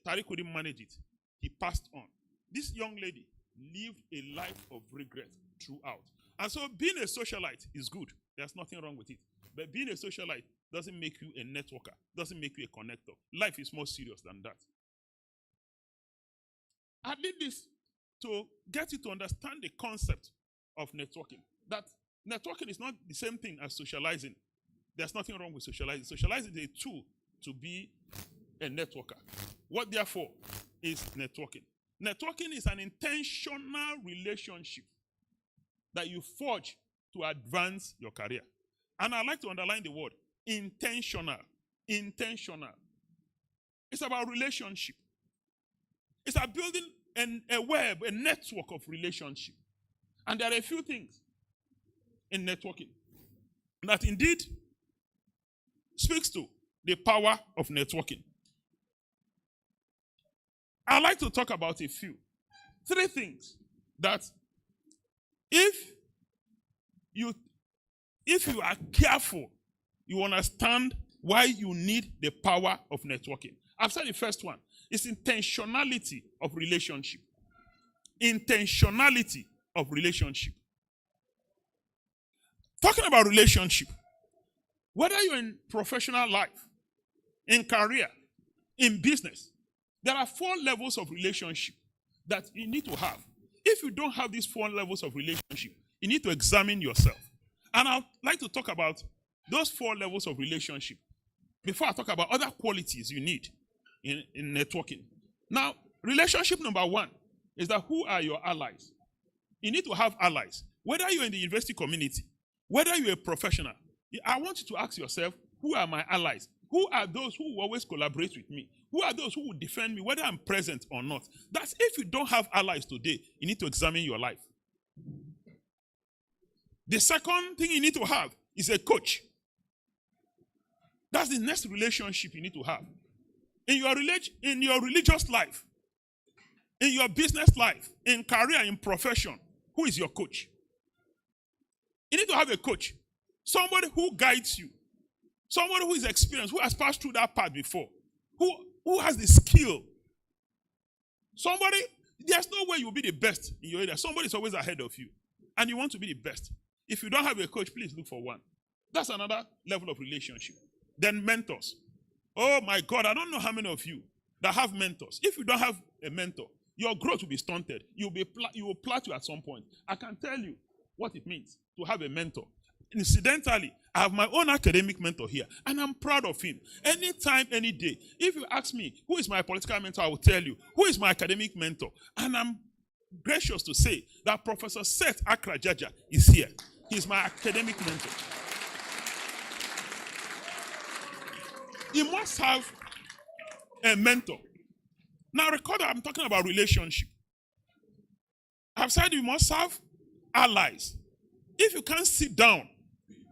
Tariq couldn't manage it. He passed on. This young lady lived a life of regret throughout. And so being a socialite is good. There's nothing wrong with it. But being a socialite doesn't make you a networker, doesn't make you a connector. Life is more serious than that. I did this to get you to understand the concept of networking. That networking is not the same thing as socializing. There's nothing wrong with socializing. Socializing is a tool to be a networker. What therefore is networking? Networking is an intentional relationship that you forge to advance your career. And I like to underline the word intentional. Intentional. It's about relationship. It's about building a web, a network of relationship. And there are a few things in networking that indeed speaks to the power of networking. I'd like to talk about a few. 3 things that if you are careful, you understand why you need the power of networking. I've said the first one is intentionality of relationship. Intentionality of relationship. Talking about relationship, whether you're in professional life, in career, in business, there are 4 levels of relationship that you need to have. If you don't have these 4 levels of relationship, you need to examine yourself. And I'd like to talk about those 4 levels of relationship before I talk about other qualities you need in networking. Now, relationship number 1 is that who are your allies? You need to have allies. Whether you're in the university community, whether you're a professional, I want you to ask yourself, who are my allies? Who are those who will always collaborate with me? Who are those who will defend me, whether I'm present or not? That's if you don't have allies today, you need to examine your life. The second thing you need to have is a coach. That's the next relationship you need to have. In your religious life, in your business life, in career, in profession, who is your coach? You need to have a coach. Somebody who guides you. Somebody who is experienced, who has passed through that path before. Who has the skill. Somebody, there's no way you'll be the best in your area. Somebody's always ahead of you. And you want to be the best. If you don't have a coach, please look for one. That's another level of relationship. Then mentors. Oh my God, I don't know how many of you that have mentors. If you don't have a mentor, your growth will be stunted. You will plateau at some point. I can tell you what it means to have a mentor. Incidentally, I have my own academic mentor here, and I'm proud of him. Anytime, any day, if you ask me, who is my political mentor, I will tell you, who is my academic mentor? And I'm gracious to say that Professor Seth Akrajaja is here. He's my academic mentor. You must have a mentor. Now, record that I'm talking about relationship. I've said you must have allies. If you can't sit down,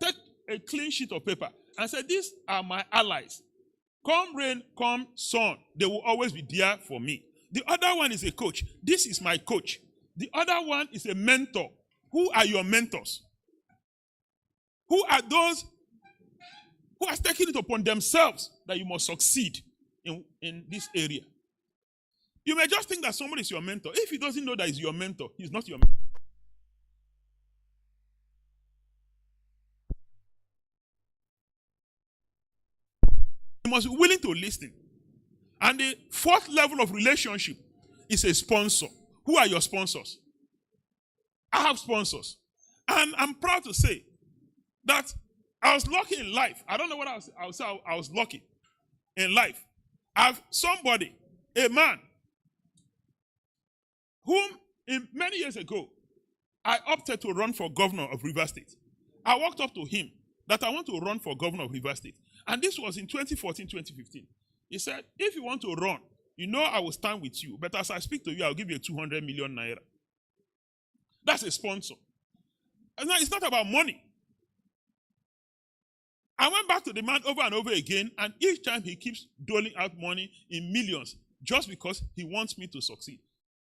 take a clean sheet of paper and say, these are my allies. Come rain, come sun, they will always be there for me. The other one is a coach. This is my coach. The other one is a mentor. Who are your mentors? Who are those who are taking it upon themselves that you must succeed in this area? You may just think that somebody is your mentor. If he doesn't know that he's your mentor, he's not your mentor. You must be willing to listen. And the 4th level of relationship is a sponsor. Who are your sponsors? I have sponsors. And I'm proud to say that I was lucky in life. I don't know what I was lucky in life. I have somebody, a man, whom many years ago, I opted to run for governor of Rivers State. I walked up to him that I want to run for governor of Rivers State. And this was in 2014, 2015. He said, if you want to run, you know I will stand with you. But as I speak to you, I'll give you 200 million naira. That's a sponsor. And now it's not about money. I went back to the man over and over again, and each time he keeps doling out money in millions just because he wants me to succeed.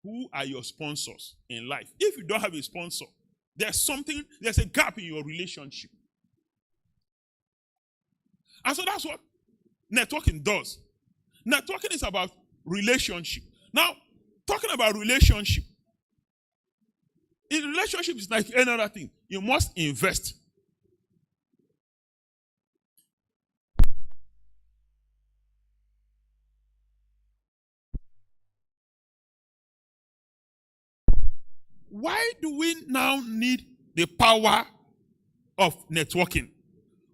Who are your sponsors in life? If you don't have a sponsor, there's a gap in your relationship. And so that's what networking does. Networking is about relationship. Now, talking about relationship, in relationship is like any other thing. You must invest. Why do we now need the power of networking?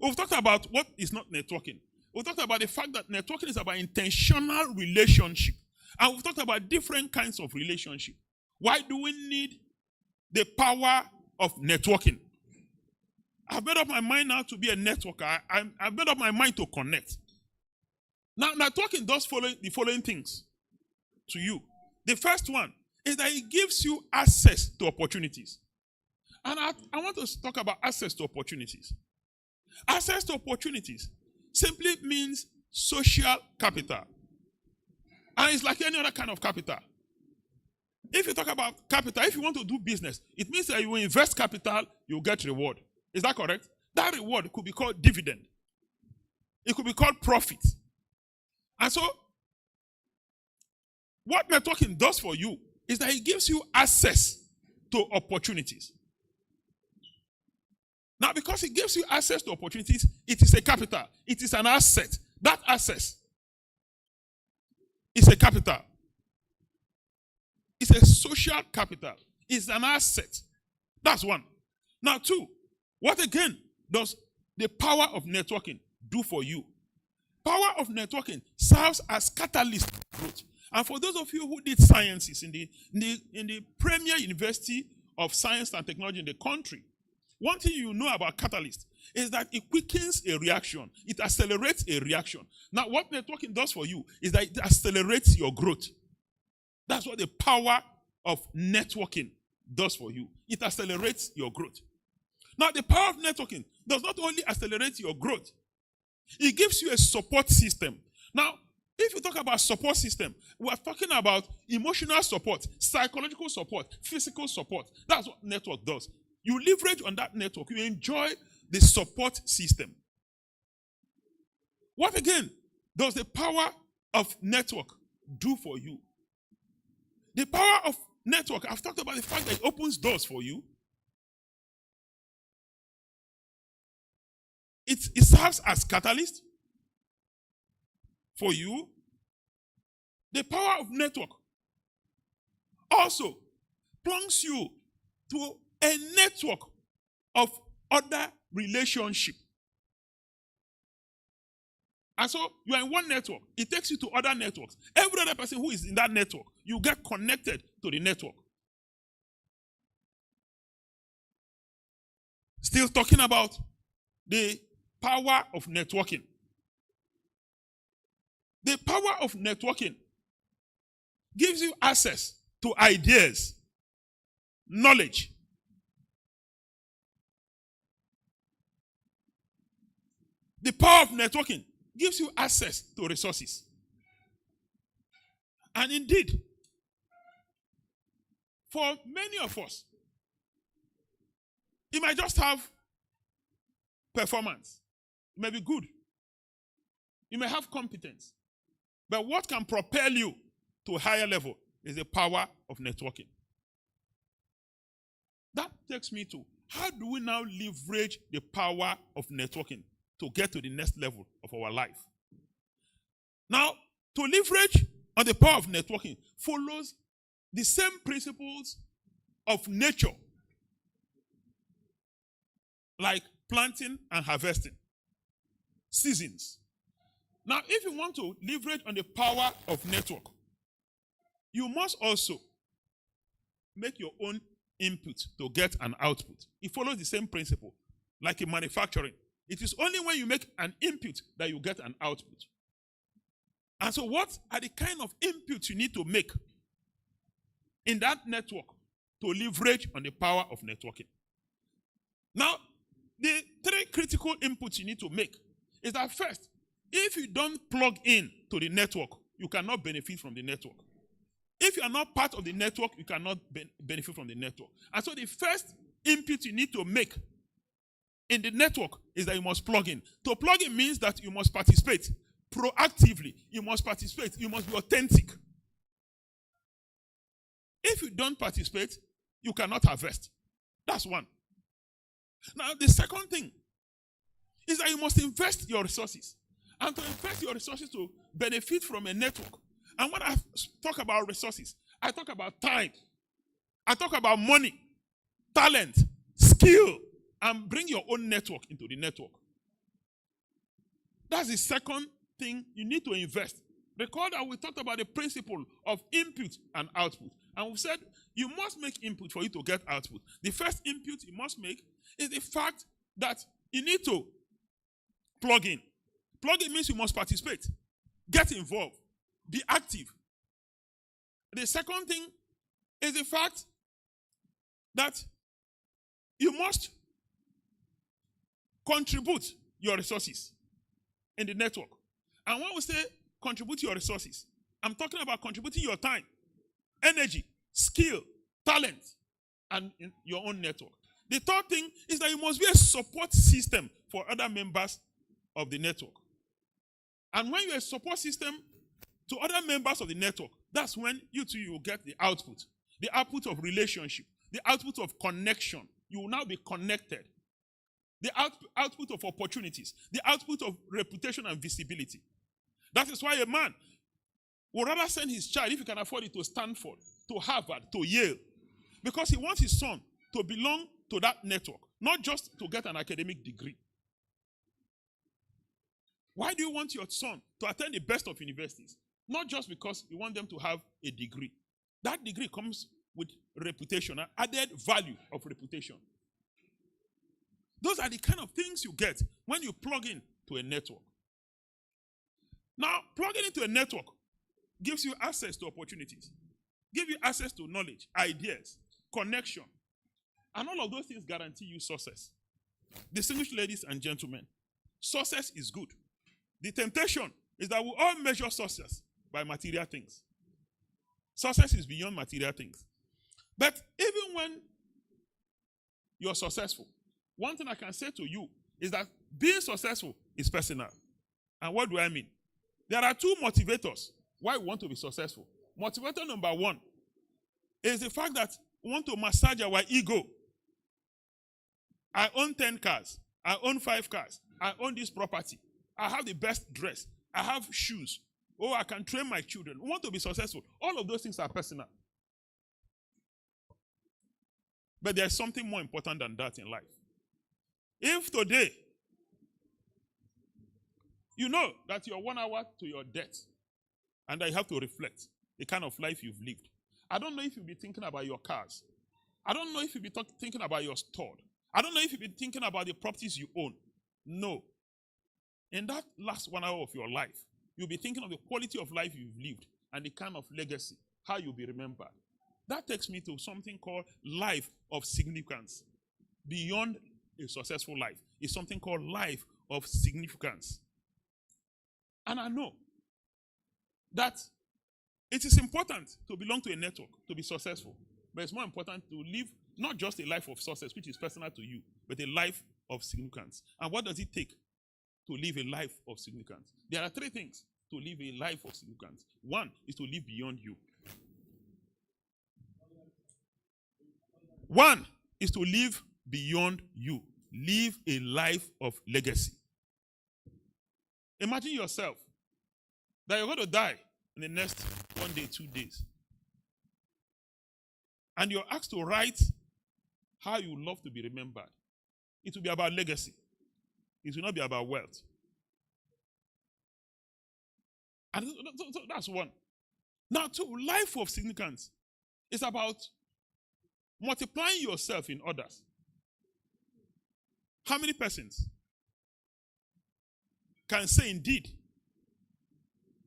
We've talked about what is not networking. We've talked about the fact that networking is about intentional relationship. And we've talked about different kinds of relationship. Why do we need the power of networking? I've made up my mind now to be a networker. I've made up my mind to connect. Now, networking does the following things to you. The first one is that it gives you access to opportunities. And I want to talk about access to opportunities. Access to opportunities simply means social capital. And it's like any other kind of capital. If you talk about capital, if you want to do business, it means that you invest capital, you get reward. Is that correct? That reward could be called dividend. It could be called profit. And so, what networking does for you is that it gives you access to opportunities. Now, because it gives you access to opportunities, it is a capital. It is an asset. That access is a capital. It's a social capital. It's an asset. That's one. Now, two, what again does the power of networking do for you? Power of networking serves as catalyst for growth. And for those of you who did sciences in the premier university of science and technology in the country, one thing you know about catalyst is that it quickens a reaction. It accelerates a reaction. Now, what networking does for you is that it accelerates your growth. That's what the power of networking does for you. It accelerates your growth. Now, the power of networking does not only accelerate your growth, it gives you a support system. Now, if you talk about support system, we are talking about emotional support, psychological support, physical support. That's what network does. You leverage on that network. You enjoy the support system. What again does the power of network do for you? The power of network, I've talked about the fact that it opens doors for you. It serves as catalyst for you. The power of network also plunges you to a network of other relationship. And so you are in one network. It takes you to other networks. Every other person who is in that network, you get connected to the network. Still talking about the power of networking. The power of networking gives you access to ideas, knowledge. The power of networking gives you access to resources. And indeed, for many of us, you might just have performance. It may be good. You may have competence. But what can propel you to a higher level is the power of networking. That takes me to, how do we now leverage the power of networking to get to the next level of our life? Now, to leverage on the power of networking follows the same principles of nature, like planting and harvesting, seasons. Now, if you want to leverage on the power of network, you must also make your own input to get an output. It follows the same principle, like in manufacturing. It is only when you make an input that you get an output. And so what are the kind of inputs you need to make in that network to leverage on the power of networking? Now, the 3 critical inputs you need to make is that first, if you don't plug in to the network, you cannot benefit from the network. If you are not part of the network, you cannot benefit from the network. And so the first input you need to make in the network is that you must plug in. To plug in means that you must participate proactively. You must participate. You must be authentic. If you don't participate, you cannot harvest. That's one. Now, the second thing is that you must invest your resources. And to invest your resources to benefit from a network. And when I talk about resources, I talk about time. I talk about money, talent, skill, and bring your own network into the network. That's the second thing you need to invest. Recall that we talked about the principle of input and output. And we said you must make input for you to get output. The first input you must make is the fact that you need to plug in. Plug in means you must participate, get involved, be active. The second thing is the fact that you must contribute your resources in the network. And when we say contribute your resources, I'm talking about contributing your time, energy, skill, talent, and in your own network. The third thing is that you must be a support system for other members of the network. And when you're a support system to other members of the network, that's when you too will get the output of relationship, the output of connection. You will now be connected. The output of opportunities, the output of reputation and visibility. That is why a man would rather send his child, if he can afford it, to Stanford, to Harvard, to Yale, because he wants his son to belong to that network, not just to get an academic degree. Why do you want your son to attend the best of universities? Not just because you want them to have a degree. That degree comes with reputation, an added value of reputation. Those are the kind of things you get when you plug in to a network. Now, plugging into a network gives you access to opportunities, gives you access to knowledge, ideas, connection, and all of those things guarantee you success. Distinguished ladies and gentlemen, success is good. The temptation is that we all measure success by material things. Success is beyond material things. But even when you're successful, one thing I can say to you is that being successful is personal. And what do I mean? There are 2 motivators why we want to be successful. Motivator number 1 is the fact that we want to massage our ego. I own 10 cars. I own 5 cars. I own this property. I have the best dress. I have shoes. Oh, I can train my children. We want to be successful. All of those things are personal. But there's something more important than that in life. If today, you know that you're 1 hour to your death, and that you have to reflect the kind of life you've lived. I don't know if you'll be thinking about your cars. I don't know if you'll be thinking about your store. I don't know if you'll be thinking about the properties you own. No. In that last 1 hour of your life, you'll be thinking of the quality of life you've lived and the kind of legacy, how you'll be remembered. That takes me to something called life of significance. Beyond a successful life is something called life of significance. And I know that it is important to belong to a network, to be successful. But it's more important to live not just a life of success, which is personal to you, but a life of significance. And what does it take to live a life of significance? There are 3 things to live a life of significance. 1 is to live beyond you. 1 is to live beyond you. Live a life of legacy. Imagine yourself that you're going to die in the next 1 day, 2 days. And you're asked to write how you love to be remembered. It will be about legacy. It will not be about wealth. And so that's 1. Now, 2, life of significance is about multiplying yourself in others. How many persons can say indeed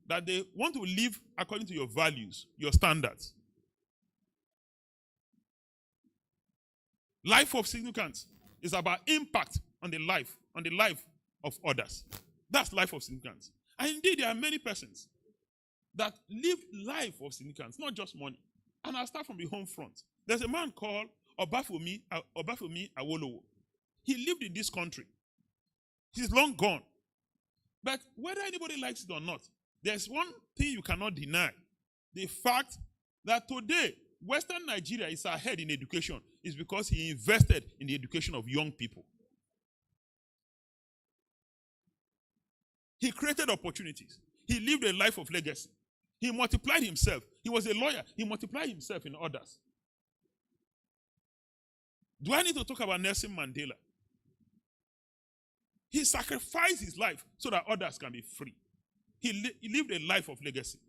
that they want to live according to your values, your standards. Life of significance is about impact on the life of others. That's life of significance. And indeed, there are many persons that live life of significance, not just money. And I'll start from the home front. There's a man called Obafemi Awolowo. He lived in this country. He's long gone. But whether anybody likes it or not, there's one thing you cannot deny. The fact that today, Western Nigeria is ahead in education is because he invested in the education of young people. He created opportunities. He lived a life of legacy. He multiplied himself. He was a lawyer. He multiplied himself in others. Do I need to talk about Nelson Mandela? He sacrificed his life so that others can be free. He lived a life of legacy.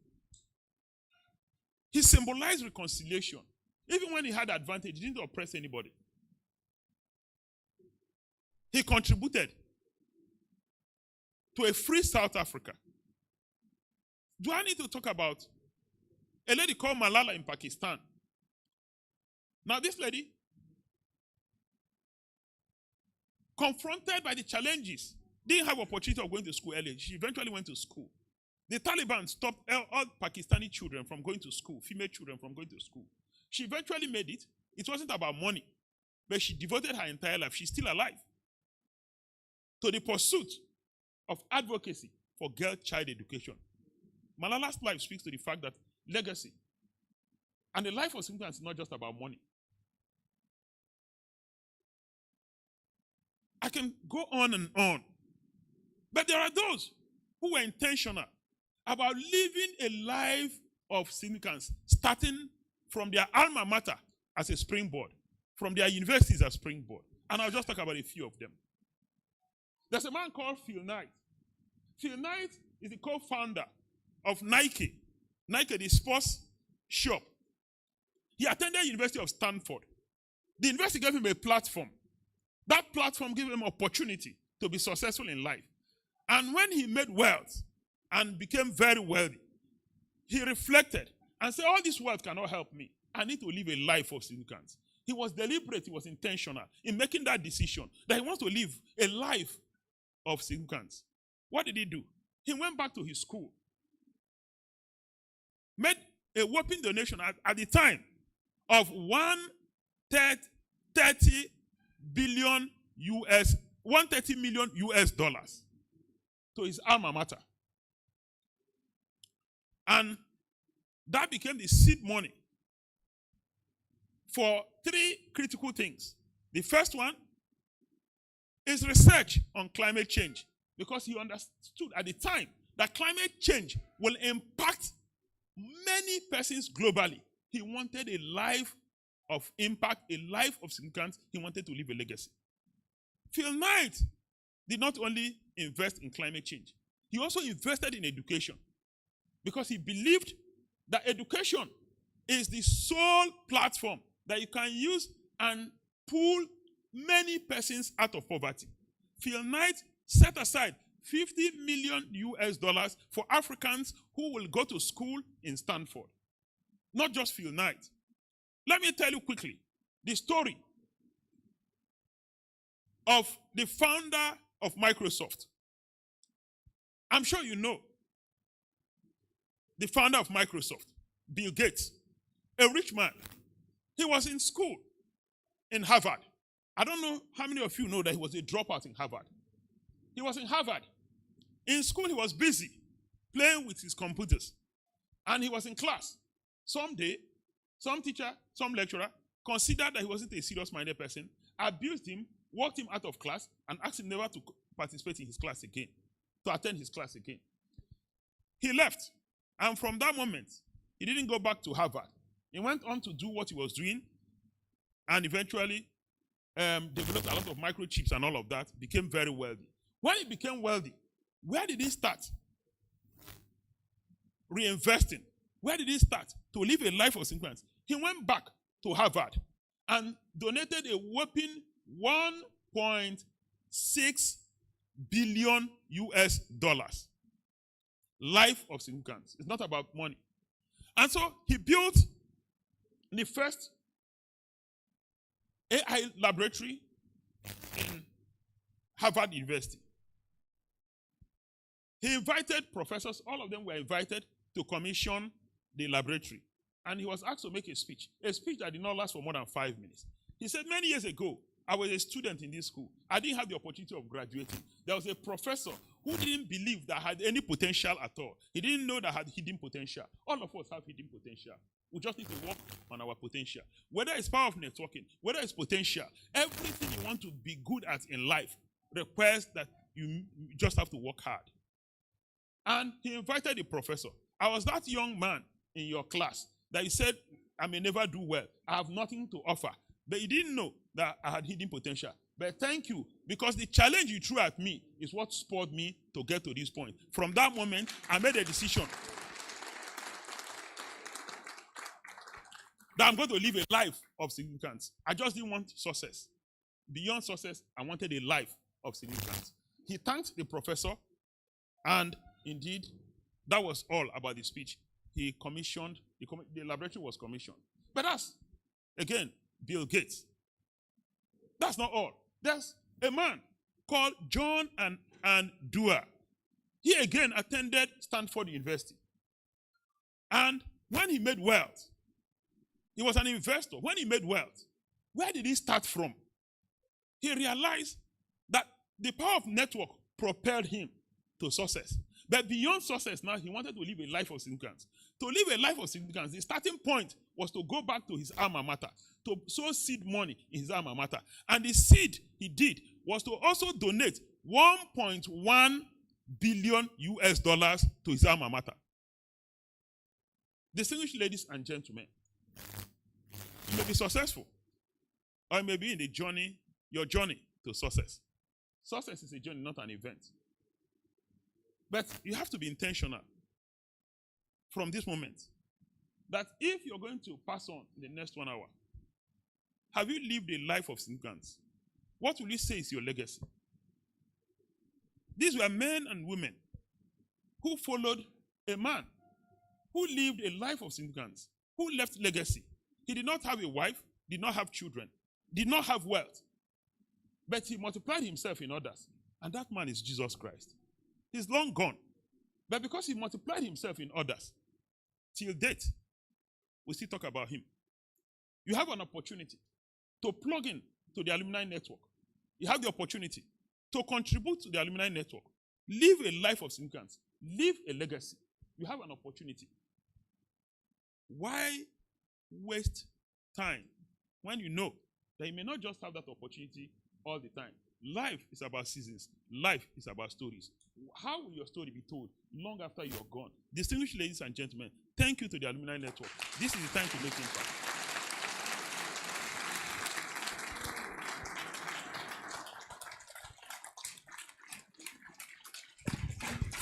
He symbolized reconciliation. Even when he had advantage, he didn't oppress anybody. He contributed to a free South Africa. Do I need to talk about a lady called Malala in Pakistan? Now, this lady, confronted by the challenges, didn't have opportunity of going to school early. She eventually went to school. The Taliban stopped all Pakistani children from going to school, female children from going to school. She eventually made it. It wasn't about money, but she devoted her entire life. She's still alive to the pursuit of advocacy for girl-child education. Malala's life speaks to the fact that legacy and the life of significance is not just about money. I can go on and on. But there are those who were intentional about living a life of significance, starting from their alma mater as a springboard, from their universities as springboard. And I'll just talk about a few of them. There's a man called Phil Knight. Phil Knight is the co-founder of Nike. Nike, the sports shop. He attended the University of Stanford. The university gave him a platform. That platform gave him opportunity to be successful in life. And when he made wealth and became very wealthy, he reflected and said, all this wealth cannot help me. I need to live a life of significance. He was deliberate, he was intentional in making that decision that he wants to live a life of significance. What did he do? He went back to his school, made a whopping donation at the time of 130 million US dollars to his alma mater. And that became the seed money for three critical things. The first one is research on climate change, because he understood at the time that climate change will impact many persons globally. He wanted a life of impact, a life of significance. He wanted to leave a legacy. Phil Knight did not only invest in climate change, he also invested in education, because he believed that education is the sole platform that you can use and pull many persons out of poverty. Phil Knight set aside 50 million US dollars for Africans who will go to school in Stanford. Not just Phil Knight. Let me tell you quickly the story of the founder of Microsoft. I'm sure you know the founder of Microsoft, Bill Gates, a rich man. He was in school in Harvard. I don't know how many of you know that he was a dropout in Harvard. He was in Harvard. In school, he was busy playing with his computers. And he was in class. Someday, some teacher, some lecturer considered that he wasn't a serious-minded person, abused him, walked him out of class, and asked him never to participate in his class again, to attend his class again. He left. And from that moment, he didn't go back to Harvard. He went on to do what he was doing, and eventually developed a lot of microchips and all of that, became very wealthy. When he became wealthy, where did he start? Reinvesting. Where did he start to live a life of significance? He went back to Harvard and donated a whopping $1.6 billion US dollars. Life of significance. It's not about money. And so he built the first AI laboratory in Harvard University. He invited professors, all of them were invited to commission the laboratory. And he was asked to make a speech that did not last for more than 5 minutes. He said, many years ago, I was a student in this school. I didn't have the opportunity of graduating. There was a professor who didn't believe that I had any potential at all. He didn't know that I had hidden potential. All of us have hidden potential. We just need to work on our potential. Whether it's power of networking, whether it's potential, everything you want to be good at in life requires that you just have to work hard. And he invited the professor. I was that young man in your class that he said, I may never do well. I have nothing to offer. But he didn't know that I had hidden potential. But thank you, because the challenge you threw at me is what spurred me to get to this point. From that moment, I made a decision that I'm going to live a life of significance. I just didn't want success. Beyond success, I wanted a life of significance. He thanked the professor, and indeed, that was all about the speech. He commissioned, the laboratory was commissioned. But that's, again, Bill Gates. That's not all. There's a man called John and DAR. He again attended Stanford University. And when he made wealth, he was an investor. When he made wealth, where did he start from? He realized that the power of network propelled him to success. But beyond success now, he wanted to live a life of significance. To live a life of significance, the starting point was to go back to his alma mater, to sow seed money in his alma mater. And the seed he did was to also donate 1.1 billion US dollars to his alma mater. Distinguished ladies and gentlemen, you may be successful, or you may be in the journey, your journey to success. Success is a journey, not an event. But you have to be intentional from this moment that if you're going to pass on in the next 1 hour, have you lived a life of significance? What will you say is your legacy? These were men and women who followed a man who lived a life of significance, who left legacy. He did not have a wife, did not have children, did not have wealth, but he multiplied himself in others. And that man is Jesus Christ. He's long gone. But because he multiplied himself in others, till date, we still talk about him. You have an opportunity to plug in to the alumni network. You have the opportunity to contribute to the alumni network. Live a life of significance. Live a legacy. You have an opportunity. Why waste time when you know that you may not just have that opportunity all the time? Life is about seasons. Life is about stories. How will your story be told long after you're gone? Distinguished ladies and gentlemen, thank you to the Alumni Network. This is the time to make impact.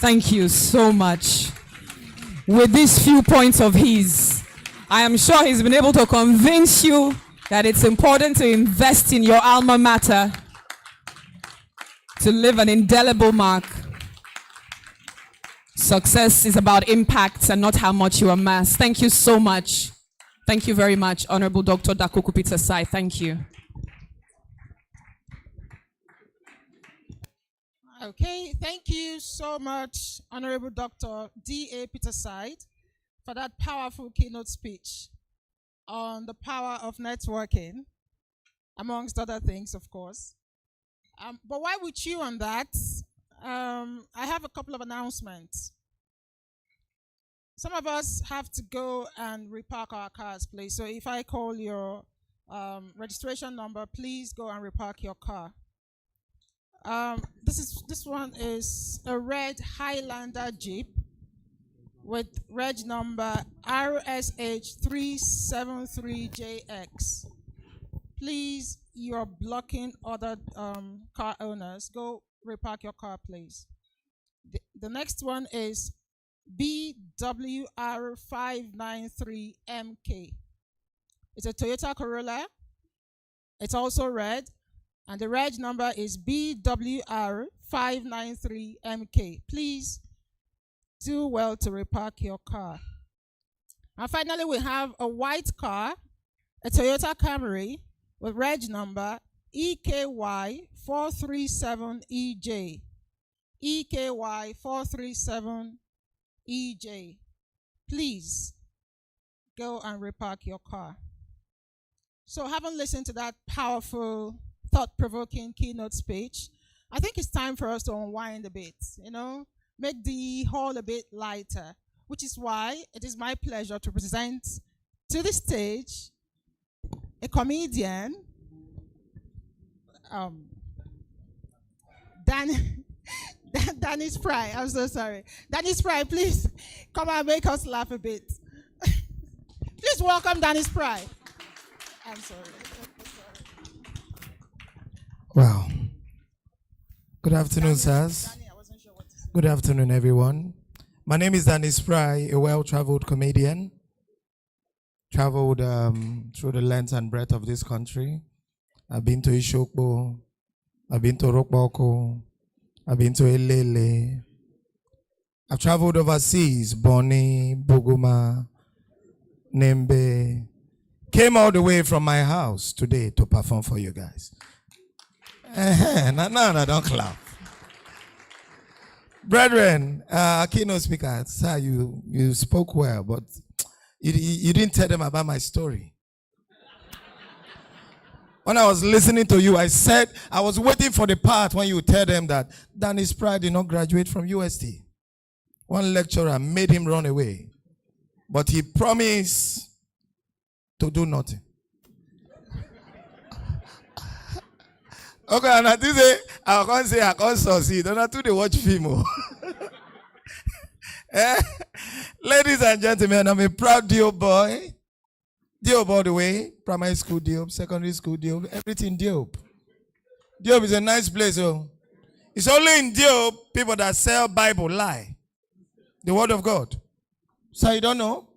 Thank you so much. With these few points of his, I am sure he's been able to convince you that it's important to invest in your alma mater to leave an indelible mark. Success is about impact and not how much you amass. Thank you so much. Thank you very much, Honorable Dr. Dakuku Peter Sai. Thank you. Okay, thank you so much, Honorable Dr. D.A. Peter Side, for that powerful keynote speech on the power of networking, amongst other things, of course. But while we chew on that, I have a couple of announcements. Some of us have to go and repark our cars, please. So if I call your registration number, please go and repark your car. This one is a red Highlander Jeep with reg number RSH373JX. Please, you're blocking other car owners. Go repark your car, please. The next one is BWR593MK. It's a Toyota Corolla. It's also red. And the reg number is BWR593MK. Please do well to repark your car. And finally, we have a white car, a Toyota Camry with reg number EKY437EJ. EKY437EJ. Please go and repark your car. So, having listened to that powerful, thought-provoking keynote speech, I think it's time for us to unwind a bit, make the hall a bit lighter, which is why it is my pleasure to present to the stage a comedian, Danny Spry. I'm so sorry. Danny Spry, please come and make us laugh a bit. Please welcome Danny Spry. I'm sorry. Wow. Good afternoon, sirs. Good afternoon, everyone. My name is Danny Spry, a well-traveled comedian. Traveled through the length and breadth of this country. I've been to Ishokbo. I've been to Rokboko. I've been to Elele. I've traveled overseas, Bonny, Bogoma, Nembe. Came all the way from my house today to perform for you guys. No, don't clap. Brethren, keynote speaker, sir, you spoke well, but you didn't tell them about my story. When I was listening to you, I said I was waiting for the part when you tell them that Danny Spry did not graduate from UST. One lecturer made him run away, but he promised to do nothing. Okay, and I did say I can't succeed. Don't have to watch film. Ladies and gentlemen, I'm a proud Diop boy. Diop all the way. Primary school Diop, secondary school Diop, everything Diop. Diop is a nice place. Oh. It's only in Diop people that sell Bible lie. The word of God. So you don't know?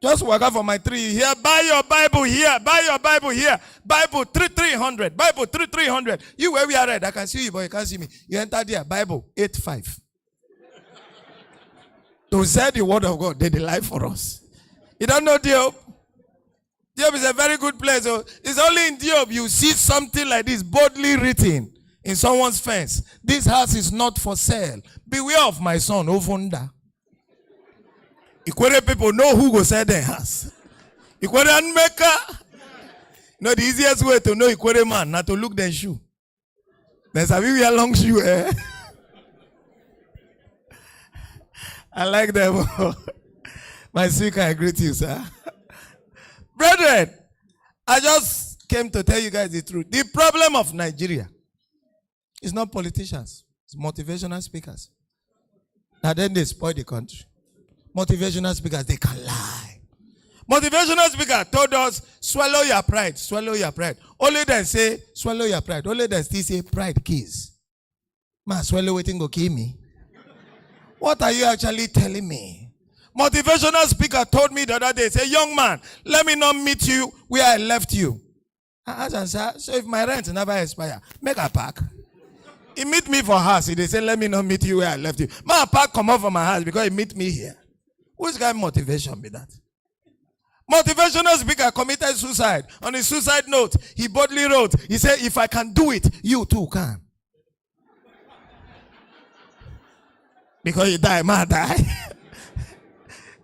Just walk out from my tree here. Buy your Bible here. Buy your Bible here. Bible 300. Bible 300. You where we are read. I can see you, but you can't see me. You enter there. Bible 85. To say the word of God, they lie for us. You don't know Diop? Diop is a very good place. So it's only in Diop you see something like this boldly written in someone's fence. This house is not for sale. Beware of my son, Ovunda. Ikwere people know who go sell their house. Ikwere maker. The easiest way to know Ikwere man, not to look their shoe. There's a very long shoe, eh? I like them. My speaker, I greet you, sir. Brethren, I just came to tell you guys the truth. The problem of Nigeria is not politicians, it's motivational speakers. And then they spoil the country. Motivational speakers, they can lie. Motivational speaker told us, swallow your pride, swallow your pride. Only then say, swallow your pride. Only then still say, pride kills. Man, swallow waiting go kill me. What are you actually telling me? Motivational speaker told me the other day, say, young man, let me not meet you where I left you. I asked him, sir, so if my rent never expire, make a pack. He meet me for house. He say, let me not meet you where I left you. My pack come out from my house because he meet me here. Which kind of motivation be that? Motivational speaker committed suicide. On his suicide note, he boldly wrote, he said, if I can do it, you too can. Because he die, man die.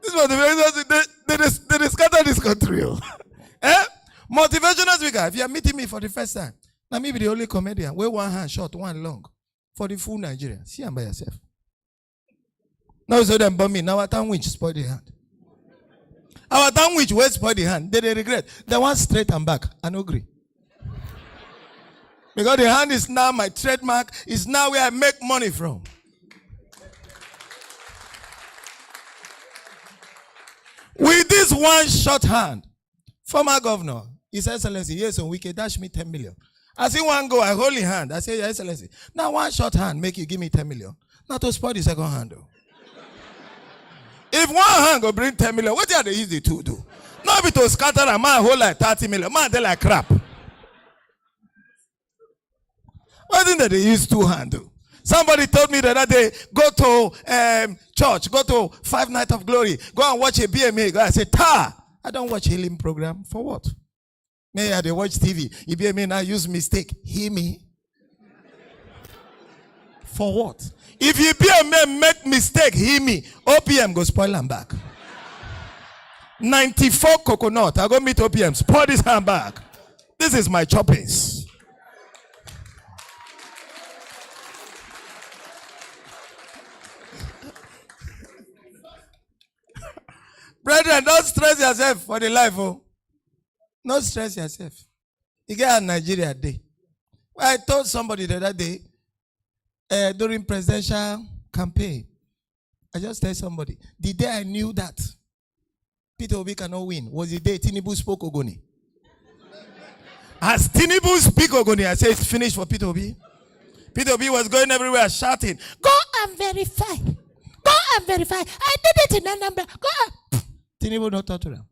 This motivational, they scatter this country. Eh? Motivational speaker, if you are meeting me for the first time, now maybe the only comedian, where one hand short, one long, for the full Nigeria. See him by yourself. Now so them bomb me. Now our town which spoil the hand. Our town which will spoil the hand. They regret. They want straight and back. I don't agree. Because the hand is now my trademark. Is now where I make money from. With this one short hand, former governor, His Excellency, yes, on Wiki, dash me 10 million. I see one go, I hold your hand. I say, Your Excellency, now one short hand make you give me 10 million. Not to spoil the second hand, though. If one hand go bring 10 million, what are they easy to do? Not be to scatter a man hold like 30 million. Man, they like crap. Nothing that they use two hands do. Somebody told me the other day, go to church, go to 5 Nights of Glory, go and watch a BMA. I said, I don't watch healing program. For what? May I watch TV. If BMA now use mistake, hear me. For what? If you BMA make mistake, hear me. OPM go spoil them back. 94 coconut. I go meet OPM. Spoil this hand back. This is my choppings. Brethren, don't stress yourself for the life. Oh. Don't stress yourself. You get a Nigeria day. I told somebody the other day, during presidential campaign, I just tell somebody, the day I knew that Peter Obi cannot win was the day Tinubu spoke Ogoni. As Tinubu speak Ogoni, I say it's finished for Peter Obi. Peter Obi was going everywhere shouting, go and verify. Go and verify. I did it in Anambra. Go and. Tinubu not talk to them.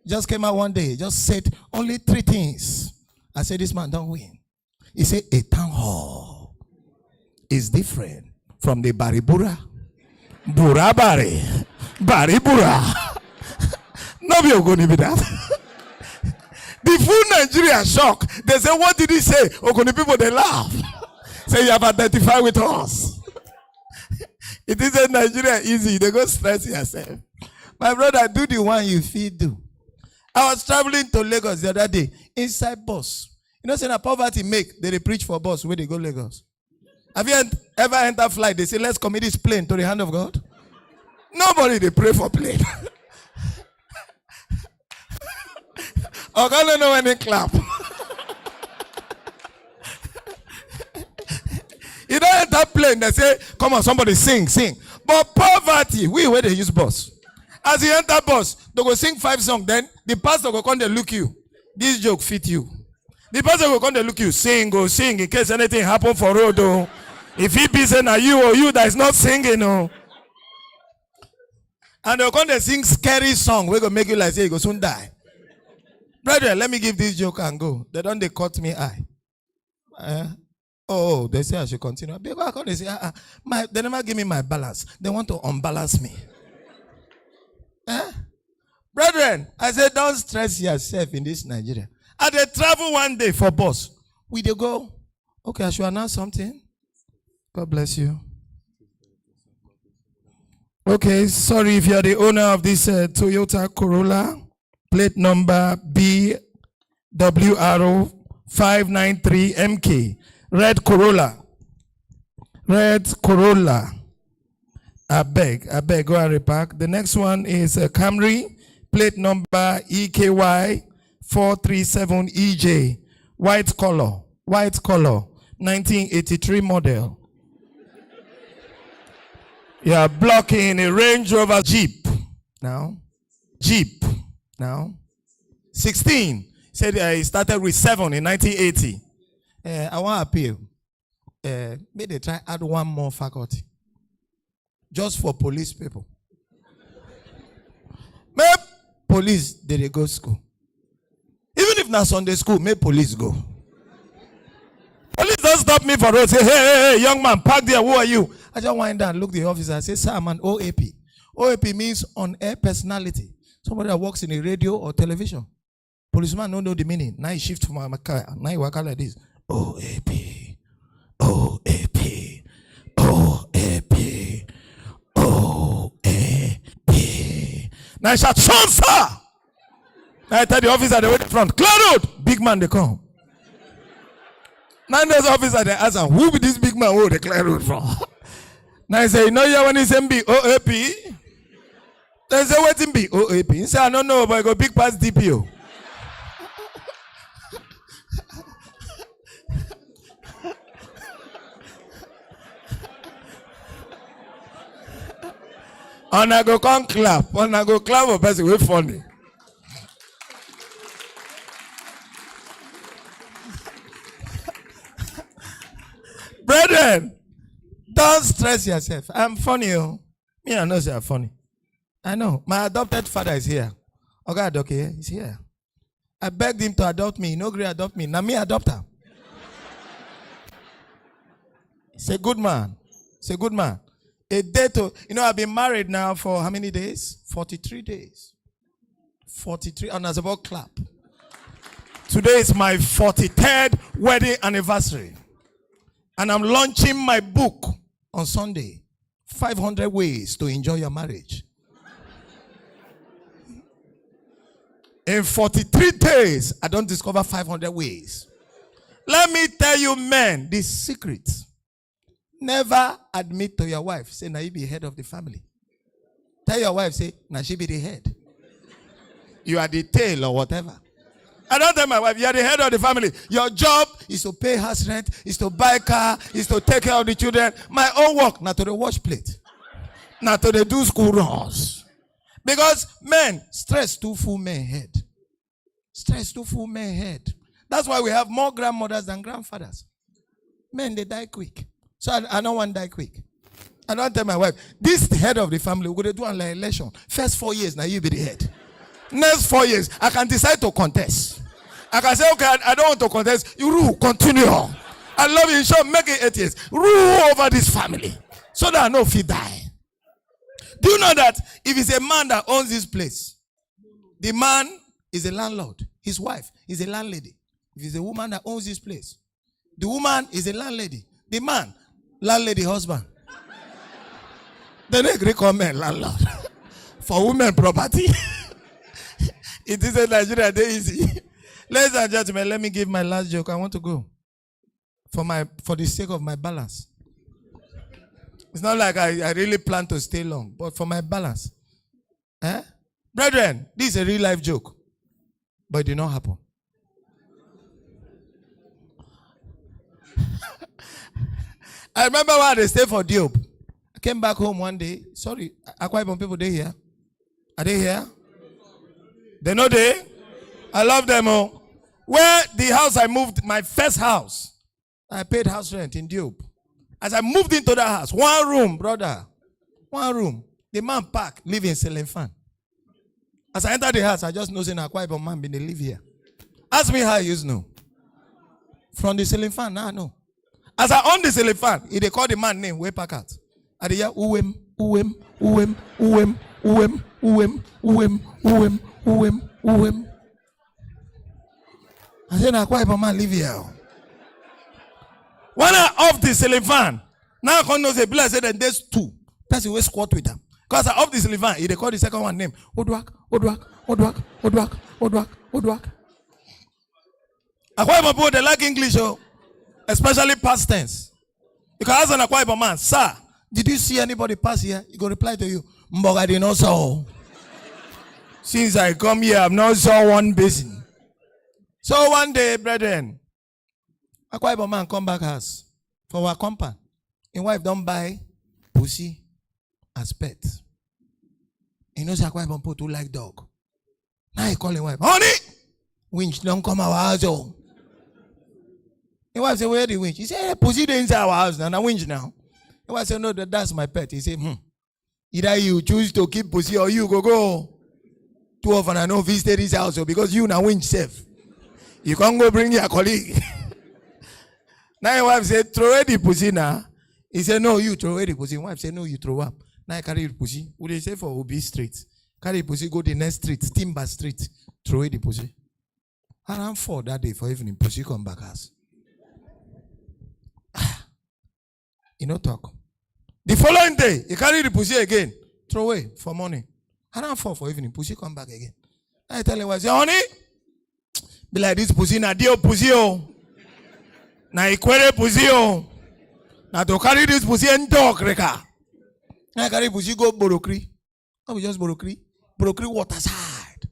Just came out one day, just said only 3 things. I said, this man don't win. He said, a town hall is different from the Baribura. Burabari. Baribura. No be Ogoni be that. The full Nigeria shock. They say, what did he say? Ogoni people, they laugh. Say, you have identified with us. It isn't Nigeria easy. They go stress yourself. My brother, do the one you feel do. I was traveling to Lagos the other day, inside bus. You know, saying a poverty make, they preach for bus where they go Lagos. Have you ever entered flight? They say, let's commit this plane to the hand of God. Nobody, they pray for plane. I don't know when they clap. You don't enter plane, they say, come on, somebody sing. But poverty, where they use bus. As you enter bus, they go sing 5 songs. Then the pastor go come, they look you. This joke fit you. The pastor go come, they look you. Sing, go sing in case anything happen for road. Oh. If he be saying you or you that is not singing. Oh. And they'll come, they sing scary song. We're going to make you like say you go soon die. Brother, let me give this joke and go. They don't they cut me eye. They say I should continue. They say, they never give me my balance. They want to unbalance me. Brethren, I said, don't stress yourself in this Nigeria. And they travel one day for bus. We they go, okay, I should announce something. God bless you. Okay, sorry if you are the owner of this Toyota Corolla, plate number BWR593MK, red Corolla. I beg, go and repack. The next one is a Camry, plate number EKY437EJ, white color, 1983 model. You are blocking a Range Rover Jeep. Now. 16. Said he started with 7 in 1980. I want to appeal. May they try add one more faculty. Just for police people. May police they go school. Even if not Sunday school, may police go. Police don't stop me for road. Say, hey, young man, park there. Who are you? I just wind down, look the officer. I say, sir, I'm an OAP. OAP means on-air personality. Somebody that works in a radio or television. Policeman don't know the meaning. Now he shift from my car. Now he work out like this. OAP. Now I shout, son, sir. Now I tell the officer they wait in front. Clear road. Big man, they come. Now there's officer they ask him, who be this big man who they clear road from? Now I say, you know you when he say be OAP? They say, what him be OAP? He say, I don't know, but I go big past DPO. And I go come clap. And I go clap for person wey funny. Brethren, don't stress yourself. I'm funny. Oh. Me, I know say I'm funny. I know. My adopted father is here. Okay, Adoke, he's here. I begged him to adopt me. He no agree adopt me. Now me adopt him. Say good man. Say good man. A day to, I've been married now for how many days? 43 days. 43, and as about clap. Today is my 43rd wedding anniversary. And I'm launching my book on Sunday. 500 ways to enjoy your marriage. In 43 days, I don't discover 500 ways. Let me tell you, men, the secret. Never admit to your wife, say, now you be head of the family. Tell your wife, say, now she be the head. You are the tail or whatever. I don't tell my wife, you are the head of the family. Your job is to pay house rent, is to buy car, is to take care of the children. My own work, not to the wash plate. Not to the do school runs. Because men, stress too full men head. Stress too full men head. That's why we have more grandmothers than grandfathers. Men, they die quick. So I don't want to die quick. I don't tell my wife, this head of the family, we're going to do an election. First 4 years, now you be the head. Next 4 years, I can decide to contest. I can say, okay, I don't want to contest. You rule, continue. I love you, sure, make it 8 years. Rule over this family. So that I know if he die. Do you know that if it's a man that owns this place, the man is a landlord. His wife is a landlady. If it's a woman that owns this place, the woman is a landlady. The man, landlady husband. Then they agree call men landlord. For women property. It is in Nigeria, they easy. Ladies and gentlemen, let me give my last joke. I want to go. For the sake of my balance. It's not like I really plan to stay long, but for my balance. Brethren, this is a real life joke. But it did not happen. I remember when they stayed for Diop. I came back home one day. Sorry, Akwa Ibom people, they here? Are they here? They know they? I love them all. Where the house I moved, my first house, I paid house rent in Diop. As I moved into that house, one room, brother, one room. The man park, live in ceiling fan. As I entered the house, I just know saying Akwa Ibom man been they live here. Ask me how you know. From the ceiling fan, now I know. As I on the ceiling fan, they call the man name way back out. I hear Uwem, Uwem, Uwem, Uwem, Uwem, Uwem, Uwem, Uwem, Uwem, Uwem. I said, Akwa Ibom man live here. When I off the ceiling fan, now I can know the blessed say that there's two. Person will squat with them. Because I off the ceiling fan, they call the second one name. Odwak, Odwak, Odwak, Odwak, Odwak, Odwak. Akwa Ibom people, they like English, especially past tense. You can ask an Akwa Ibom man, sir, did you see anybody pass here? He go reply to you, Mboga did not saw. Since I come here, I've not saw one basin. So one day, brethren, Akwa Ibom man come back house for our compound. His wife don't buy pussy as pet. He knows Akwa Ibom people too like dog. Now he call his wife, honey, winch don't come our house. Oh. His wife say, where the winch? He say, hey, pussy dey inside our house now. Now winch now. His wife say, no, that's my pet. He say, either you choose to keep pussy or you go. Two of them I know visit this house because you now winch safe. You can't go bring your colleague. Now your wife said, throw away the pussy now. He said, no, you throw away the pussy. Wife said, no, you throw up. Now I carry the pussy. What they say for Obi Street? Carry the pussy, go the next street, Timber Street. Throw away the pussy. Around 4 that day for evening, pussy come back house. You know talk. The following day, he carry the pussy again. Throw away for morning. Around 4 for evening, pussy come back again. I tell him, say, honey, be like this pussy, na dio pussy oh. Na ikwere pussy oh. Na to carry this pussy and dog reka. Na carry pussy go Borokri. Oh, we just Borokri. Borokri water side.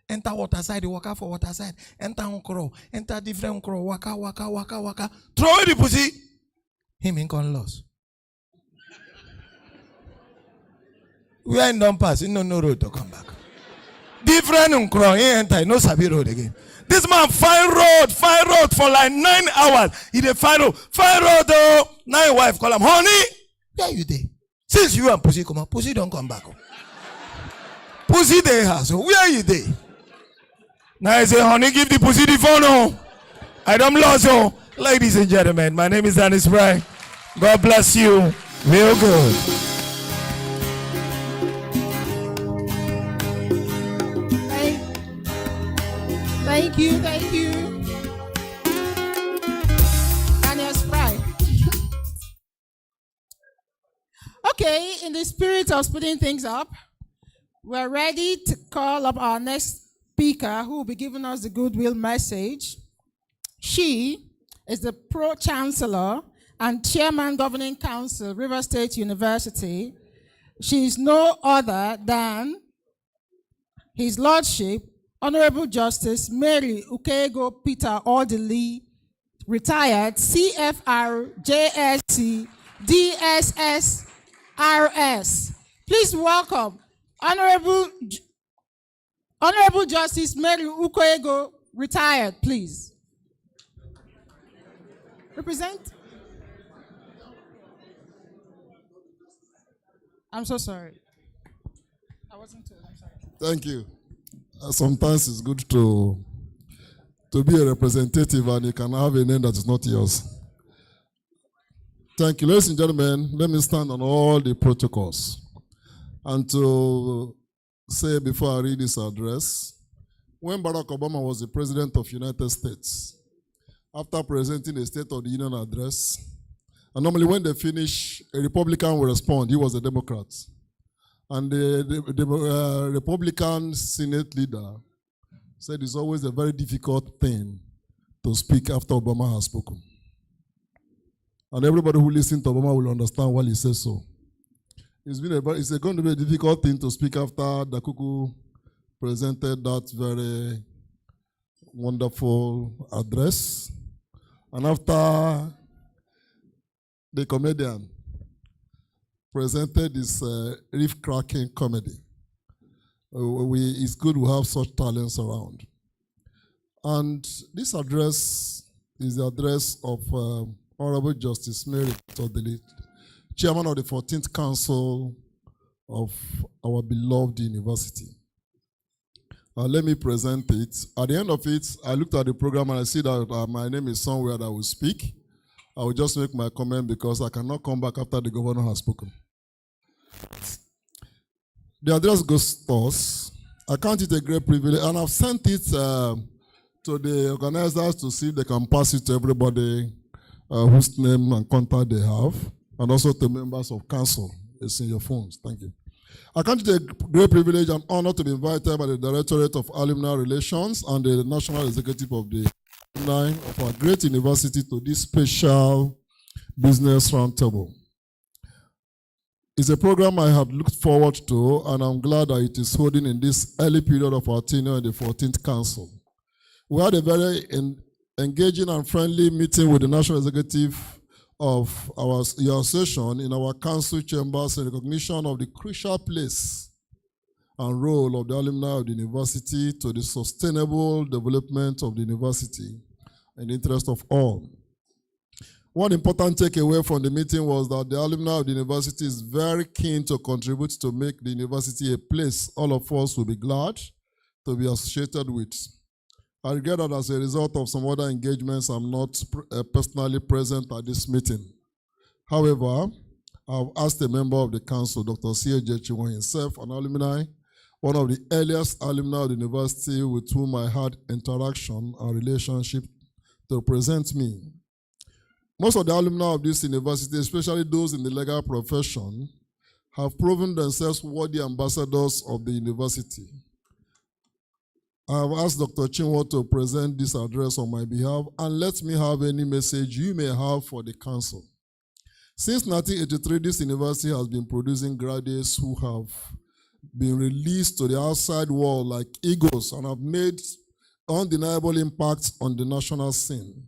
Enter water side, waka for water side. Enter unkro. Enter different unkro. Waka, waka, waka, waka. Throw away the pussy. Him in con loss. We are in don't pass. He no road to come back. Different unkro. He enter. No sabi road again. This man find road for like 9 hours. He dey find road oh. Now your wife call him, honey, where you dey? Since you and Pussy come out, Pussy don't come back. Oh. Pussy dey house. So where you dey? Now I say, honey, give the Pussy the phone. Oh. I don't lose. Oh. Ladies and gentlemen, my name is Dennis Bry. God bless you. Real good. Thank you, thank you. Daniel Spry. Okay, in the spirit of splitting things up, we're ready to call up our next speaker who will be giving us the goodwill message. She is the Pro-Chancellor and Chairman Governing Council, River State University. She is no other than His Lordship, Honorable Justice Mary Ukego Peter Orderly, retired CFR JSC DSS RS. Please welcome Honorable Justice Mary Ukego, retired, please. Represent. I'm so sorry. I wasn't told. I'm sorry. Thank you. Sometimes it's good to be a representative and you can have a name that is not yours. Thank you. Ladies and gentlemen, let me stand on all the protocols. And to say before I read this address, when Barack Obama was the President of the United States, after presenting the State of the Union address, and normally when they finish, a Republican will respond. He was a Democrat. And the Republican Senate leader said it's always a very difficult thing to speak after Obama has spoken. And everybody who listens to Obama will understand why he says so. It's going to be a difficult thing to speak after Dakuku presented that very wonderful address. And after the comedian presented this reef-cracking comedy, it's good to have such talents around. And this address is the address of Honorable Justice Mary Orderly, Chairman of the 14th Council of our beloved university. Let me present it. At the end of it, I looked at the program and I see that my name is somewhere that I will speak. I will just make my comment because I cannot come back after the governor has spoken. The address goes to us. I count it a great privilege, and I've sent it to the organizers to see if they can pass it to everybody whose name and contact they have, and also to members of council. It's in your phones. Thank you. I count it a great privilege and honor to be invited by the Directorate of Alumni Relations and the National Executive of the Alumni of our great university to this special business roundtable. It's a program I have looked forward to, and I'm glad that it is holding in this early period of our tenure in the 14th Council. We had a very engaging and friendly meeting with the National Executive of your session in our council chambers in recognition of the crucial place and role of the alumni of the university to the sustainable development of the university in the interest of all. One important takeaway from the meeting was that the alumni of the university is very keen to contribute to make the university a place all of us will be glad to be associated with. I regret that as a result of some other engagements, I'm not personally present at this meeting. However, I've asked a member of the council, Dr. C.A.J. Chiwon himself, an alumni, one of the earliest alumni of the university with whom I had interaction and relationship, to present me. Most of the alumni of this university, especially those in the legal profession, have proven themselves worthy ambassadors of the university. I have asked Dr. Chinwo to present this address on my behalf, and let me have any message you may have for the council. Since 1983, this university has been producing graduates who have been released to the outside world like eagles and have made undeniable impacts on the national scene.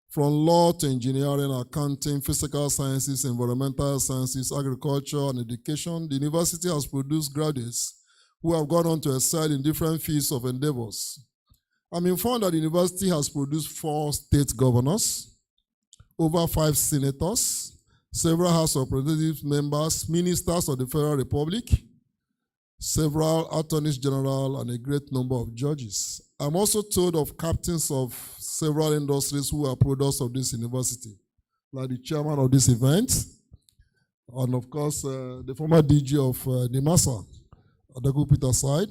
From law to engineering, accounting, physical sciences, environmental sciences, agriculture, and education, the university has produced graduates who have gone on to excel in different fields of endeavors. I'm informed that the university has produced 4 state governors, over 5 senators, several House of Representatives members, ministers of the Federal Republic, several attorneys general, and a great number of judges. I'm also told of captains of several industries who are products of this university. like the chairman of this event, and of course, the former DG of NIMASA, Adaku Peter side.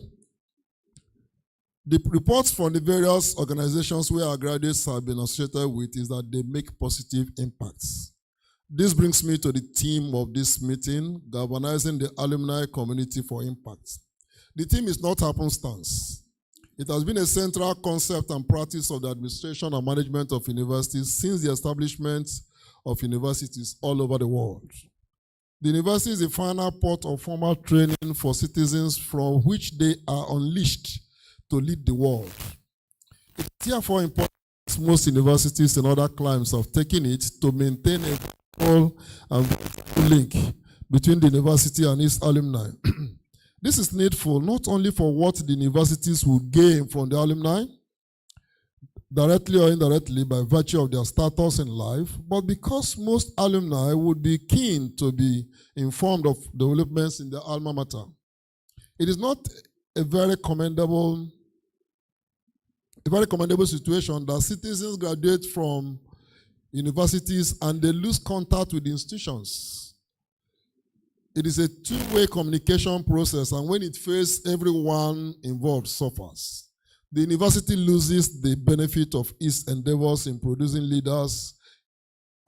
The reports from the various organizations where our graduates have been associated with is that they make positive impacts. This brings me to the theme of this meeting, Galvanizing the Alumni Community for Impact. The theme is not happenstance. It has been a central concept and practice of the administration and management of universities since the establishment of universities all over the world. The university is the final port of formal training for citizens from which they are unleashed to lead the world. It is therefore important that most universities in other climes have taken it to maintain a full and link between the university and its alumni. This is needful not only for what the universities will gain from the alumni, directly or indirectly by virtue of their status in life, but because most alumni would be keen to be informed of developments in their alma mater. It is not a very commendable situation that citizens graduate from universities and they lose contact with the institutions. It is a two-way communication process, and when it fails, everyone involved suffers. The university loses the benefit of its endeavors in producing leaders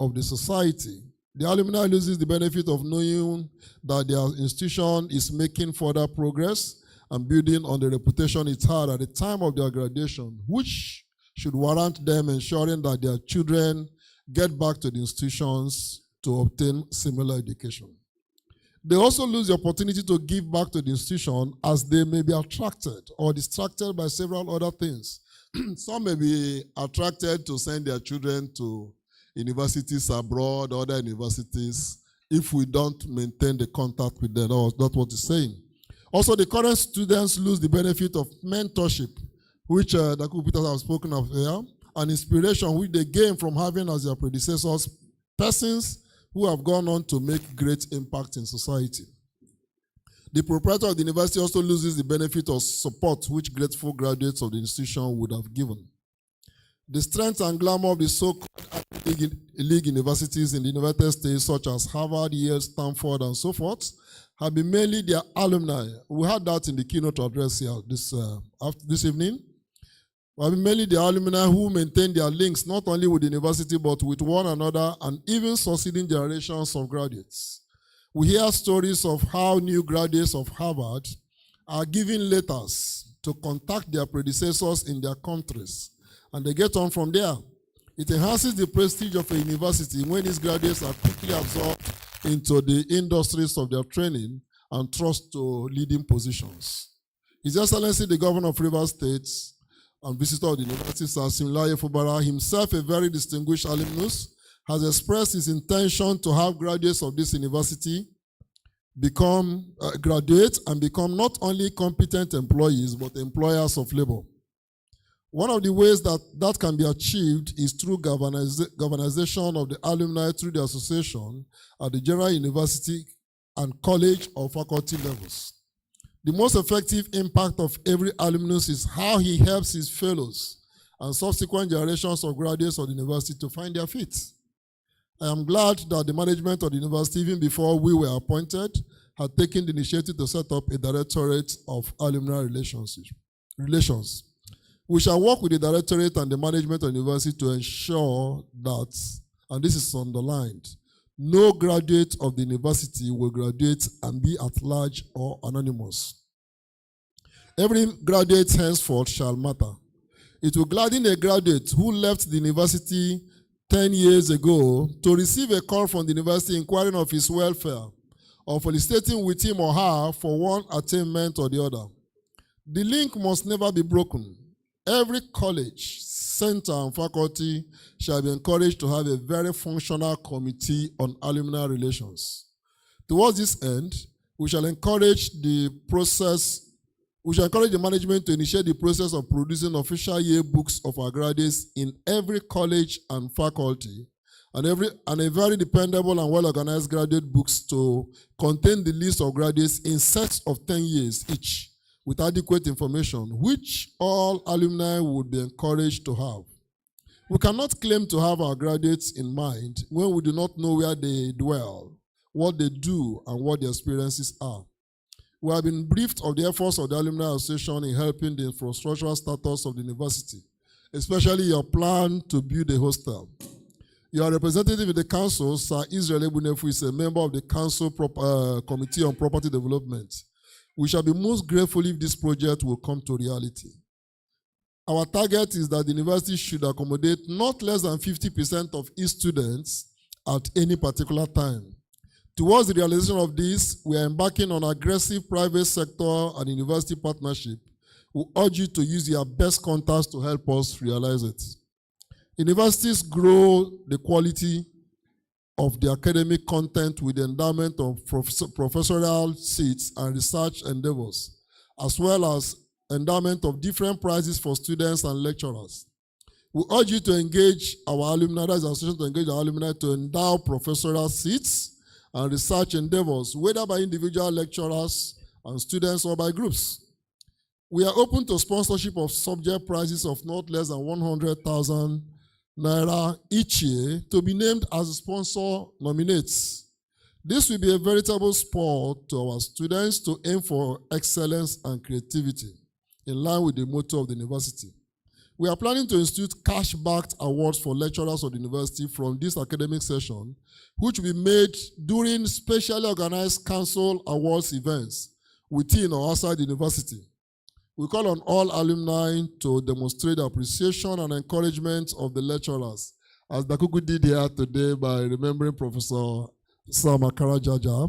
of the society. The alumni loses the benefit of knowing that their institution is making further progress and building on the reputation it had at the time of their graduation, which should warrant them ensuring that their children get back to the institutions to obtain similar education. They also lose the opportunity to give back to the institution as they may be attracted or distracted by several other things. Some may be attracted to send their children to universities abroad, other universities, if we don't maintain the contact with them. That's what it's saying. Also, the current students lose the benefit of mentorship, which Dr. Peter has spoken of here, and inspiration which they gain from having as their predecessors persons who have gone on to make great impact in society. The proprietor of the university also loses the benefit of support which grateful graduates of the institution would have given. The strength and glamour of the so-called elite universities in the United States, such as Harvard, Yale, Stanford, and so forth, have been mainly their alumni. We had that in the keynote address here this evening. Mainly the alumni who maintain their links not only with the university but with one another and even succeeding generations of graduates. We hear stories of how new graduates of Harvard are given letters to contact their predecessors in their countries, and they get on from there. It enhances the prestige of a university when its graduates are quickly absorbed into the industries of their training and thrust to leading positions. His Excellency, the Governor of Rivers State, and visitor of the university, Sir Similaye Fubara, himself a very distinguished alumnus, has expressed his intention to have graduates of this university graduate and become not only competent employees, but employers of labor. One of the ways that can be achieved is through galvanization of the alumni through the association at the general university and college or faculty levels. The most effective impact of every alumnus is how he helps his fellows and subsequent generations of graduates of the university to find their feet. I am glad that the management of the university, even before we were appointed, had taken the initiative to set up a Directorate of Alumni Relations. We shall work with the Directorate and the management of the university to ensure that, and this is underlined, no graduate of the university will graduate and be at large or anonymous. Every graduate henceforth shall matter. It will gladden a graduate who left the university 10 years ago to receive a call from the university inquiring of his welfare or felicitating with him or her for one attainment or the other. The link must never be broken. Every college, center, and faculty shall be encouraged to have a very functional committee on alumni relations. Towards this end, we shall encourage the management to initiate the process of producing official yearbooks of our graduates in every college and faculty, and a very dependable and well-organized graduate books to contain the list of graduates in sets of 10 years each, with adequate information, which all alumni would be encouraged to have. We cannot claim to have our graduates in mind when we do not know where they dwell, what they do, and what their experiences are. We have been briefed of the efforts of the Alumni Association in helping the infrastructural status of the university, especially your plan to build a hostel. Your representative in the council, Sir Israel Ebunefu, is a member of the council committee on property development. We shall be most grateful if this project will come to reality. Our target is that the university should accommodate not less than 50% of its students at any particular time. Towards the realization of this, we are embarking on aggressive private sector and university partnership. We urge you to use your best contacts to help us realize it. Universities grow the quality of the academic content with the endowment of professorial seats and research endeavors, as well as endowment of different prizes for students and lecturers. We urge you to engage our alumni, that is our association to engage our alumni to endow professorial seats and research endeavors, whether by individual lecturers and students or by groups. We are open to sponsorship of subject prizes of not less than 100,000 Naira each year to be named as a sponsor nominates. This will be a veritable spur to our students to aim for excellence and creativity in line with the motto of the university. We are planning to institute cash-backed awards for lecturers of the university from this academic session, which will be made during specially organized council awards events within or outside the university. We call on all alumni to demonstrate appreciation and encouragement of the lecturers, as Dakuku did here today by remembering Professor Sam Akarajaja,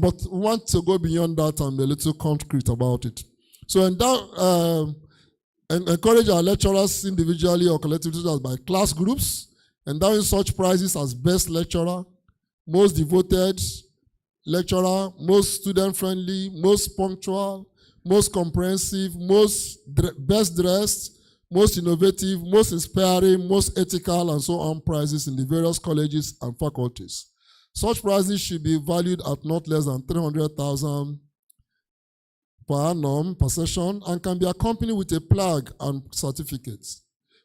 but we want to go beyond that and be a little concrete about it. So encourage our lecturers individually or collectively by class groups, endowing such prizes as best lecturer, most devoted lecturer, most student-friendly, most punctual, most comprehensive, best dressed, most innovative, most inspiring, most ethical, and so on prizes in the various colleges and faculties. Such prizes should be valued at not less than 300,000 per annum per session and can be accompanied with a plaque and certificates.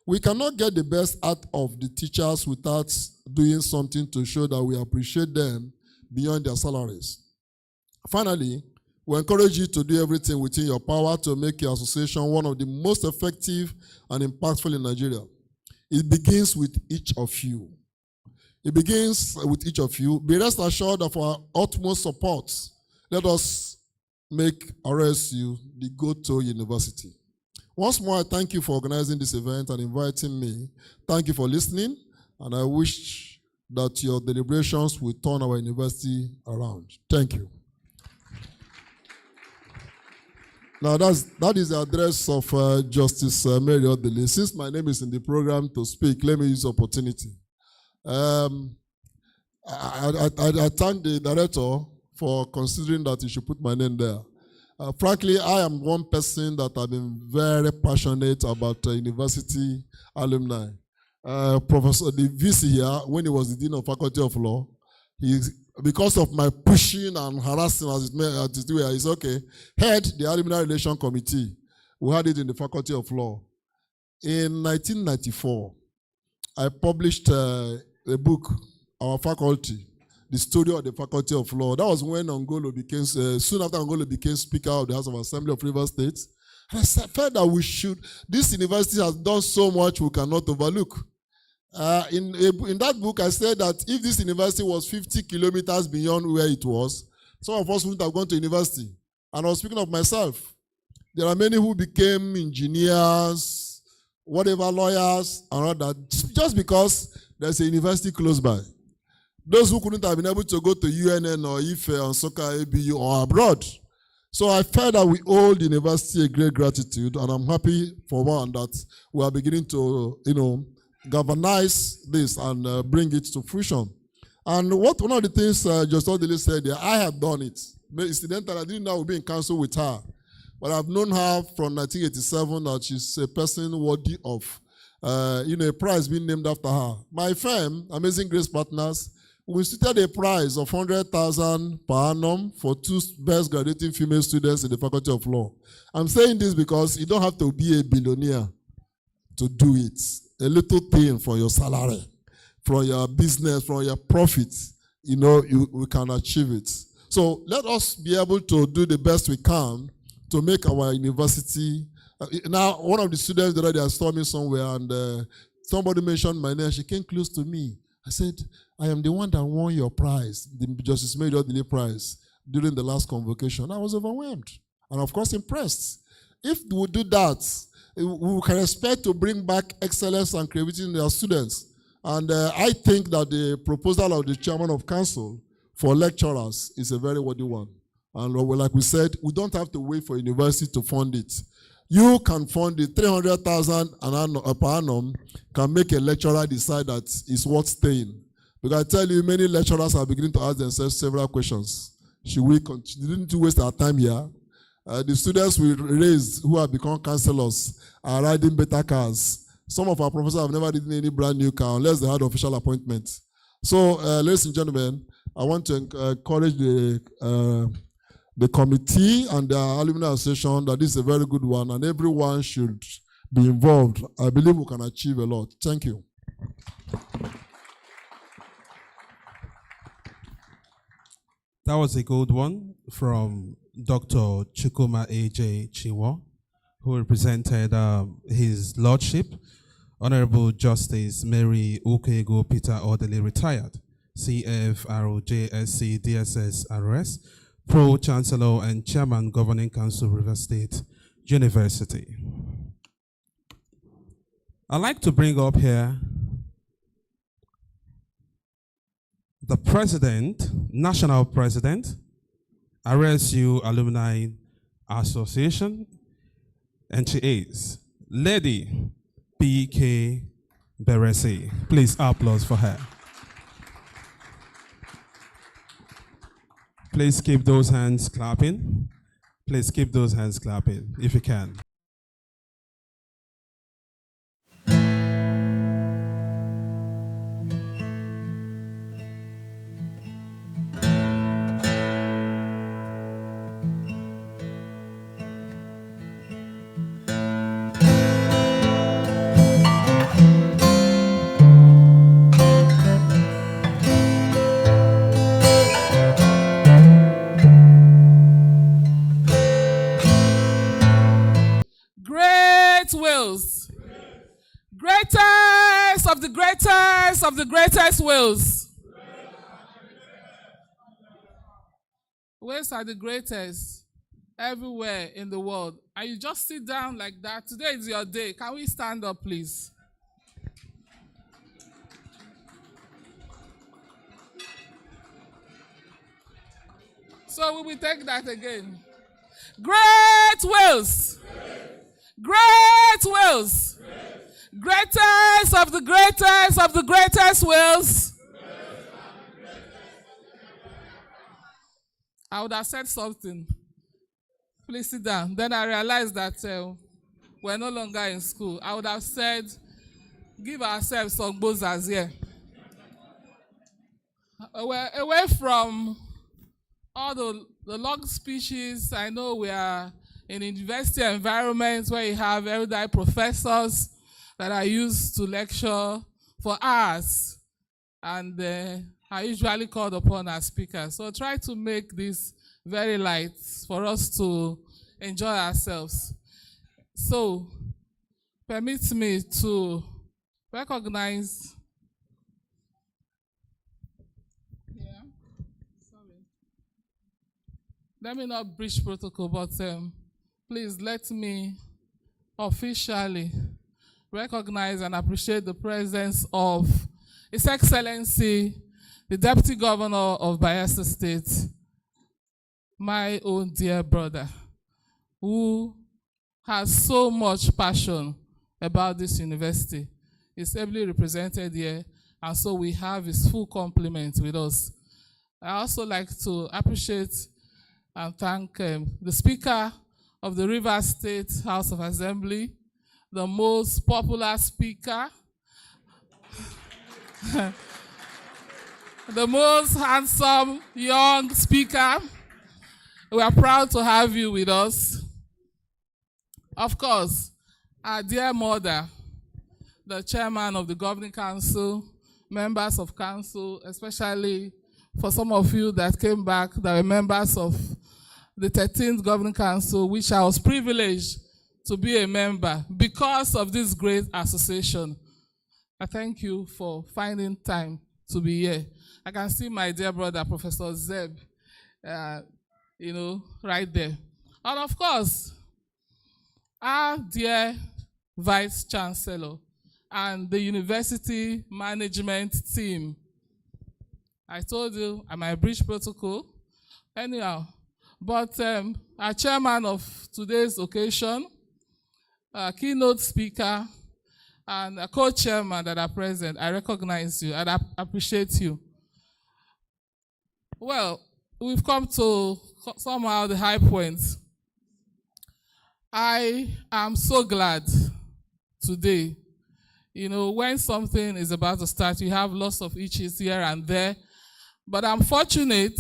We cannot get the best out of the teachers without doing something to show that we appreciate them beyond their salaries. Finally, we encourage you to do everything within your power to make your association one of the most effective and impactful in Nigeria. It begins with each of you. It begins with each of you. Be rest assured of our utmost support. Let us make RSU the go-to university. Once more, I thank you for organizing this event and inviting me. Thank you for listening, and I wish that your deliberations will turn our university around. Thank you. Now, that is the address of Justice Mary Odele. Since my name is in the program to speak, let me use the opportunity. I thank the director for considering that he should put my name there. Frankly, I am one person that I've been very passionate about university alumni. Professor, the VC here, when he was the Dean of Faculty of Law, because of my pushing and harassing as it were, it's okay, head the Alumni Relation Committee. We had it in the Faculty of Law. In 1994, I published a book, Our Faculty, the story of the Faculty of Law. That was when Ongolo became, soon after Ongolo became Speaker of the House of Assembly of Rivers State. And I felt that this university has done so much we cannot overlook. In that book, I said that if this university was 50 kilometers beyond where it was, some of us wouldn't have gone to university. And I was speaking of myself. There are many who became engineers, whatever, lawyers, and all that, just because there's a university close by. Those who couldn't have been able to go to UNN or IFE or Soka ABU or abroad. So I felt that we owe the university a great gratitude, and I'm happy for one that we are beginning to, galvanize this and bring it to fruition. And one of the things Justice Odele said there, I have done it. Incidentally, I didn't know I would be in council with her, but I've known her from 1987 that she's a person worthy of, a prize being named after her. My firm, Amazing Grace Partners, we instituted a prize of 100,000 per annum for 2 best graduating female students in the Faculty of Law. I'm saying this because you don't have to be a billionaire to do it. A little thing from your salary, from your business, from your profits, we can achieve it. So let us be able to do the best we can to make our university. Now, one of the students the other day saw me somewhere, and somebody mentioned my name. She came close to me. I said, I am the one that won your prize, the Justice Major Delay Prize, during the last convocation. I was overwhelmed and, of course, impressed. If we do that, we can expect to bring back excellence and creativity in our students. And I think that the proposal of the chairman of council for lecturers is a very worthy one. And like we said, we don't have to wait for university to fund it. You can fund it. 300,000 per annum can make a lecturer decide that it's worth staying. Because I tell you, many lecturers are beginning to ask themselves several questions. Should we didn't waste our time here? The students we raised who have become counselors are riding better cars. Some of our professors have never ridden any brand new car unless they had official appointment. So, ladies and gentlemen, I want to encourage the committee and the Alumni Association that this is a very good one and everyone should be involved. I believe we can achieve a lot. Thank you. That was a good one from Dr. Chukuma A.J. Chiwo, who represented his lordship, Honorable Justice Mary Ukego Peter Odele, retired, CFROJSC DSS RS, Pro-Chancellor and Chairman Governing Council, River State University. I'd like to bring up here the President, National President, RSU Alumni Association, and she is Lady B.K. Beresi. Please applause for her. Please keep those hands clapping. Please keep those hands clapping if you can. Wills. Greatest of the greatest of the greatest wills. Wills are the greatest everywhere in the world. And you just sit down like that. Today is your day. Can we stand up, please? So we will take that again. Great wills. Great wills. Greatest of the greatest of the greatest wills. I would have said something. Please sit down. Then I realized that we're no longer in school. I would have said, give ourselves some bozas here. Away from all the long speeches, I know we are in university environments where you have erudite professors that are used to lecture for hours and are usually called upon as speakers. So try to make this very light for us to enjoy ourselves. So permit me to recognize. Let me not breach protocol, but please let me officially recognize and appreciate the presence of His Excellency, the Deputy Governor of Bayelsa State, my own dear brother, who has so much passion about this university. He's ably represented here, and so we have his full complement with us. I also like to appreciate and thank the Speaker of the River State House of Assembly, the most popular speaker, the most handsome young speaker. We are proud to have you with us. Of course, our dear mother, the chairman of the governing council, members of council, especially for some of you that came back that were members of the 13th governing council, which I was privileged to be a member because of this great association. I thank you for finding time to be here. I can see my dear brother, Professor Zeb, right there. And of course, our dear Vice Chancellor and the university management team. I told you I might breach protocol. Anyhow, but our chairman of today's occasion, keynote speaker, and a co-chairman that are present, I recognize you and I appreciate you. Well, we've come to somehow the high point. I am so glad today. When something is about to start, you have lots of itches here and there. But I'm fortunate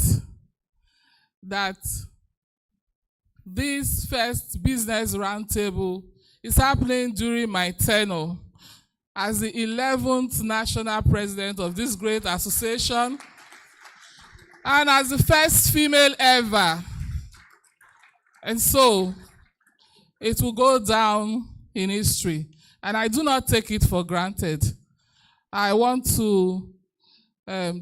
that this first business roundtable is happening during my tenure as the 11th national president of this great association and as the first female ever. And so it will go down in history. And I do not take it for granted. I want to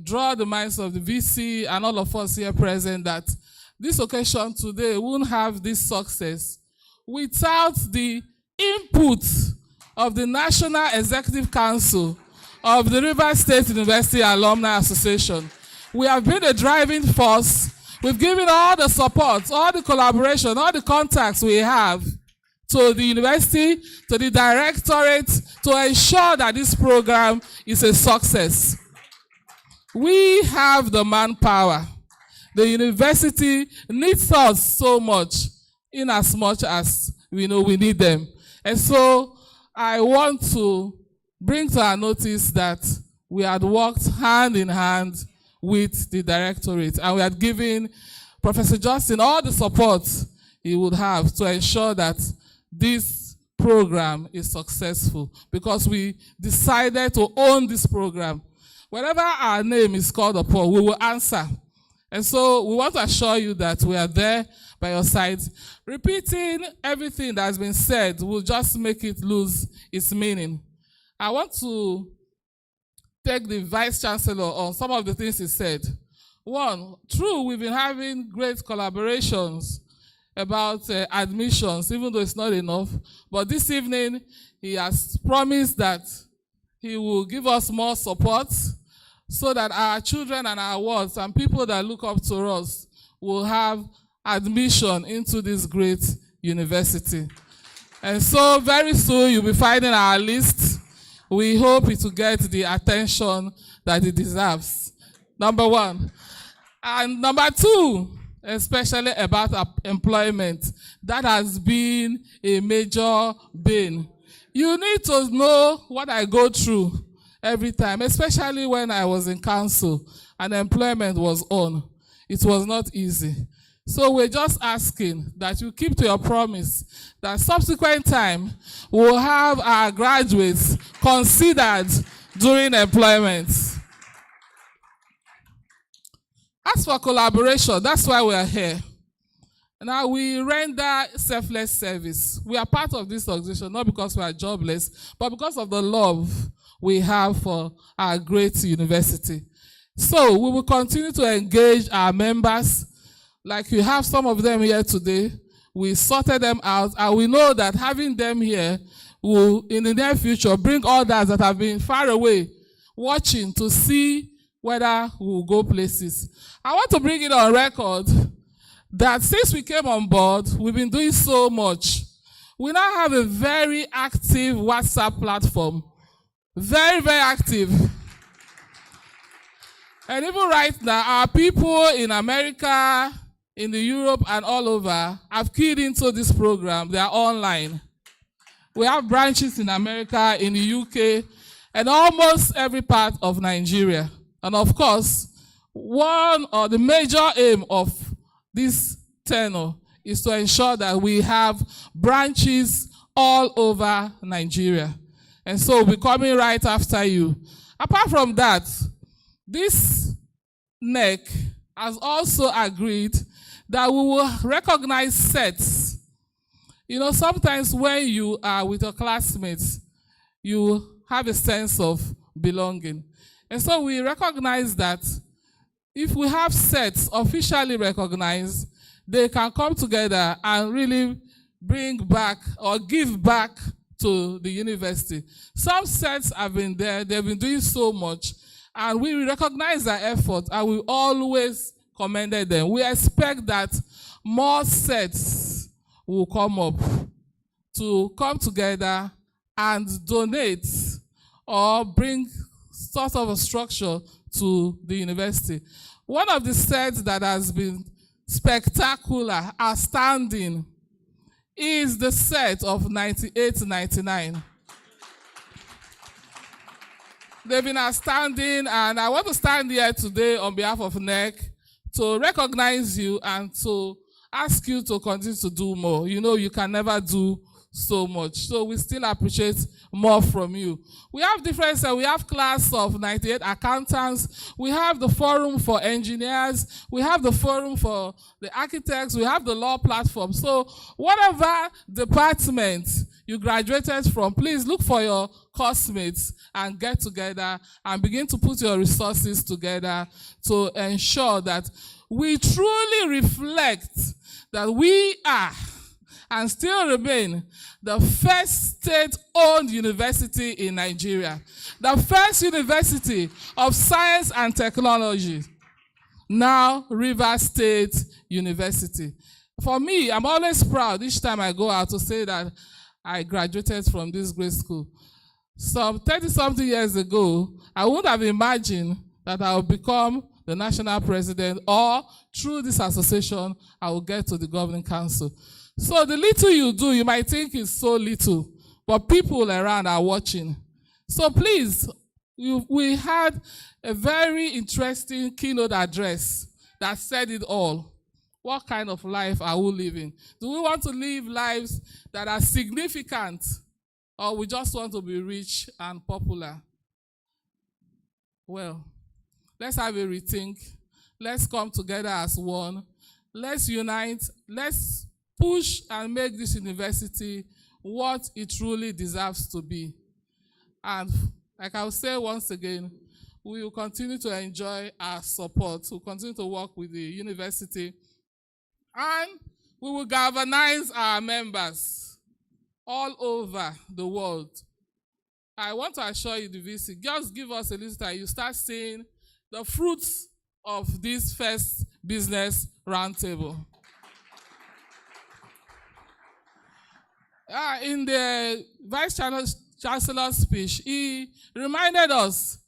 draw the minds of the VC and all of us here present that this occasion today won't have this success without the input of the National Executive Council of the Rivers State University Alumni Association. We have been a driving force. We've given all the support, all the collaboration, all the contacts we have to the university, to the Directorate, to ensure that this program is a success. We have the manpower. The university needs us so much, in as much as we know we need them. And so I want to bring to our notice that we had worked hand in hand with the Directorate, and we had given Professor Justin all the support he would have to ensure that this program is successful, because we decided to own this program. Whenever our name is called upon, we will answer. And so we want to assure you that we are there by your side. Repeating everything that has been said will just make it lose its meaning. I want to take the Vice Chancellor on some of the things he said. One, true, we've been having great collaborations about admissions, even though it's not enough. But this evening, he has promised that he will give us more support so that our children and our wards and people that look up to us will have admission into this great university. And so very soon, you'll be finding our list. We hope it will get the attention that it deserves. Number one. And number two, especially about employment, that has been a major bane. You need to know what I go through every time, especially when I was in council and employment was on. It was not easy. So we're just asking that you keep to your promise that subsequent time we'll have our graduates considered during employment. As for collaboration, that's why we are here. Now, we render selfless service. We are part of this organization, not because we are jobless, but because of the love we have for our great university. So, we will continue to engage our members. Like you have some of them here today. We sorted them out, and we know that having them here will, in the near future, bring others that have been far away, watching to see whether we will go places. I want to bring it on record that since we came on board, we've been doing so much. We now have a very active WhatsApp platform. Very, very active. And even right now, our people in America, in the Europe, and all over have keyed into this program. They are online. We have branches in America, in the UK, and almost every part of Nigeria. And of course, one of the major aim of this tenure is to ensure that we have branches all over Nigeria. And so we're coming right after you. Apart from that, this NEC has also agreed that we will recognize sets. You know, sometimes when you are with your classmates, you have a sense of belonging. And so we recognize that if we have sets officially recognized, they can come together and really bring back or give back to the university. Some sets have been there, they've been doing so much, and we recognize their effort, and we always commended them. We expect that more sets will come up to come together and donate or bring sort of a structure to the university. One of the sets that has been spectacular, outstanding, is the set of 98-99. They've been outstanding, and I want to stand here today on behalf of NEC to recognize you and to ask you to continue to do more. You know, you can never do so much. So we still appreciate more from you. We have different sets. We have class of 98 accountants. We have the forum for engineers. We have the forum for the architects. We have the law platform. So whatever department you graduated from, please look for your classmates and get together and begin to put your resources together to ensure that we truly reflect that we are and still remain the first state-owned university in Nigeria, the first university of science and technology, now Rivers State University. For me, I'm always proud each time I go out to say that I graduated from this great school. Some 30-something years ago, I wouldn't have imagined that I would become the national president, or through this association, I will get to the governing council. So the little you do, you might think is so little, but people around are watching. So please, we had a very interesting keynote address that said it all. What kind of life are we living? Do we want to live lives that are significant, or we just want to be rich and popular? Well, let's have a rethink. Let's come together as one. Let's unite. Let's push and make this university what it truly deserves to be. And like I will say once again, we will continue to enjoy our support. We'll continue to work with the university. And we will galvanize our members all over the world. I want to assure you, the VC, just give us a list and you start seeing the fruits of this first business roundtable. In the Vice-Chancellor's speech, he reminded us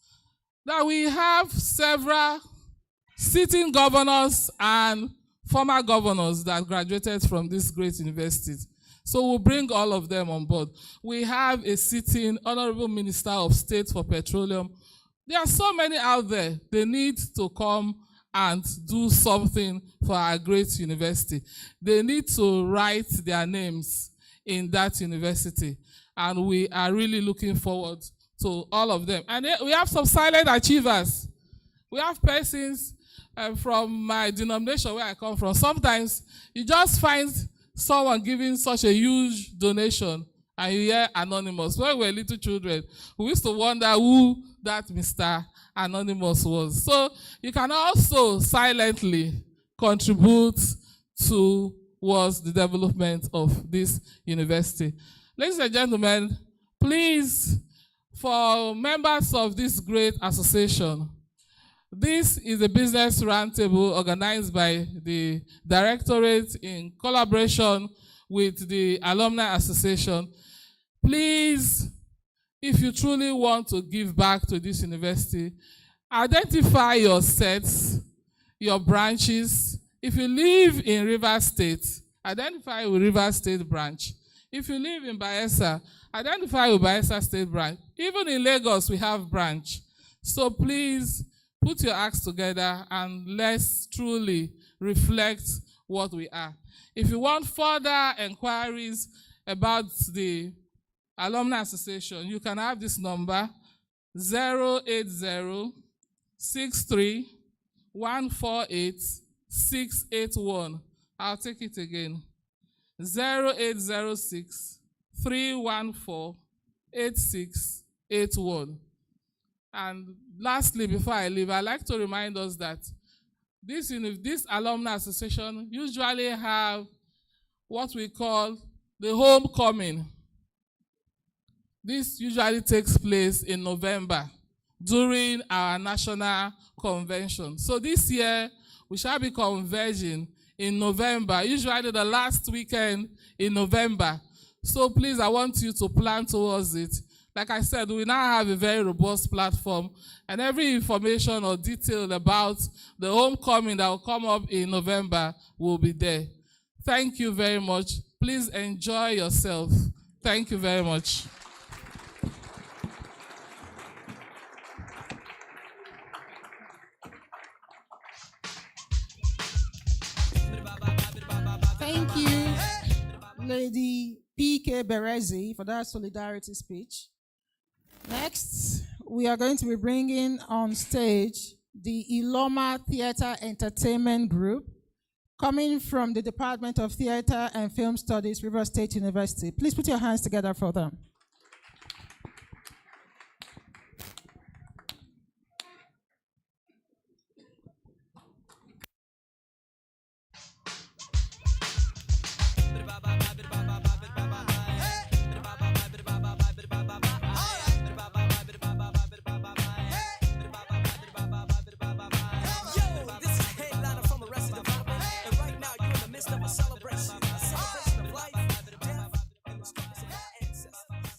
that we have several sitting governors and former governors that graduated from this great university. So we'll bring all of them on board. We have a sitting Honorable Minister of State for Petroleum. There are so many out there. They need to come and do something for our great university. They need to write their names in that university. And we are really looking forward to all of them. And we have some silent achievers. We have persons from my denomination where I come from. Sometimes you just find someone giving such a huge donation and you hear anonymous. When we were little children, we used to wonder who that Mr. Anonymous was. So you can also silently contribute towards the development of this university. Ladies and gentlemen, please, for members of this great association, this is a business roundtable organized by the Directorate in collaboration with the Alumni Association. Please, if you truly want to give back to this university, identify your sets, your branches. If you live in Rivers State, identify with Rivers State branch. If you live in Bayelsa, identify with Bayelsa State branch. Even in Lagos, we have branch. So please, put your acts together and let's truly reflect what we are. If you want further inquiries about the Alumni Association, you can have this number 080 63 148 681. I'll take it again. 0806 314 8681. And lastly, before I leave, I'd like to remind us that this Alumni Association usually have what we call the homecoming. This usually takes place in November during our national convention. So this year, we shall be converging in November, usually the last weekend in November. So please, I want you to plan towards it. Like I said, we now have a very robust platform, and every information or detail about the homecoming that will come up in November will be there. Thank you very much. Please enjoy yourself. Thank you very much. Thank you, Lady P.K. Berezi, for that solidarity speech. Next, we are going to be bringing on stage the Iloma Theatre Entertainment Group, coming from the Department of Theatre and Film Studies, Rivers State University. Please put your hands together for them. Of a celebration of life, death, and the stars of our ancestors.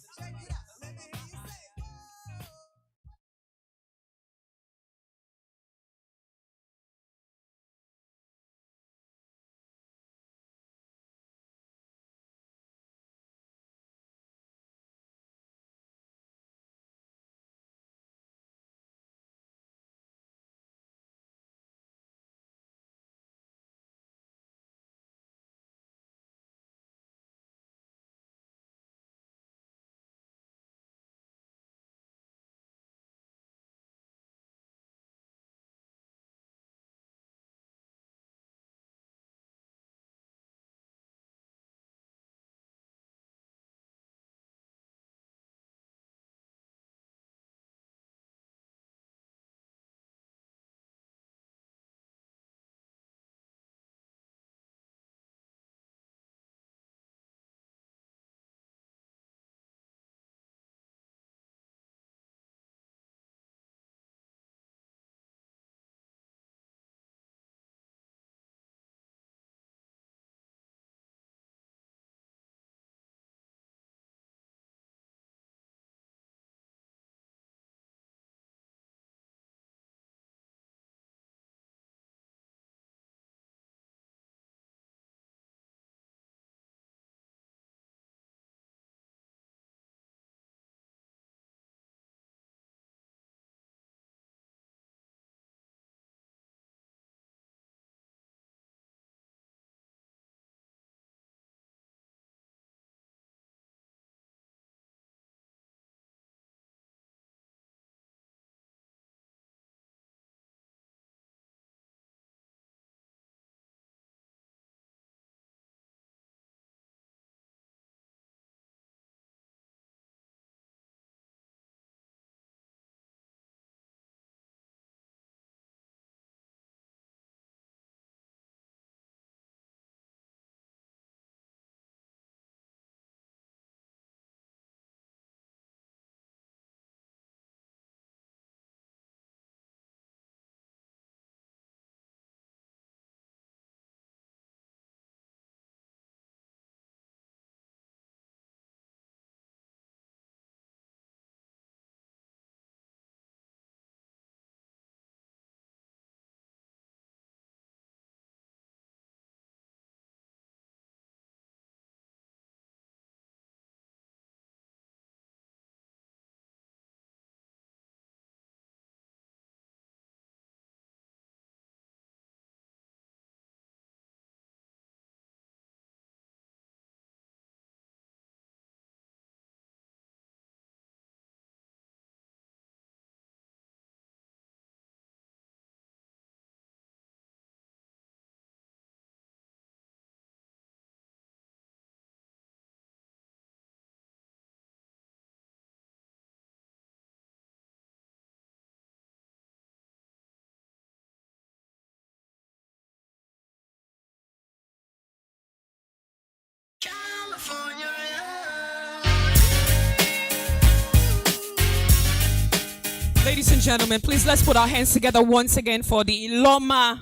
Ladies and gentlemen, please let's put our hands together once again for the Iloma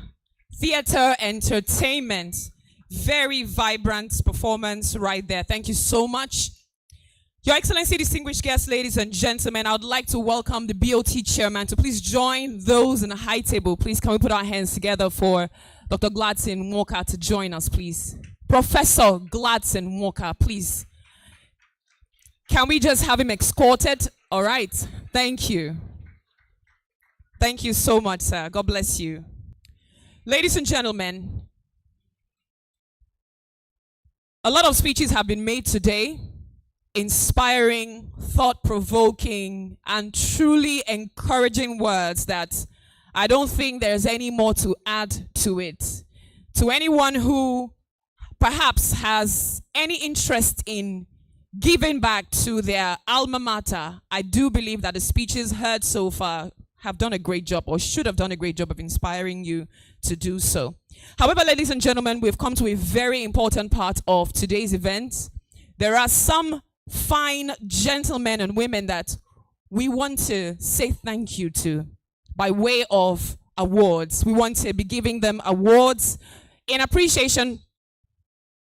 Theater Entertainment. Very vibrant performance right there. Thank you so much. Your Excellency, distinguished guests, ladies and gentlemen, I would like to welcome the BOT chairman to please join those in the high table. Please, can we put our hands together for Dr. Gladson Walker to join us, please? Professor Gladson Walker, please. Can we just have him escorted? All right. Thank you. Thank you so much, sir. God bless you. Ladies and gentlemen, a lot of speeches have been made today, inspiring, thought-provoking, and truly encouraging words that I don't think there's any more to add to it. To anyone who perhaps has any interest in giving back to their alma mater, I do believe that the speeches heard so far have done a great job, or should have done a great job of inspiring you to do so. However, ladies and gentlemen, we've come to a very important part of today's event. There are some fine gentlemen and women that we want to say thank you to by way of awards. We want to be giving them awards in appreciation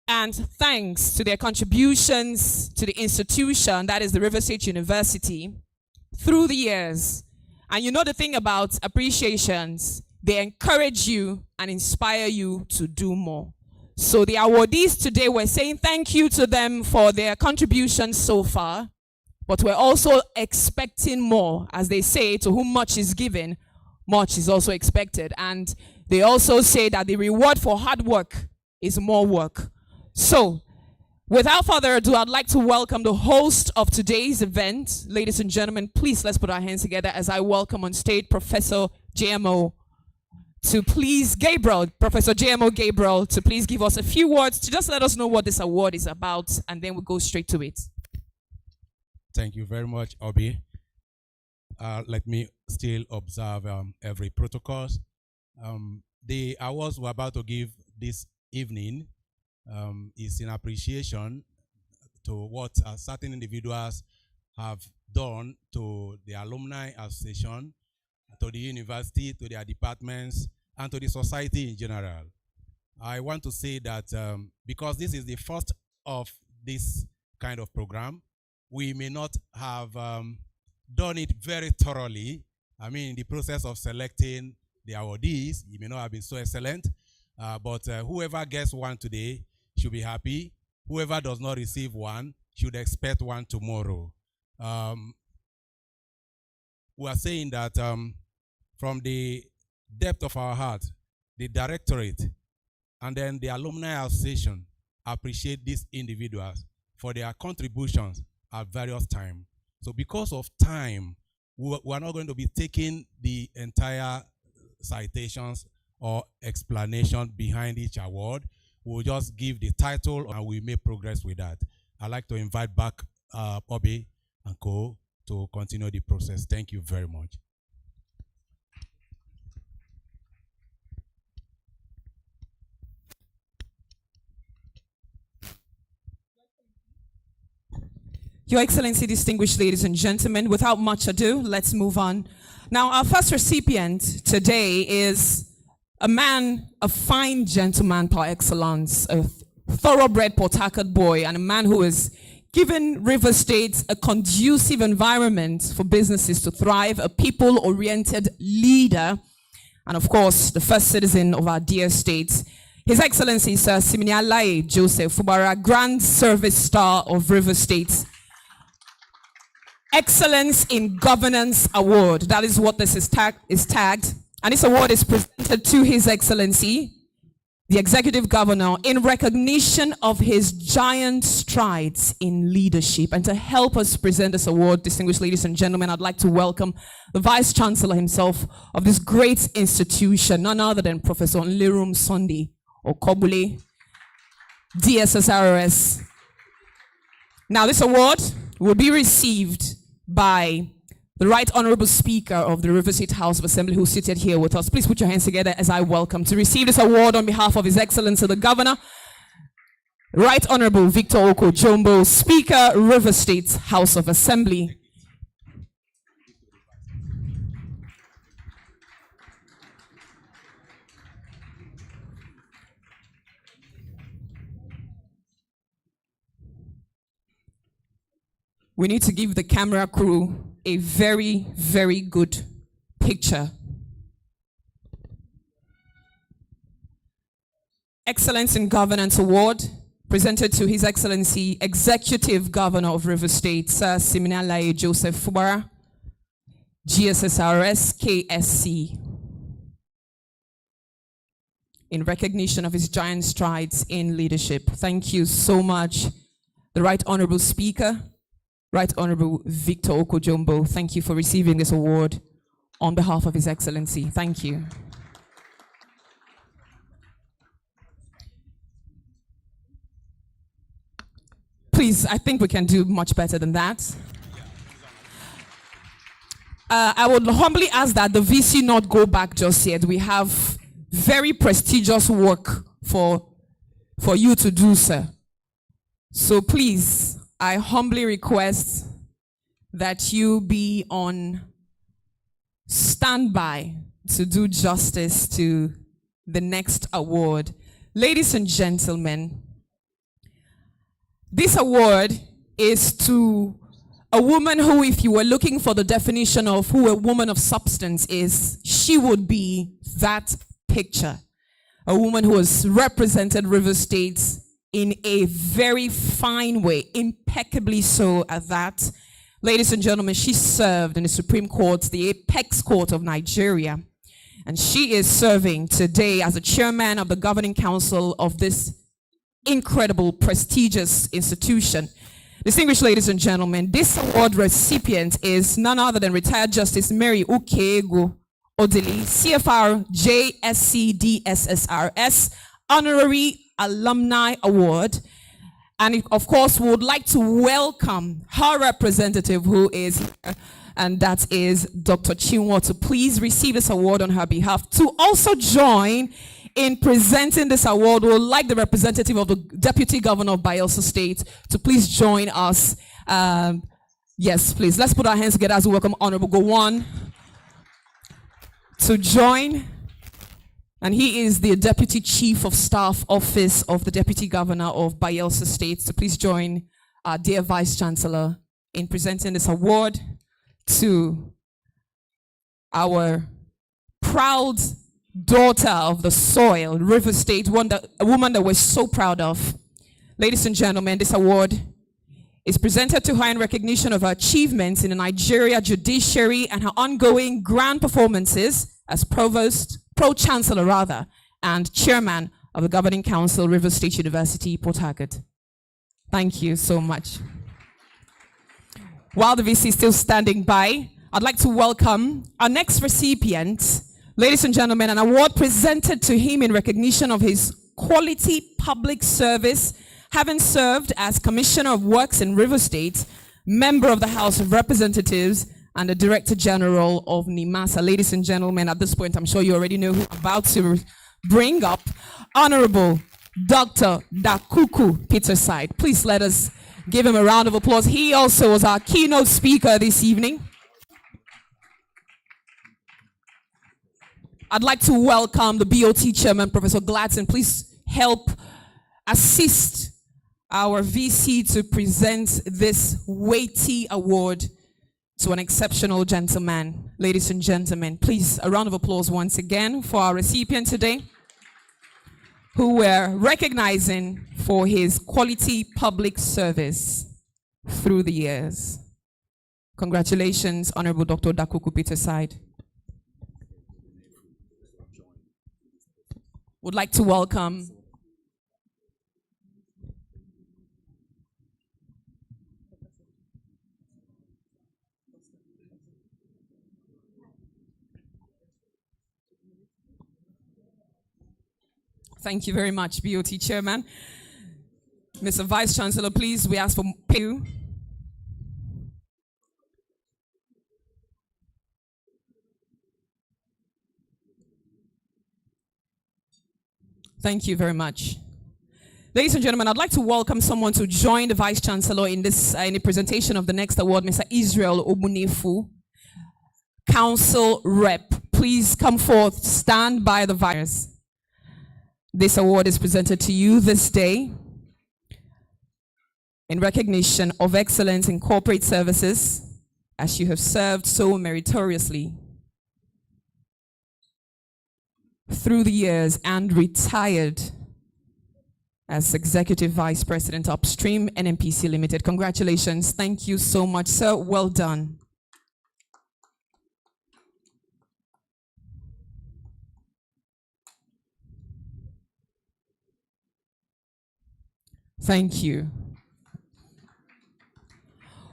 and thanks to their contributions to the institution, that is the River State University, through the years. And you know the thing about appreciations, they encourage you and inspire you to do more. So the awardees today, we're saying thank you to them for their contributions so far, but we're also expecting more. As they say, to whom much is given, much is also expected. And they also say that the reward for hard work is more work. So, without further ado, I'd like to welcome the host of today's event. Ladies and gentlemen, please let's put our hands together as I welcome on stage Professor JMO to please Professor JMO Gabriel to please give us a few words to just let us know what this award is about, and then we'll go straight to it. Thank you very much, Obi. Let me still observe every protocol. The awards we're about to give this evening is in appreciation to what certain individuals have done to the Alumni Association, to the university, to their departments, and to the society in general. I want to say that because this is the first of this kind of program, we may not have done it very thoroughly. I mean, in the process of selecting the awardees, it may not have been so excellent, but whoever gets one today should be happy. Whoever does not receive one should expect one tomorrow. We are saying that from the depth of our heart, the Directorate and then the Alumni Association appreciate these individuals for their contributions at various times. So because of time, we are not going to be taking the entire citations or explanation behind each award. We'll just give the title and we make progress with that. I'd like to invite back Obi and Co to continue the process. Thank you very much. Your Excellency, distinguished ladies and gentlemen, without much ado, let's move on. Now, our first recipient today is a man, a fine gentleman par excellence, a thoroughbred Port Harcourt boy, and a man who has given River State a conducive environment for businesses to thrive, a people-oriented leader, and of course, the first citizen of our dear state. His Excellency, Sir Siminialaye Joseph Fubara, Grand Service Star of River State. Excellence in Governance Award. That is what this is tagged. And this award is presented to His Excellency, the Executive Governor, in recognition of his giant strides in leadership. And to help us present this award, distinguished ladies and gentlemen, I'd like to welcome the Vice Chancellor himself of this great institution, none other than Professor Lerum Sunday Okobule, DSSRS. Now, this award will be received by the Right Honorable Speaker of the River State House of Assembly, who's seated here with us. Please put your hands together as I welcome to receive this award on behalf of His Excellency the Governor, Right Honorable Victor Oko Jumbo, Speaker, River State House of Assembly. we need to give the camera crew a very, very good picture. Excellence in Governance Award presented to His Excellency Executive Governor of Rivers State, Sir Siminalaye Joseph Fubara, GSSRS KSC, in recognition of his giant strides in leadership. Thank you so much. The Right Honorable Speaker, Right Honorable Victor Okojombo, thank you for receiving this award on behalf of His Excellency. Thank you. Please, I think we can do much better than that. I would humbly ask that the VC not go back just yet. We have very prestigious work for you to do, sir. So please, I humbly request that you be on standby to do justice to the next award. Ladies and gentlemen, this award is to a woman who, if you were looking for the definition of who a woman of substance is, she would be that picture. A woman who has represented River State in a very fine way, impeccably so at that. Ladies and gentlemen, she served in the Supreme Court, the apex court of Nigeria. And she is serving today as the chairman of the governing council of this incredible, prestigious institution. Distinguished ladies and gentlemen, this award recipient is none other than retired Justice Mary Ukego Odili, CFR JSC DSSRS Honorary Alumni Award. And of course, we would like to welcome her representative who is here, and that is Dr. Chinwo, to please receive this award on her behalf. To also join in presenting this award, we would like the representative of the Deputy Governor of Bayelsa State to please join us. Yes, please. Let's put our hands together as we welcome Honorable Gowon to join. And he is the Deputy Chief of Staff Office of the Deputy Governor of Bayelsa State. So please join our dear Vice Chancellor in presenting this award to our proud daughter of the soil, River State, a woman that we're so proud of. Ladies and gentlemen, this award is presented to her in recognition of her achievements in the Nigeria judiciary and her ongoing grand performances as Pro-Chancellor rather, and Chairman of the Governing Council, River State University, Port Harcourt. Thank you so much. While the VC is still standing by, I'd like to welcome our next recipient. Ladies and gentlemen, an award presented to him in recognition of his quality public service, having served as Commissioner of Works in River State, member of the House of Representatives, and the Director General of NIMASA. Ladies and gentlemen, at this point, I'm sure you already know who I'm about to bring up. Honorable Dr. Dakuku Peterside. Please let us give him a round of applause. He also was our keynote speaker this evening. I'd like to welcome the BOT Chairman, Professor Gladson. Please help assist our VC to present this weighty award to an exceptional gentleman. Ladies and gentlemen, please, a round of applause once again for our recipient today, who we're recognizing for his quality public service through the years. Congratulations, Honorable Dr. Dakuku Peterside. Would like to welcome Thank you very much, BOT Chairman. Mr. Vice Chancellor, please, we ask for you. Thank you very much. Ladies and gentlemen, I'd like to welcome someone to join the Vice Chancellor in this in the presentation of the next award, Mr. Israel Obunefu, Council Rep. Please come forth, stand by the Vice. This award is presented to you this day in recognition of excellence in corporate services as you have served so meritoriously through the years and retired as Executive Vice President Upstream NNPC Limited. Congratulations. Thank you so much, sir. Well done. Thank you.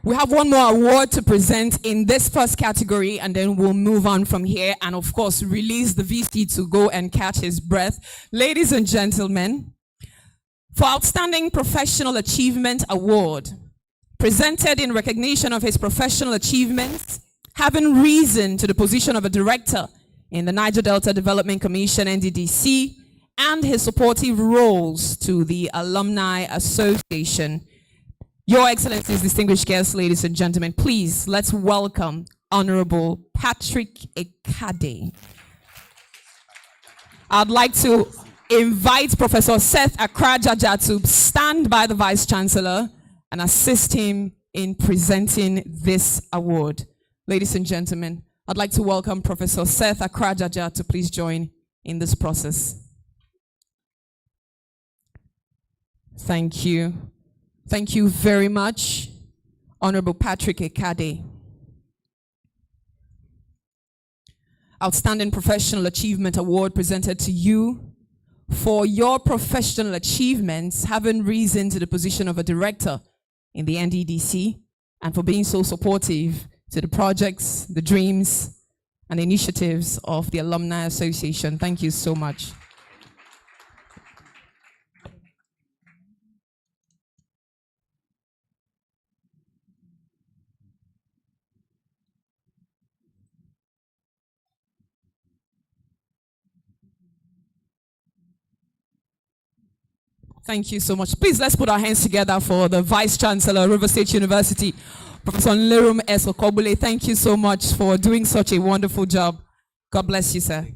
We have one more award to present in this first category, and then we'll move on from here and, of course, release the VC to go and catch his breath. Ladies and gentlemen, for Outstanding Professional Achievement Award, presented in recognition of his professional achievements, having risen to the position of a director in the Niger Delta Development Commission, NDDC, and his supportive roles to the Alumni Association. Your Excellencies, distinguished guests, ladies and gentlemen, please let's welcome Honorable Patrick Ekade. I'd like to invite Professor Seth Akrajaja to stand by the Vice Chancellor and assist him in presenting this award. Ladies and gentlemen, I'd like to welcome Professor Seth Akrajaja to please join in this process. Thank you. Thank you very much, Honorable Patrick Ekade. Outstanding Professional Achievement Award presented to you for your professional achievements, having risen to the position of a director in the NDDC, and for being so supportive to the projects, the dreams, and initiatives of the Alumni Association. Thank you so much. Thank you so much. Please, let's put our hands together for the Vice Chancellor, River State University, Professor Lerum S. Okobule. Thank you so much for doing such a wonderful job. God bless you, sir.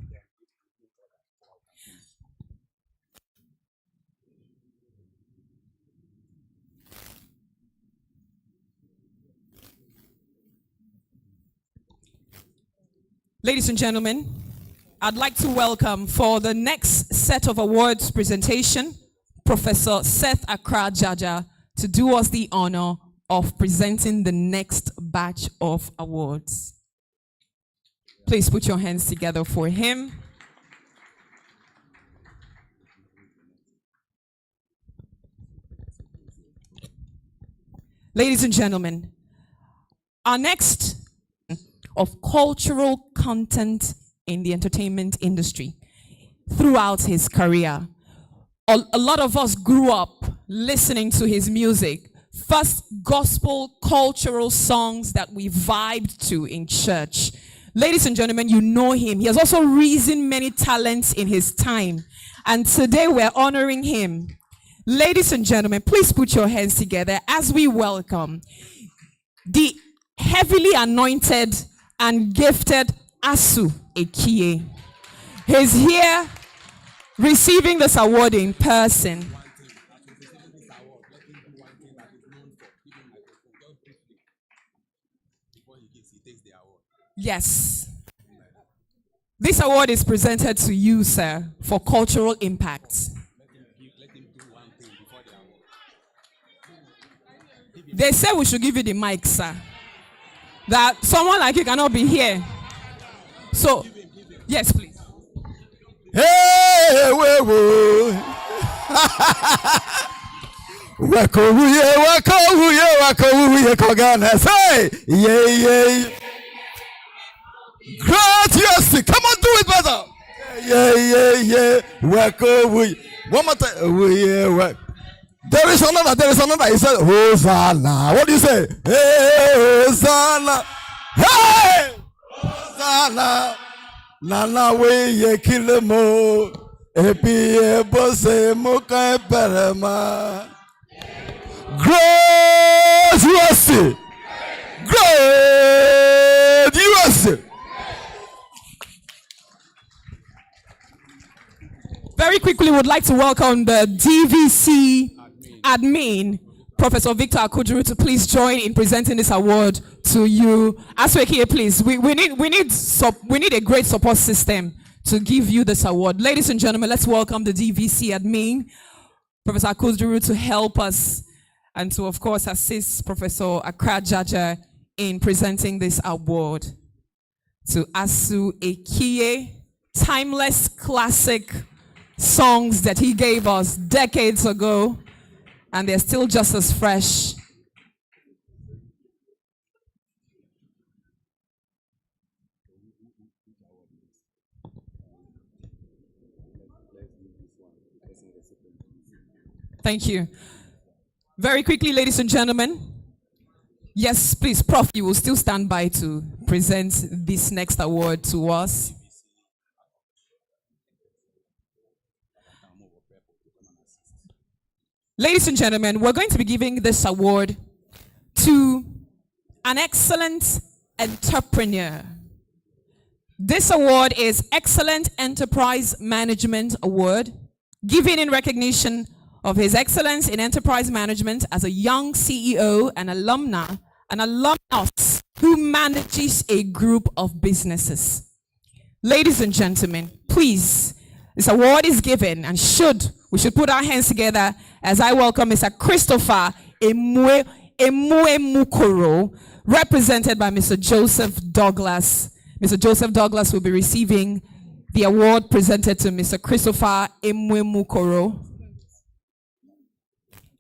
Ladies and gentlemen, I'd like to welcome for the next set of awards presentation, Professor Seth Akrajaja, to do us the honor of presenting the next batch of awards. Please put your hands together for him. Ladies and gentlemen, our next of cultural content in the entertainment industry throughout his career. A lot of us grew up listening to his music. First, gospel cultural songs that we vibed to in church. Ladies and gentlemen, you know him. He has also risen many talents in his time. And today we're honoring him. Ladies and gentlemen, please put your hands together as we welcome the heavily anointed and gifted Asu Ekie. He's here receiving this award in person. Yes. This award is presented to you, sir, for cultural impact. They say we should give you the mic, sir. That someone like you cannot be here. So, yes, please. Hey, wait, wait. Wako, Koganas. Hey, yeah. Gracious. Come on, do it better. Yeah. Wako, one more time. There is another. He said, Hosanna. What do you say? Hey, Hosanna. Hey, Hosanna. Nana we ye kilemo. Epi ebose muka perema. Gracious. Very quickly, would like to welcome the DVC admin, Professor Victor Akujuru to please join in presenting this award to you. Asweke, please. We need a great support system to give you this award. Ladies and gentlemen, let's welcome the DVC admin, Professor Akujuru, to help us and to, of course, assist Professor Akrajaja in presenting this award to Asu Ekie. Timeless classic songs that he gave us decades ago, and they're still just as fresh. Thank you. Very quickly, ladies and gentlemen. Yes, please, Prof, you will still stand by to present this next award to us. Ladies and gentlemen, we're going to be giving this award to an excellent entrepreneur. This award is Excellent Enterprise Management Award, given in recognition of his excellence in enterprise management as a young CEO and alumnus who manages a group of businesses. Ladies and gentlemen, please, this award is given, and we should put our hands together as I welcome Mr. Christopher Mukoro, represented by Mr. Joseph Douglas. Mr. Joseph Douglas will be receiving the award presented to Mr. Christopher Mukoro,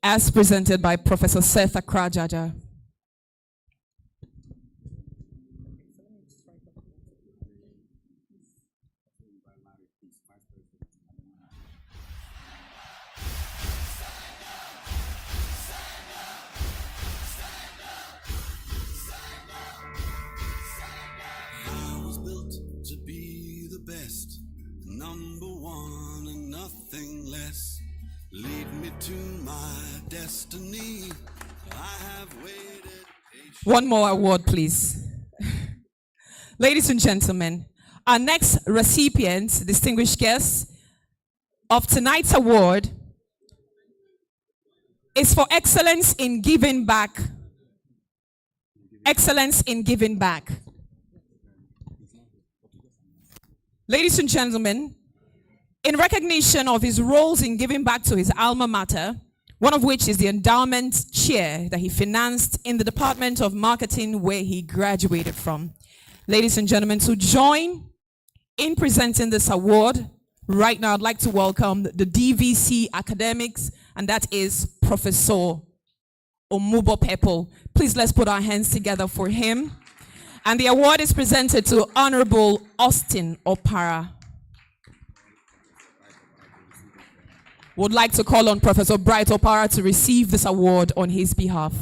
as presented by Professor Seth Akrajaja. #1 and nothing less. Lead me to my destiny. I have waited. One more award, please. Ladies and gentlemen, our next recipient, distinguished guest of tonight's award, is for excellence in giving back. Excellence in giving back. Ladies and gentlemen, in recognition of his roles in giving back to his alma mater, one of which is the endowment chair that he financed in the Department of Marketing where he graduated from. Ladies and gentlemen, to join in presenting this award, right now I'd like to welcome the DVC academics, and that is Professor Omubo Pepo. Please let's put our hands together for him. And the award is presented to Honorable Austin Opara. Would like to call on Professor Bright Opara to receive this award on his behalf.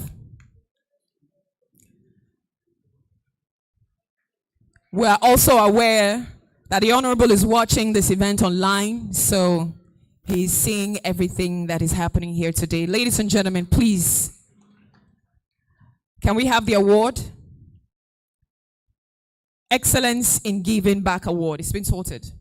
We are also aware that the Honorable is watching this event online, so he's seeing everything that is happening here today. Ladies and gentlemen, please, can we have the award? Excellence in Giving Back Award. It's been sorted.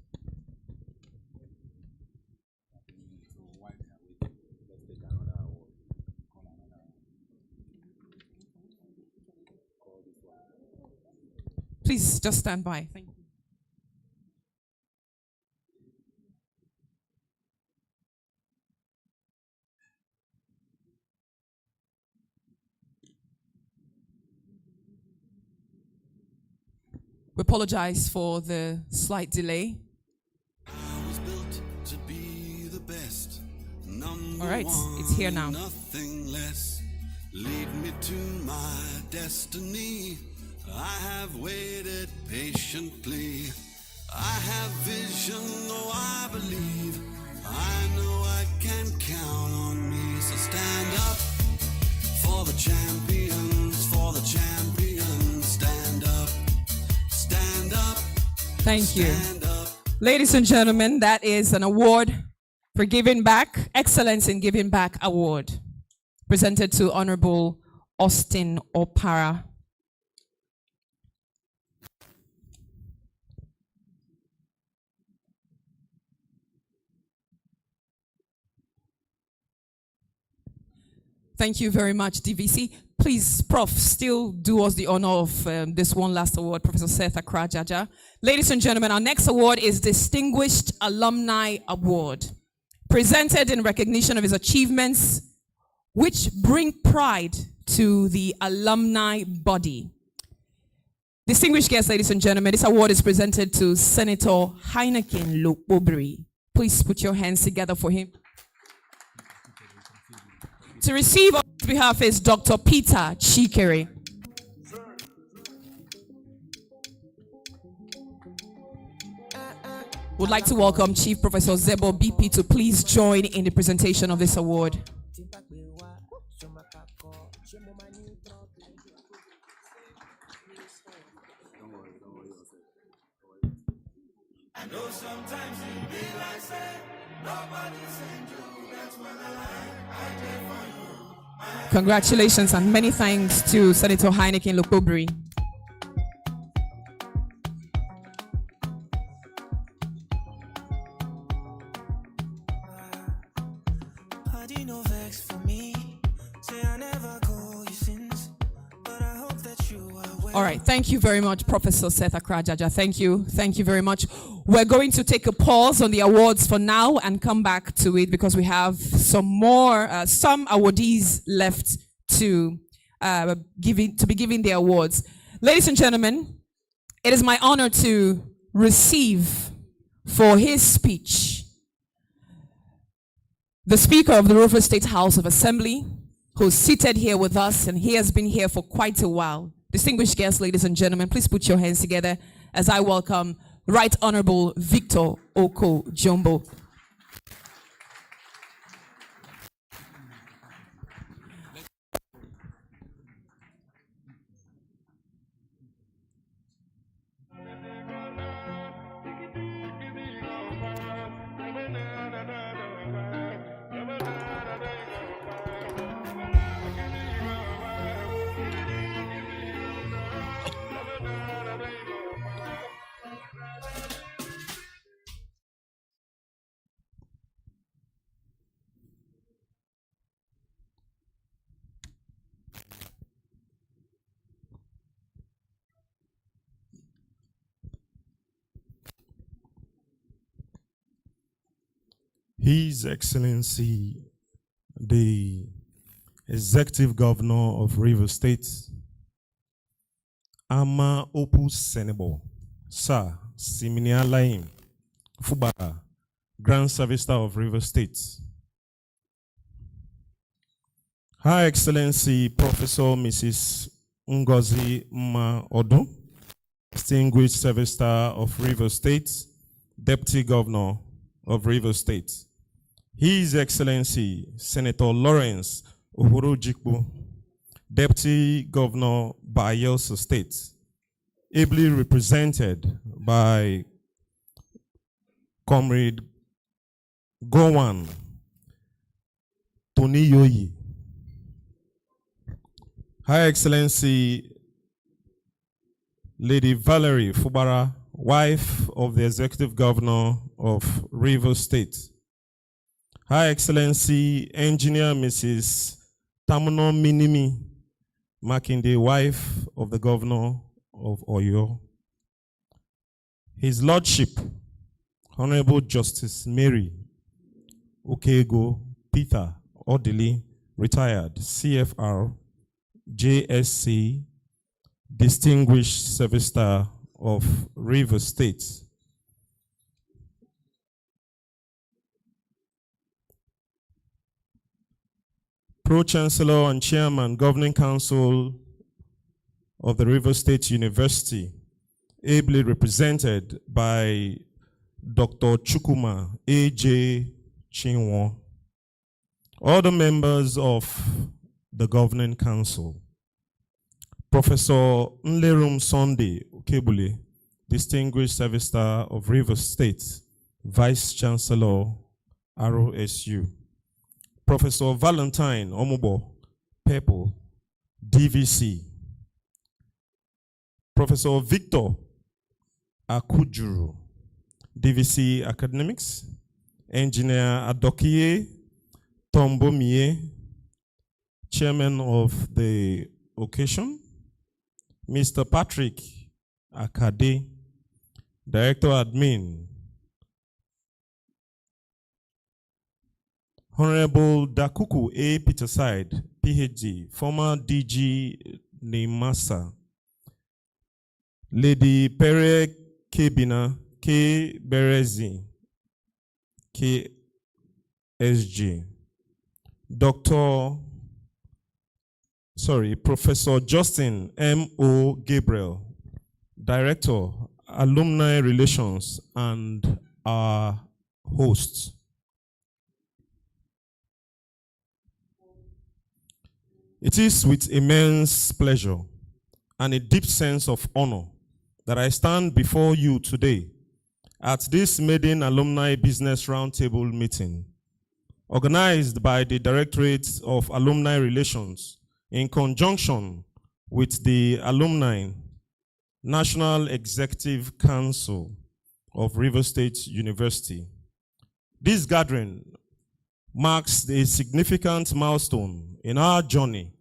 Please just stand by. Thank you. We apologize for the slight delay. All right, it's here now. Nothing less. Lead me to my destiny. I have waited patiently. I have vision, though I believe. I know I can count on me. So stand up for the champions, for the champions. Stand up, stand up. Thank you. Ladies and gentlemen, that is an award for giving back, Excellence in Giving Back Award, presented to Honorable Austin Opara. Thank you very much, DVC. Please, Prof, still do us the honor of this one last award, Professor Seth Akrajaja. Ladies and gentlemen, our next award is Distinguished Alumni Award, presented in recognition of his achievements, which bring pride to the alumni body. Distinguished guests, ladies and gentlemen, this award is presented to Senator Heineken Lokbobri. Please put your hands together for him. To receive on his behalf is Dr. Peter Chikere. Would like to welcome Chief Professor Zebo BP to please join in the presentation of this award. I know sometimes it be like say nobody send you. That's when I pray for you. Congratulations and many thanks to Senator Heineken Lokbobri. All right, thank you very much, Professor Seth Akrajaja. Thank you very much. We're going to take a pause on the awards for now and come back to it because we have some awardees left to be giving the awards. Ladies and gentlemen, it is my honor to receive for his speech the Speaker of the River State House of Assembly, who's seated here with us, and he has been here for quite a while. Distinguished guests, ladies and gentlemen, please put your hands together as I welcome Right Honorable Victor Oko Jumbo. His Excellency, the Executive Governor of Rivers State, Ama Opus Senebo, Sir Siminia Laim, Fubara, Grand Servitor of Rivers State. Her Excellency, Professor Mrs. Ngozi Mma Odu, Distinguished Servitor of Rivers State, Deputy Governor of Rivers State. His Excellency, Senator Lawrence Uhuru Jikbu, Deputy Governor Bayelsa State, ably represented by Comrade Gowan Toniyoyi. Her Excellency, Lady Valerie Fubara, wife of the Executive Governor of Rivers State. Her Excellency, Engineer Mrs. Tamuno Minimi Makinde, wife of the Governor of Oyo. His Lordship, Honorable Justice Mary Okego Peter Odili, retired, CFR, JSC, Distinguished Service Star of Rivers State. Pro-Chancellor and Chairman, Governing Council of the Rivers State University, ably represented by Dr. Chukuma A.J. Chinwo. All the members of the Governing Council, Professor Nlerum Sunday Okebule, Distinguished Service Star of Rivers State, Vice Chancellor, ROSU. Professor Valentine Omobo, Purple, DVC. Professor Victor Akujuru, DVC Academics. Engineer Adokie Tombomie, chairman of the occasion, Mr. Patrick Akade, Director Admin, Honorable Dakuku A. Peterside, PhD, former DG Nemasa, Lady Pere Kebina K. Berezi, KSG, Professor Justin M.O. Gabriel, Director, Alumni Relations, and our hosts. It is with immense pleasure and a deep sense of honor that I stand before you today at this maiden Alumni Business Roundtable meeting, organized by the Directorate of Alumni Relations in conjunction with the Alumni National Executive Council of Rivers State University. This gathering marks a significant milestone in our journey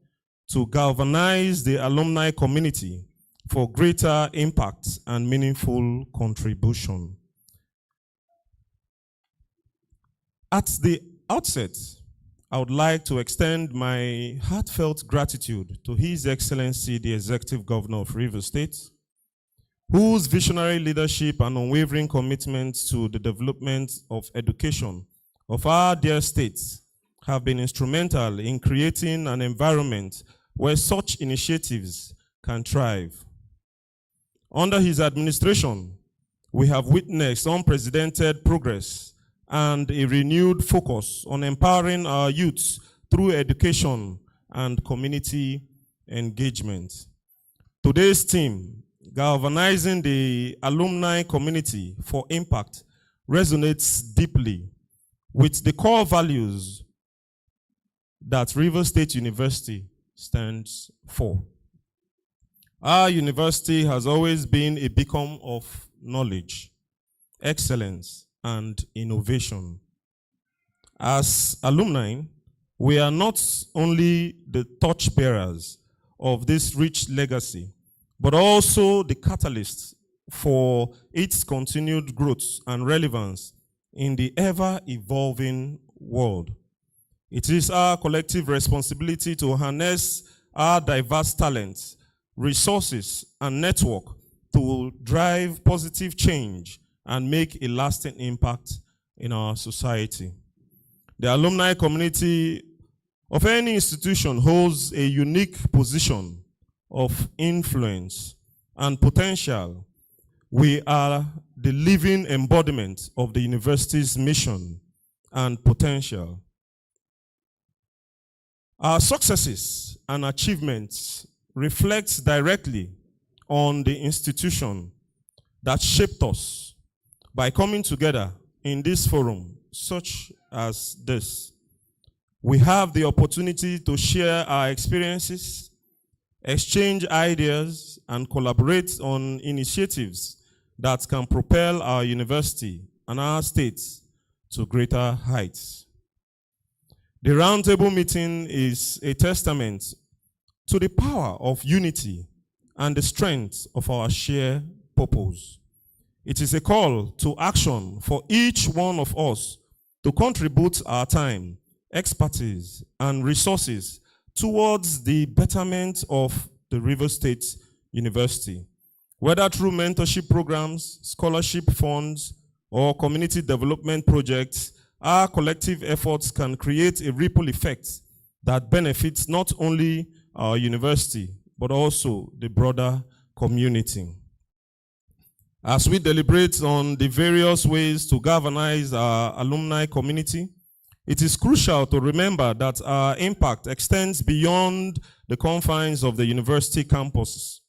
to galvanize the alumni community for greater impact and meaningful contribution. At the outset, I would like to extend my heartfelt gratitude to His Excellency, the Executive Governor of Rivers State, whose visionary leadership and unwavering commitment to the development of education of our dear state have been instrumental in creating an environment where such initiatives can thrive. Under his administration, we have witnessed unprecedented progress and a renewed focus on empowering our youths through education and community engagement. Today's theme, Galvanizing the Alumni Community for Impact, resonates deeply with the core values that Rivers State University stands for. Our university has always been a beacon of knowledge, excellence, and innovation. As alumni, we are not only the torchbearers of this rich legacy, but also the catalyst for its continued growth and relevance in the ever-evolving world. It is our collective responsibility to harness our diverse talents, resources, and network to drive positive change and make a lasting impact in our society. The alumni community of any institution holds a unique position of influence and potential. We are the living embodiment of the university's mission and potential. Our successes and achievements reflect directly on the institution that shaped us by coming together in this forum, such as this. We have the opportunity to share our experiences, exchange ideas, and collaborate on initiatives that can propel our university and our state to greater heights. The roundtable meeting is a testament to the power of unity and the strength of our shared purpose. It is a call to action for each one of us to contribute our time, expertise, and resources towards the betterment of the Rivers State University, whether through mentorship programs, scholarship funds, or community development projects. Our collective efforts can create a ripple effect that benefits not only our university, but also the broader community. As we deliberate on the various ways to galvanize our alumni community, it is crucial to remember that our impact extends beyond the confines of the university campuses.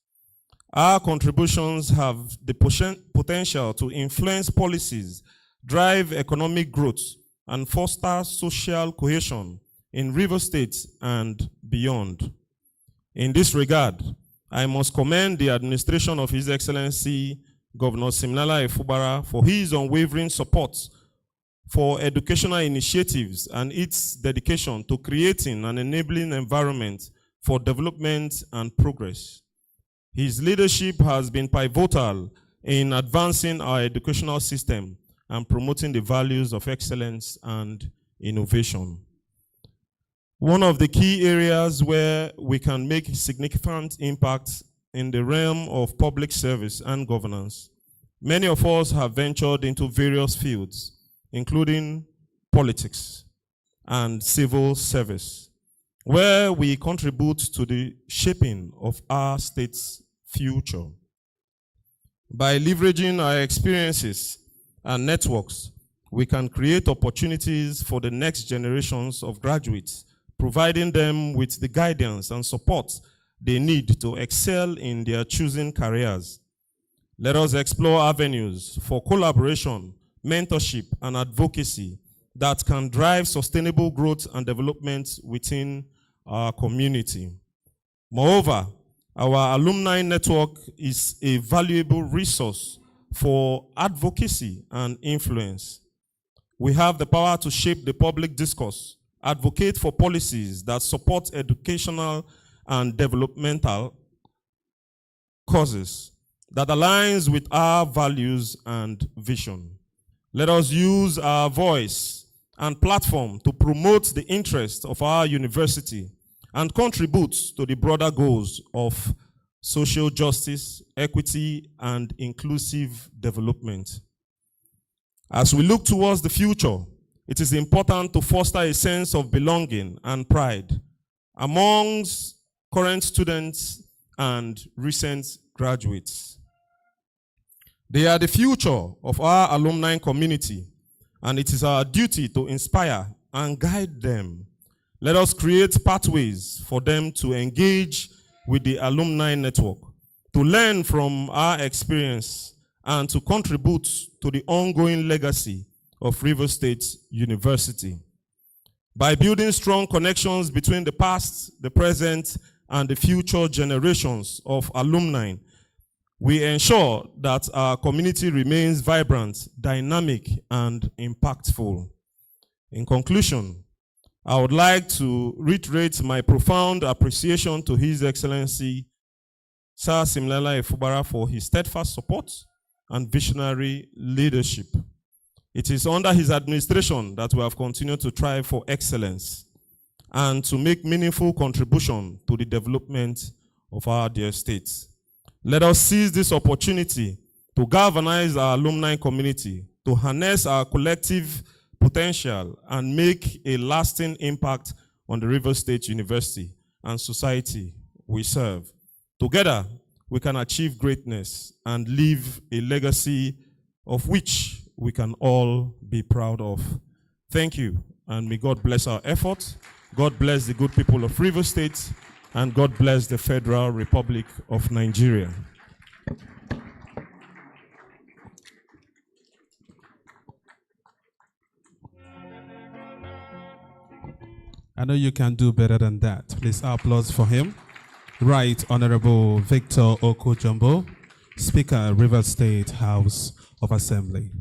Our contributions have the potential to influence policies, drive economic growth, and foster social cohesion in Rivers State and beyond. In this regard, I must commend the administration of His Excellency Governor Siminala Efubara for his unwavering support for educational initiatives and its dedication to creating an enabling environment for development and progress. His leadership has been pivotal in advancing our educational system and promoting the values of excellence and innovation. One of the key areas where we can make significant impact in the realm of public service and governance, many of us have ventured into various fields, including politics and civil service, where we contribute to the shaping of our state's future. By leveraging our experiences and networks, we can create opportunities for the next generations of graduates, providing them with the guidance and support they need to excel in their chosen careers. Let us explore avenues for collaboration, mentorship, and advocacy that can drive sustainable growth and development within our community. Moreover, our alumni network is a valuable resource for advocacy and influence. We have the power to shape the public discourse, advocate for policies that support educational and developmental causes that aligns with our values and vision. Let us use our voice and platform to promote the interests of our university and contribute to the broader goals of social justice, equity, and inclusive development. As we look towards the future, it is important to foster a sense of belonging and pride amongst current students and recent graduates. They are the future of our alumni community, and it is our duty to inspire and guide them. Let us create pathways for them to engage with the alumni network, to learn from our experience, and to contribute to the ongoing legacy of Rivers State University. By building strong connections between the past, the present, and the future generations of alumni, we ensure that our community remains vibrant, dynamic, and impactful. In conclusion, I would like to reiterate my profound appreciation to His Excellency Sir Simlala Efubara for his steadfast support and visionary leadership. It is under his administration that we have continued to strive for excellence and to make meaningful contribution to the development of our dear state. Let us seize this opportunity to galvanize our alumni community, to harness our collective potential and make a lasting impact on the Rivers State University and society we serve. Together, we can achieve greatness and leave a legacy of which we can all be proud of. Thank you, and may God bless our efforts. God bless the good people of Rivers State, and God bless the Federal Republic of Nigeria. I know you can do better than that. Please applause for him. Right Honorable Victor Okojumbo, Speaker, Rivers State House of Assembly.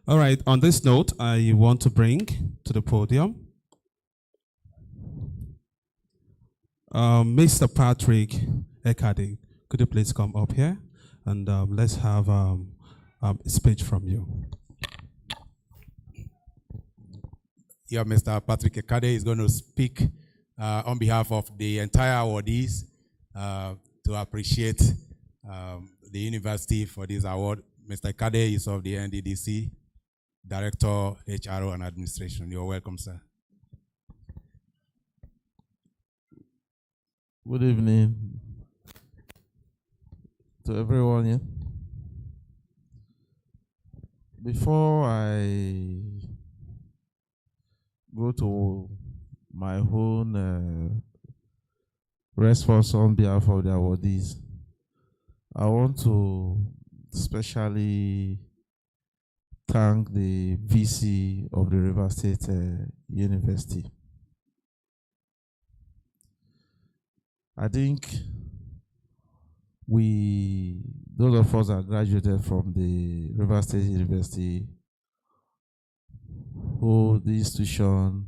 All right, on this note, I want to bring to the podium Mr. Patrick Ekade. Could you please come up here and let's have a speech from you. Yeah, Mr. Patrick Ekade is going to speak on behalf of the entire awardees to appreciate the university for this award. Mr. Ekade is of the NDDC, Director, HRO and Administration. You're welcome, sir. Good evening to everyone here. Before I go to my own response on behalf of the awardees, I want to especially thank the VC of the Rivers State University. I think those of us that graduated from the Rivers State University, hold the institution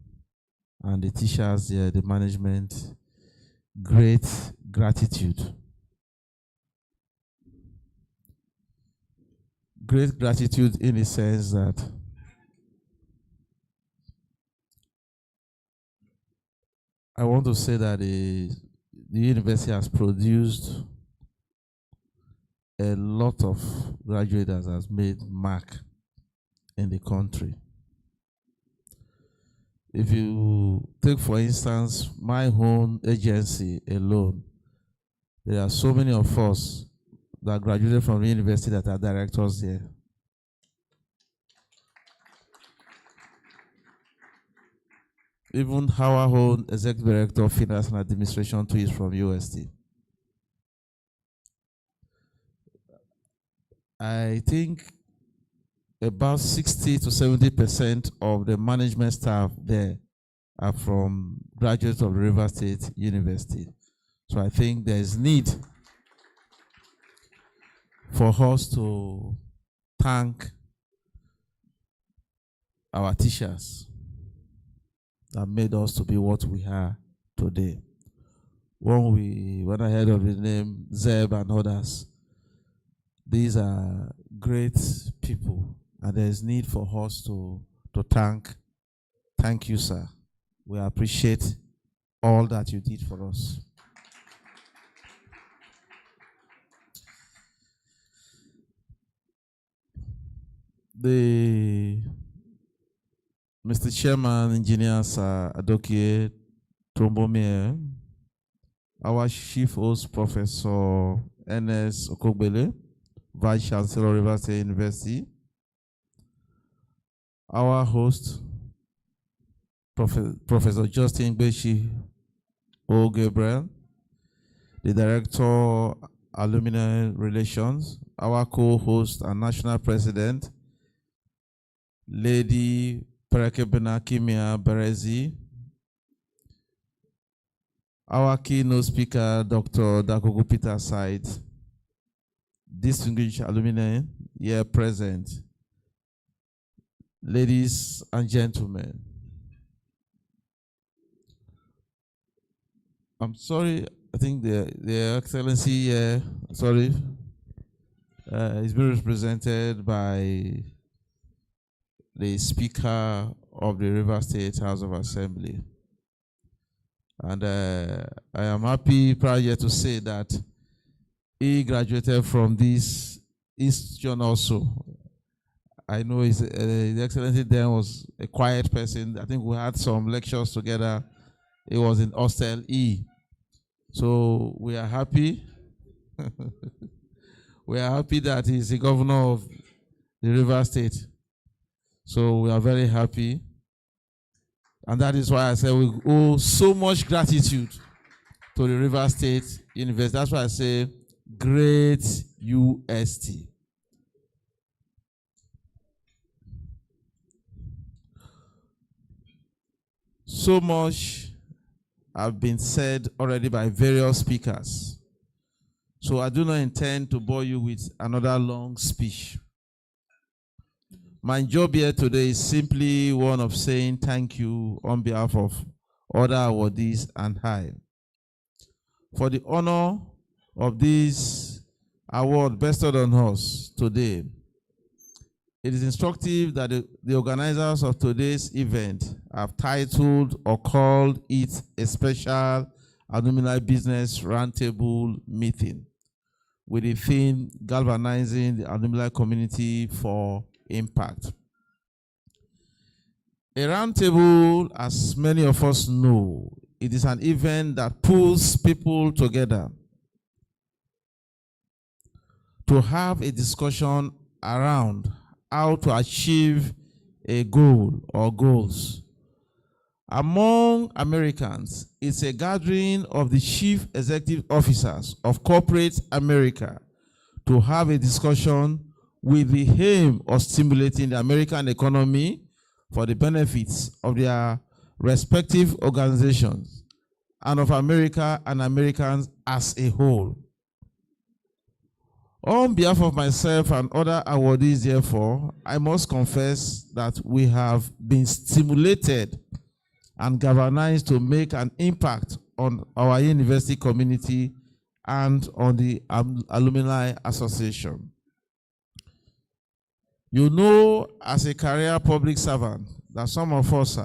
and the teachers there, the management, great gratitude. Great gratitude in the sense that I want to say that the university has produced a lot of graduates that has made mark in the country. If you take, for instance, my own agency alone, there are so many of us that graduated from the university that are directors there. Even our own executive director of finance and administration too is from UST. I think about 60 to 70% of the management staff there are from graduates of River State University. So I think there is need for us to thank our teachers that made us to be what we are today. When I heard of the name Zeb and others, these are great people, and there is need for us to thank you, sir. We appreciate all that you did for us. Mr. Chairman, Engineer Sir Adokie Trombomie, our Chief Host, Professor N.S. Okogbele, Vice Chancellor, River State University, our host, Professor Justin Bechi O. Gabriel, the Director, Alumni Relations, our co-host and National President, Lady Perekebena Kimia Berezi, our keynote speaker, Dr. Dakogo Peter Said, distinguished alumni here present, ladies and gentlemen. I'm sorry, I think the Excellency here, is being represented by the Speaker of the River State House of Assembly. And I am happy prior to say that he graduated from this institution also. I know His Excellency then was a quiet person. I think we had some lectures together. It was in Hostel E. So we are happy. We are happy that he's the governor of the River State. So we are very happy. And that is why I say we owe so much gratitude to the River State University. That's why I say great UST. So much have been said already by various speakers. So I do not intend to bore you with another long speech. My job here today is simply one of saying thank you on behalf of other awardees and I for the honor of this award bestowed on us today. It is instructive that the organizers of today's event have titled or called it a special alumni business roundtable meeting with the theme Galvanizing the Alumni Community for Impact. A roundtable, as many of us know, it is an event that pulls people together to have a discussion around how to achieve a goal or goals. Among Americans, it's a gathering of the chief executive officers of corporate America to have a discussion with the aim of stimulating the American economy for the benefits of their respective organizations and of America and Americans as a whole. On behalf of myself and other awardees, therefore, I must confess that we have been stimulated and galvanized to make an impact on our university community and on the Alumni Association. You know, as a career public servant, that some of us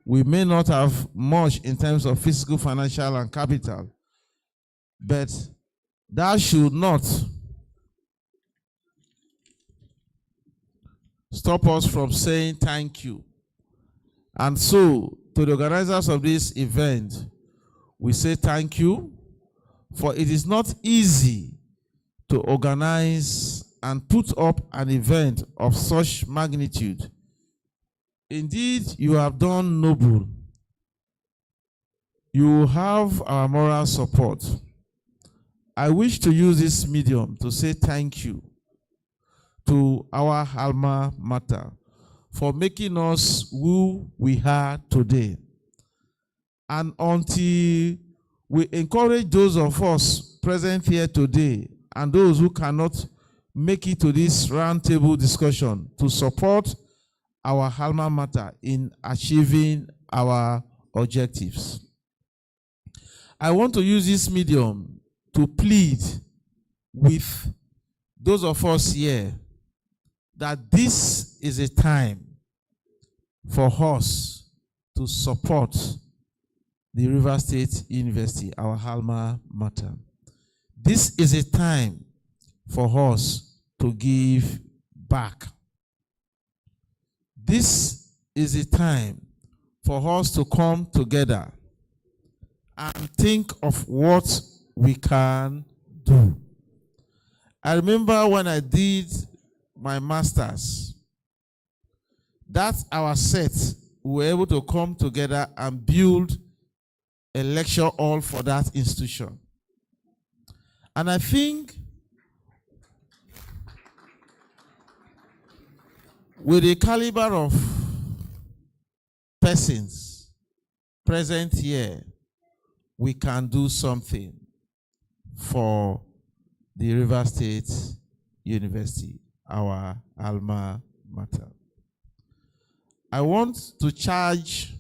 we may not have much in terms of physical, financial, and capital, but that should not stop us from saying thank you. And so, to the organizers of this event, we say thank you, for it is not easy to organize and put up an event of such magnitude. Indeed, you have done noble. You have our moral support. I wish to use this medium to say thank you to our alma mater for making us who we are today. And until we encourage those of us present here today and those who cannot make it to this roundtable discussion to support our alma mater in achieving our objectives. I want to use this medium to plead with those of us here that this is a time for us to support the Rivers State University, our alma mater. This is a time for us to give back. This is a time for us to come together and think of what we can do. I remember when I did my master's, that's our set. We were able to come together and build a lecture hall for that institution. And I think with the caliber of persons present here, we can do something for the Rivers State University, our alma mater. I want to charge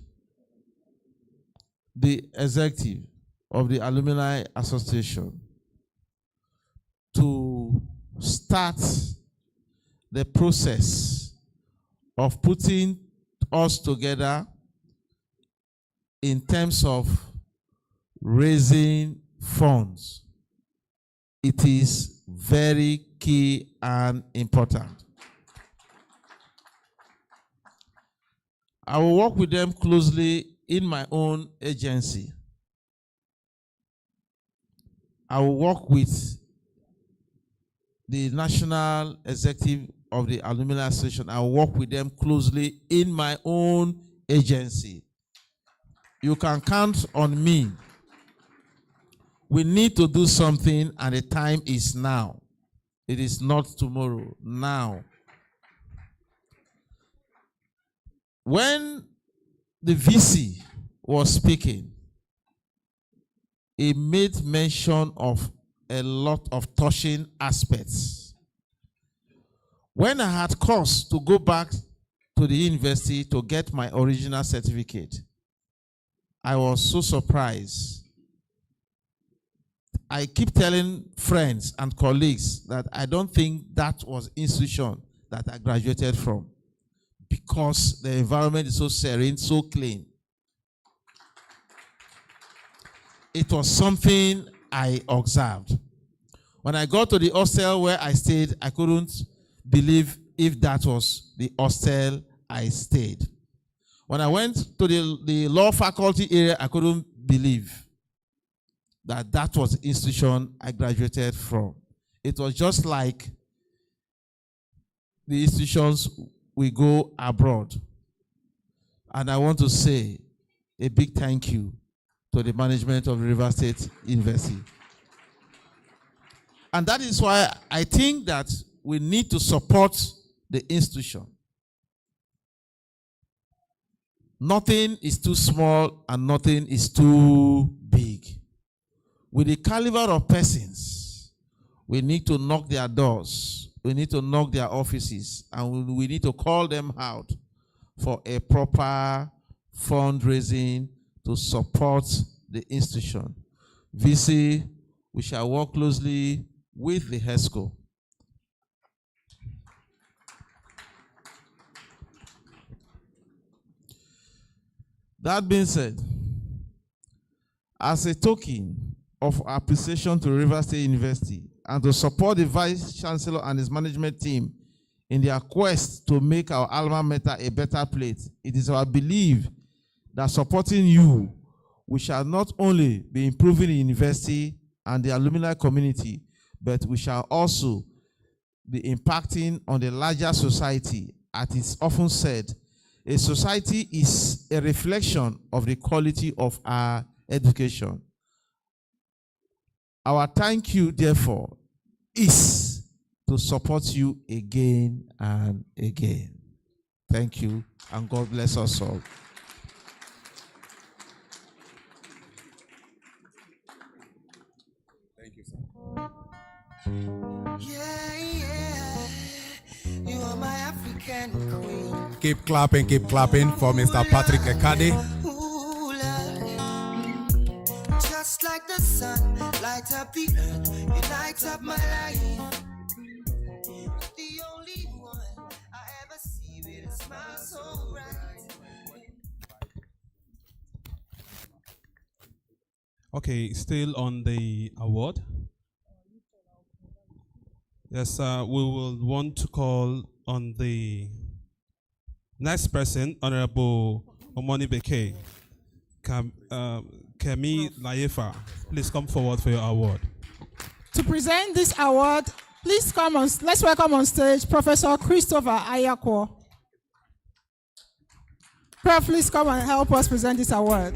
the executive of the Alumni Association to start the process of putting us together in terms of raising funds. It is very key and important. I will work with them closely in my own agency. I will work with the National Executive of the Alumni Association. I will work with them closely in my own agency. You can count on me. We need to do something, and the time is now. It is not tomorrow, now. When the VC was speaking, he made mention of a lot of touching aspects. When I had cause to go back to the university to get my original certificate, I was so surprised. I keep telling friends and colleagues that I don't think that was institution that I graduated from, because the environment is so serene, so clean. It was something I observed. When I got to the hostel where I stayed, I couldn't believe if that was the hostel I stayed. When I went to the law faculty area, I couldn't believe that that was the institution I graduated from. It was just like the institutions we go abroad. And I want to say a big thank you to the management of the Rivers State University. And that is why I think that we need to support the institution. Nothing is too small and nothing is too big. With the caliber of persons We need to knock their doors. We need to knock their offices. And we need to call them out for a proper fundraising to support the institution. VC, we shall work closely with the HESCO. That being said, as a token of appreciation to Rivers State University and to support the Vice Chancellor and his management team in their quest to make our alma mater a better place, it is our belief that supporting you, we shall not only be improving the university and the alumni community, but we shall also be impacting on the larger society. As it's often said, a society is a reflection of the quality of our education. Our thank you, therefore, is to support you again and again. Thank you, and God bless us all. Thank you, sir. Yeah, you are my African queen. Keep clapping for Mr. Patrick Ekade. Ooh, Lord. Just like the sun, light up the earth, you light up my life. The only one I ever see with a smile so bright. Okay, still on the award. Yes, we will want to call on the next person, Honorable Omoni Beke. Kemi Layefa, please come forward for your award. To present this award, please come on. Let's welcome on stage Professor Christopher Ayakwo. Prof, please come and help us present this award.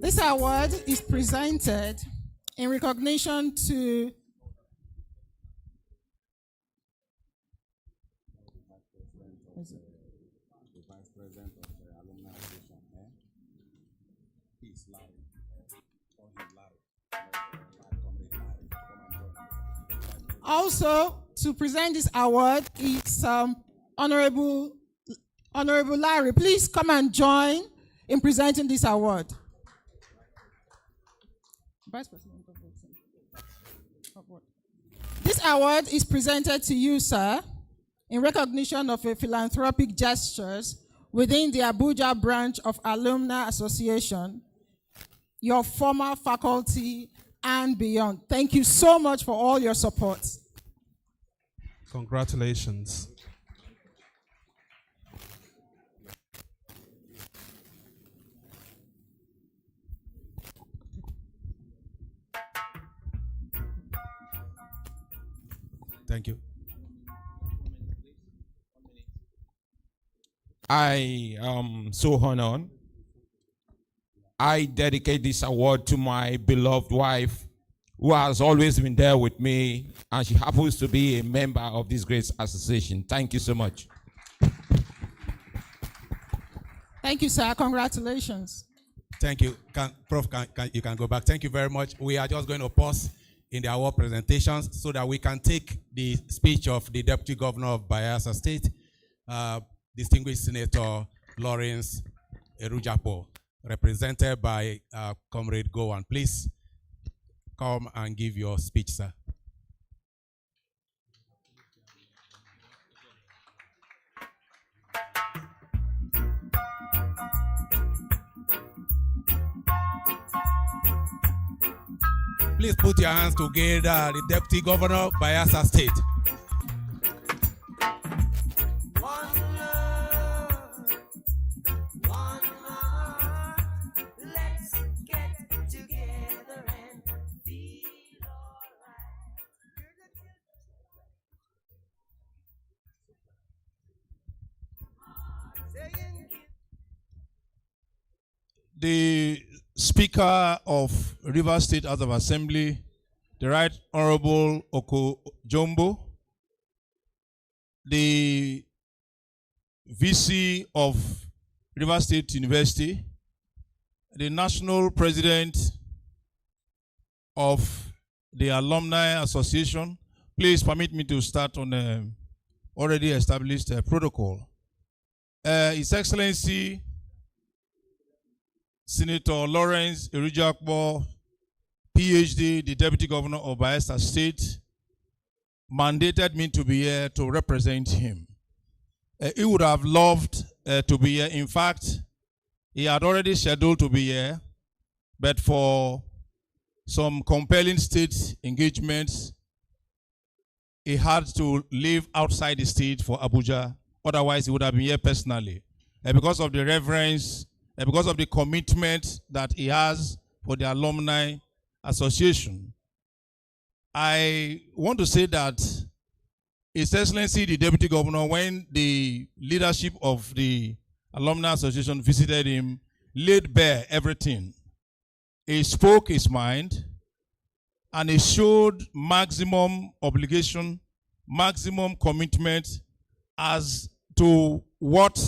This award is presented in recognition to also to present this award is Honorable Larry. Please come and join in presenting this award. Vice President of what? This award is presented to you, sir, in recognition of a philanthropic gestures within the Abuja branch of Alumni Association, your former faculty, and beyond. Thank you so much for all your support. Congratulations. Thank you. I am so honored. I dedicate this award to my beloved wife, who has always been there with me, and she happens to be a member of this great association. Thank you so much. Thank you, sir. Congratulations. Thank you. Prof, you can go back. Thank you very much. We are just going to pause in the award presentations so that we can take the speech of the Deputy Governor of Bayelsa State, distinguished Senator Lawrence Erujapo, represented by Comrade Gowan. Please come and give your speech, sir. Please put your hands together, the Deputy Governor of Bayelsa State. The Speaker of Rivers State House of Assembly, the Right Honorable Oko Jumbo, the VC of Rivers State University, the national president of the Alumni Association, please permit me to start on an already established protocol. His Excellency Senator Lawrence Irijakbo, PhD, the Deputy Governor of Bayelsa State, mandated me to be here to represent him. He would have loved to be here. In fact, he had already scheduled to be here, but for some compelling state engagements, he had to live outside the state for Abuja. Otherwise, he would have been here personally. Because of the reverence, because of the commitment that he has for the Alumni Association, I want to say that His Excellency, the Deputy Governor, when the leadership of the Alumni Association visited him, laid bare everything. He spoke his mind, and he showed maximum obligation, maximum commitment as to what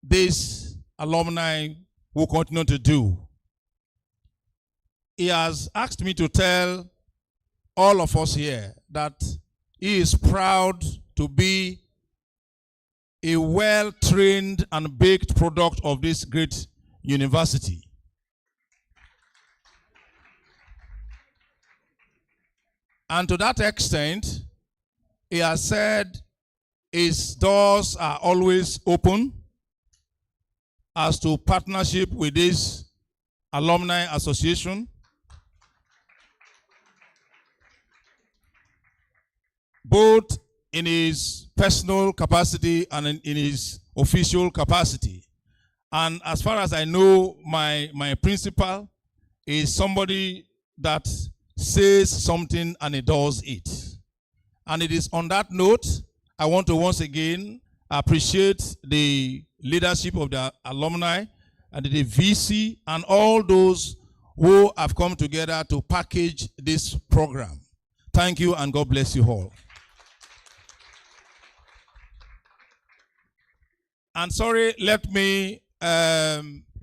this alumni will continue to do. He has asked me to tell all of us here that he is proud to be a well-trained and baked product of this great university. And to that extent, he has said his doors are always open as to partnership with this Alumni Association. Both in his personal capacity and in his official capacity. And as far as I know, my principal is somebody that says something and he does it. And it is on that note, I want to once again appreciate the leadership of the alumni and the VC and all those who have come together to package this program. Thank you and God bless you all. And sorry, let me,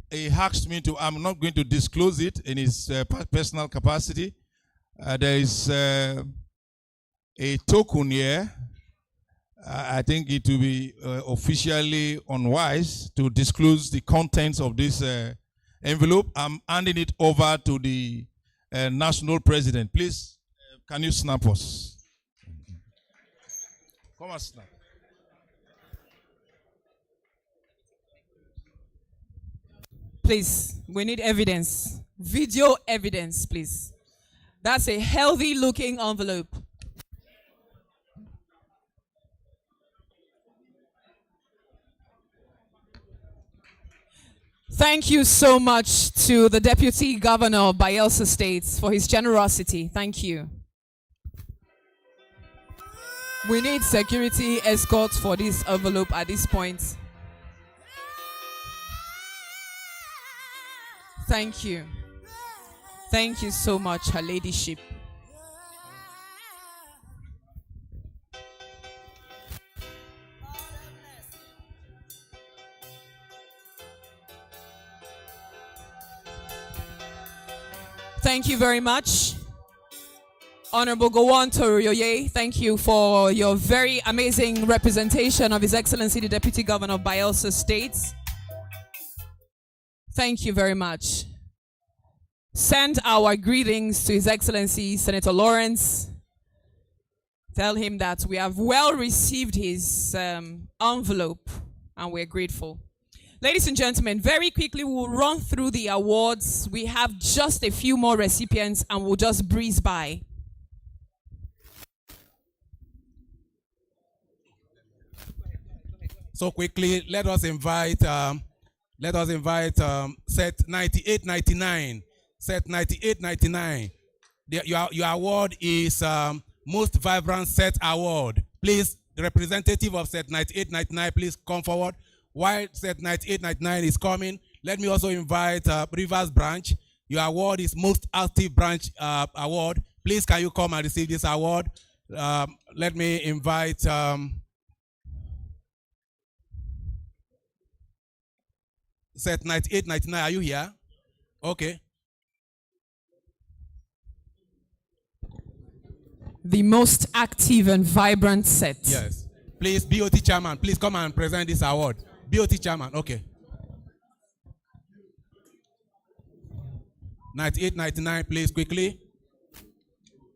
he asked me to, I'm not going to disclose it in his personal capacity. There is a token here. I think it will be officially unwise to disclose the contents of this envelope. I'm handing it over to the national president. Please, can you snap us? Come and snap. Please, we need evidence. Video evidence, please. That's a healthy looking envelope. Thank you so much to the Deputy Governor of Bayelsa State for his generosity. Thank you. We need security escorts for this envelope at this point. Thank you. Thank you so much, Her Ladyship. Thank you very much. Honorable Gowon Toruyoye, thank you for your very amazing representation of His Excellency the Deputy Governor of Bayelsa State. Thank you very much. Send our greetings to His Excellency Senator Lawrence. Tell him that we have well received his envelope and we're grateful. Ladies and gentlemen, very quickly we'll run through the awards. We have just a few more recipients and we'll just breeze by. So quickly, let us invite set 9899. Set 9899. Your award is Most Vibrant Set Award. Please, the representative of set 9899, please come forward. While set 9899 is coming, let me also invite Rivers Branch. Your award is Most Active Branch Award. Please, can you come and receive this award? Let me invite set 9899. Are you here? Okay. The most active and vibrant set. Yes. Please, BOT chairman, please come and present this award. BOT chairman, okay. 98, 99, please quickly.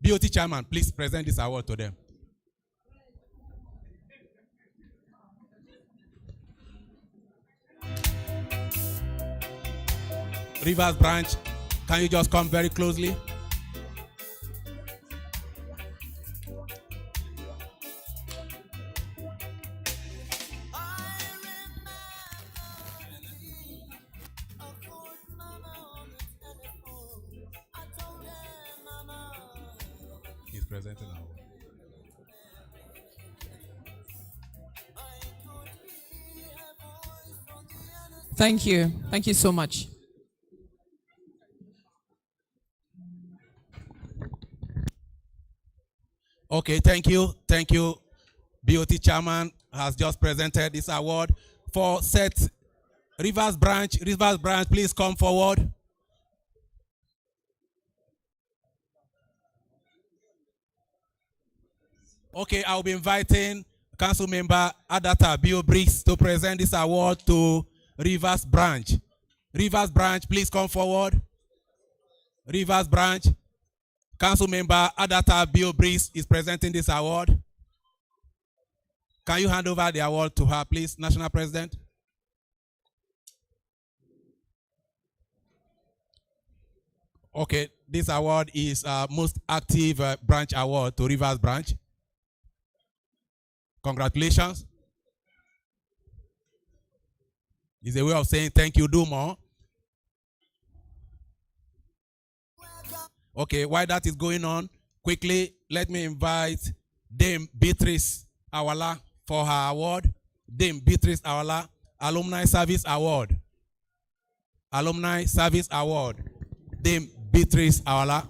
BOT chairman, please present this award to them. Rivers branch, can you just come very closely? He's presenting now. Thank you. Thank you so much. Okay, thank you. Thank you. BOT chairman has just presented this award for set Rivers branch. Rivers branch, please come forward. Okay, I'll be inviting Council Member Adata Bio Briggs to present this award to Rivers branch. Rivers branch, please come forward. Rivers branch. Council Member Adata Bio Briggs is presenting this award. Can you hand over the award to her, please, National President? Okay, this award is most active branch award to Rivers branch. Congratulations. It's a way of saying thank you, do more. Okay, while that is going on, quickly, let me invite Dame Beatrice Awala for her award. Dame Beatrice Awala, Alumni Service Award. Alumni Service Award. Dame Beatrice Awala.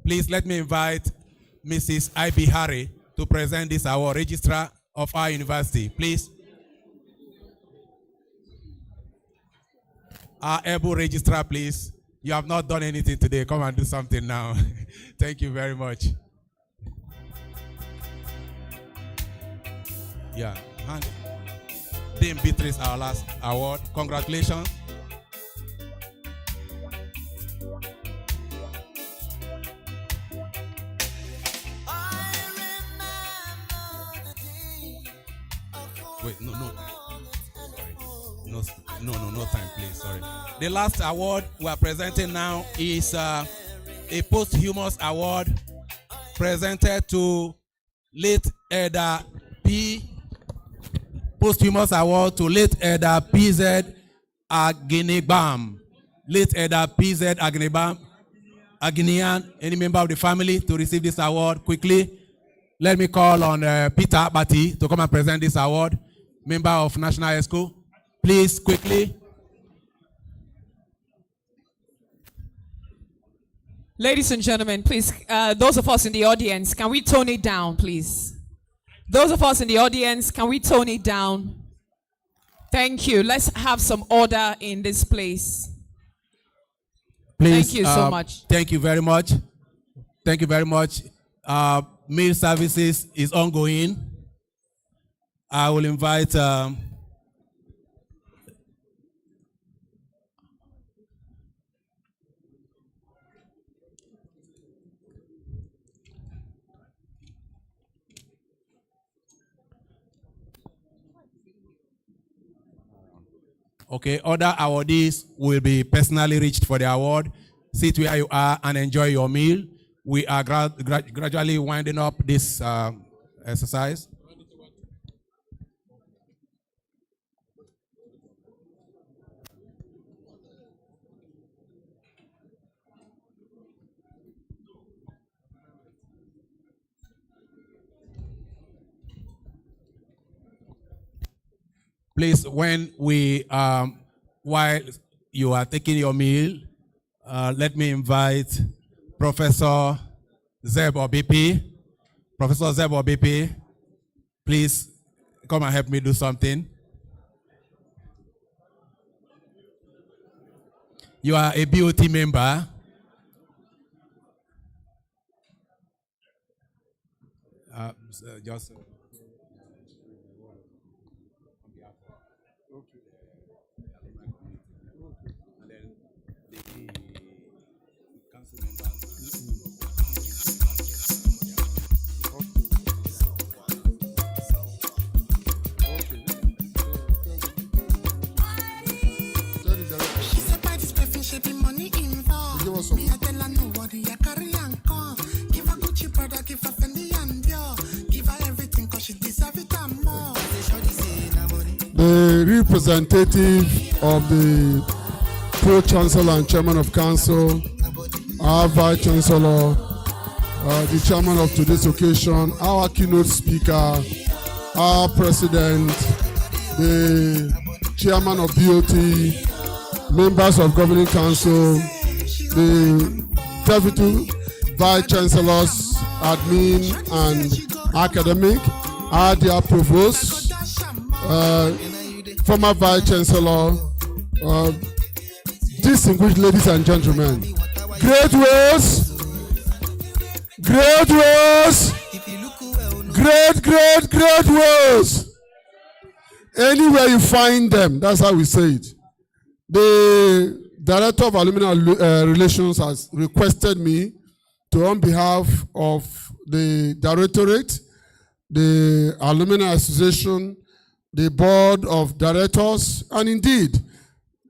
Please let me invite Mrs. I.B. Harry to present this award, Registrar of our university. Please. Our able registrar, please. You have not done anything today. Come and do something now. Thank you very much. Yeah. And Dame Beatrice, our last award. Congratulations. Wait, no time, please. Sorry. The last award we are presenting now is a posthumous award presented to late Elder P. Posthumous award to late Elder PZ Aginigbam. Late Elder PZ Aginigbam. Aginian, any member of the family to receive this award quickly. Let me call on Peter Abati to come and present this award. Member of National High School. Please, quickly. Ladies and gentlemen, please, those of us in the audience, can we tone it down, please? Those of us in the audience, can we tone it down? Thank you. Let's have some order in this place. Please, thank you so much. Thank you very much. Thank you very much. Meal services is ongoing. I will invite okay, other awardees will be personally reached for the award. Sit where you are and enjoy your meal. We are gradually winding up this exercise. Please, when we, while you are taking your meal, let me invite Professor Zeb Obipi. Professor Zeb Obipi, please come and help me do something. You are a BOT member. Just She said by this perfume, she be money involved. Me, I tell her nobody, I carry and come. Give her Gucci brother, give her Fendi and Dior. Give her everything, cause she deserve it and more. The representative of the Pro-Chancellor and Chairman of Council, our Vice Chancellor, the Chairman of today's occasion, our keynote speaker, our President, the Chairman of BOT, members of Governing Council, the Deputy Vice Chancellors, Admin and Academic, our dear Provost, former Vice Chancellor, distinguished ladies and gentlemen, great words, great words, great words. Anywhere you find them, that's how we say it. The Director of Alumni Relations has requested me to, on behalf of the Directorate, the Alumni Association, the Board of Directors, and indeed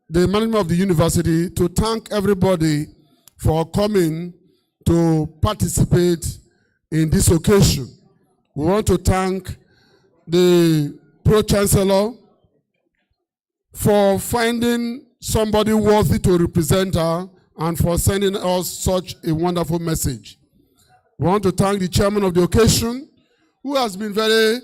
the management of the university, to thank everybody for coming to participate in this occasion. We want to thank the Pro-Chancellor for finding somebody worthy to represent her and for sending us such a wonderful message. We want to thank the chairman of the occasion, who has been very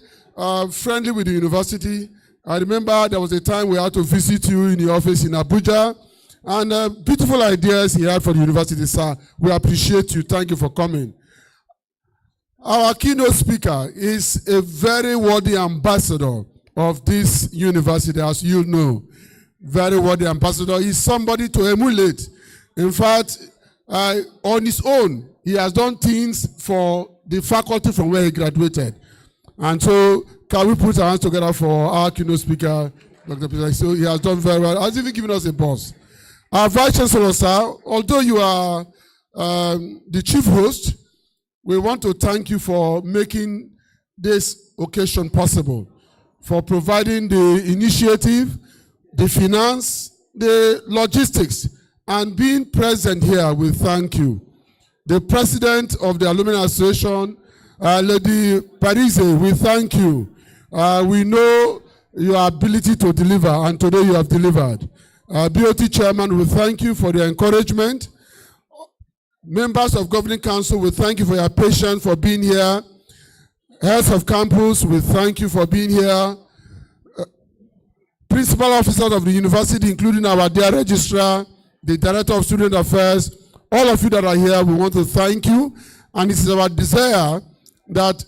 friendly with the university. I remember there was a time we had to visit you in the office in Abuja, and beautiful ideas he had for the university, sir. We appreciate you. Thank you for coming. Our keynote speaker is a very worthy ambassador of this university, as you know. Very worthy ambassador. He's somebody to emulate. In fact, on his own, he has done things for the faculty from where he graduated. And so, can we put our hands together for our keynote speaker, Dr. Peter? So he has done very well. Has even given us a buzz. Our Vice Chancellor, sir, although you are the chief host, we want to thank you for making this occasion possible, for providing the initiative, the finance, the logistics, and being present here. We thank you. The President of the Alumni Association, Lady Parise, we thank you. We know your ability to deliver, and today you have delivered. BOT Chairman, we thank you for the encouragement. Members of Governing Council, we thank you for your patience, for being here. Heads of campus, we thank you for being here. Principal officers of the university, including our dear registrar, the Director of Student Affairs, all of you that are here, we want to thank you. And it is our desire that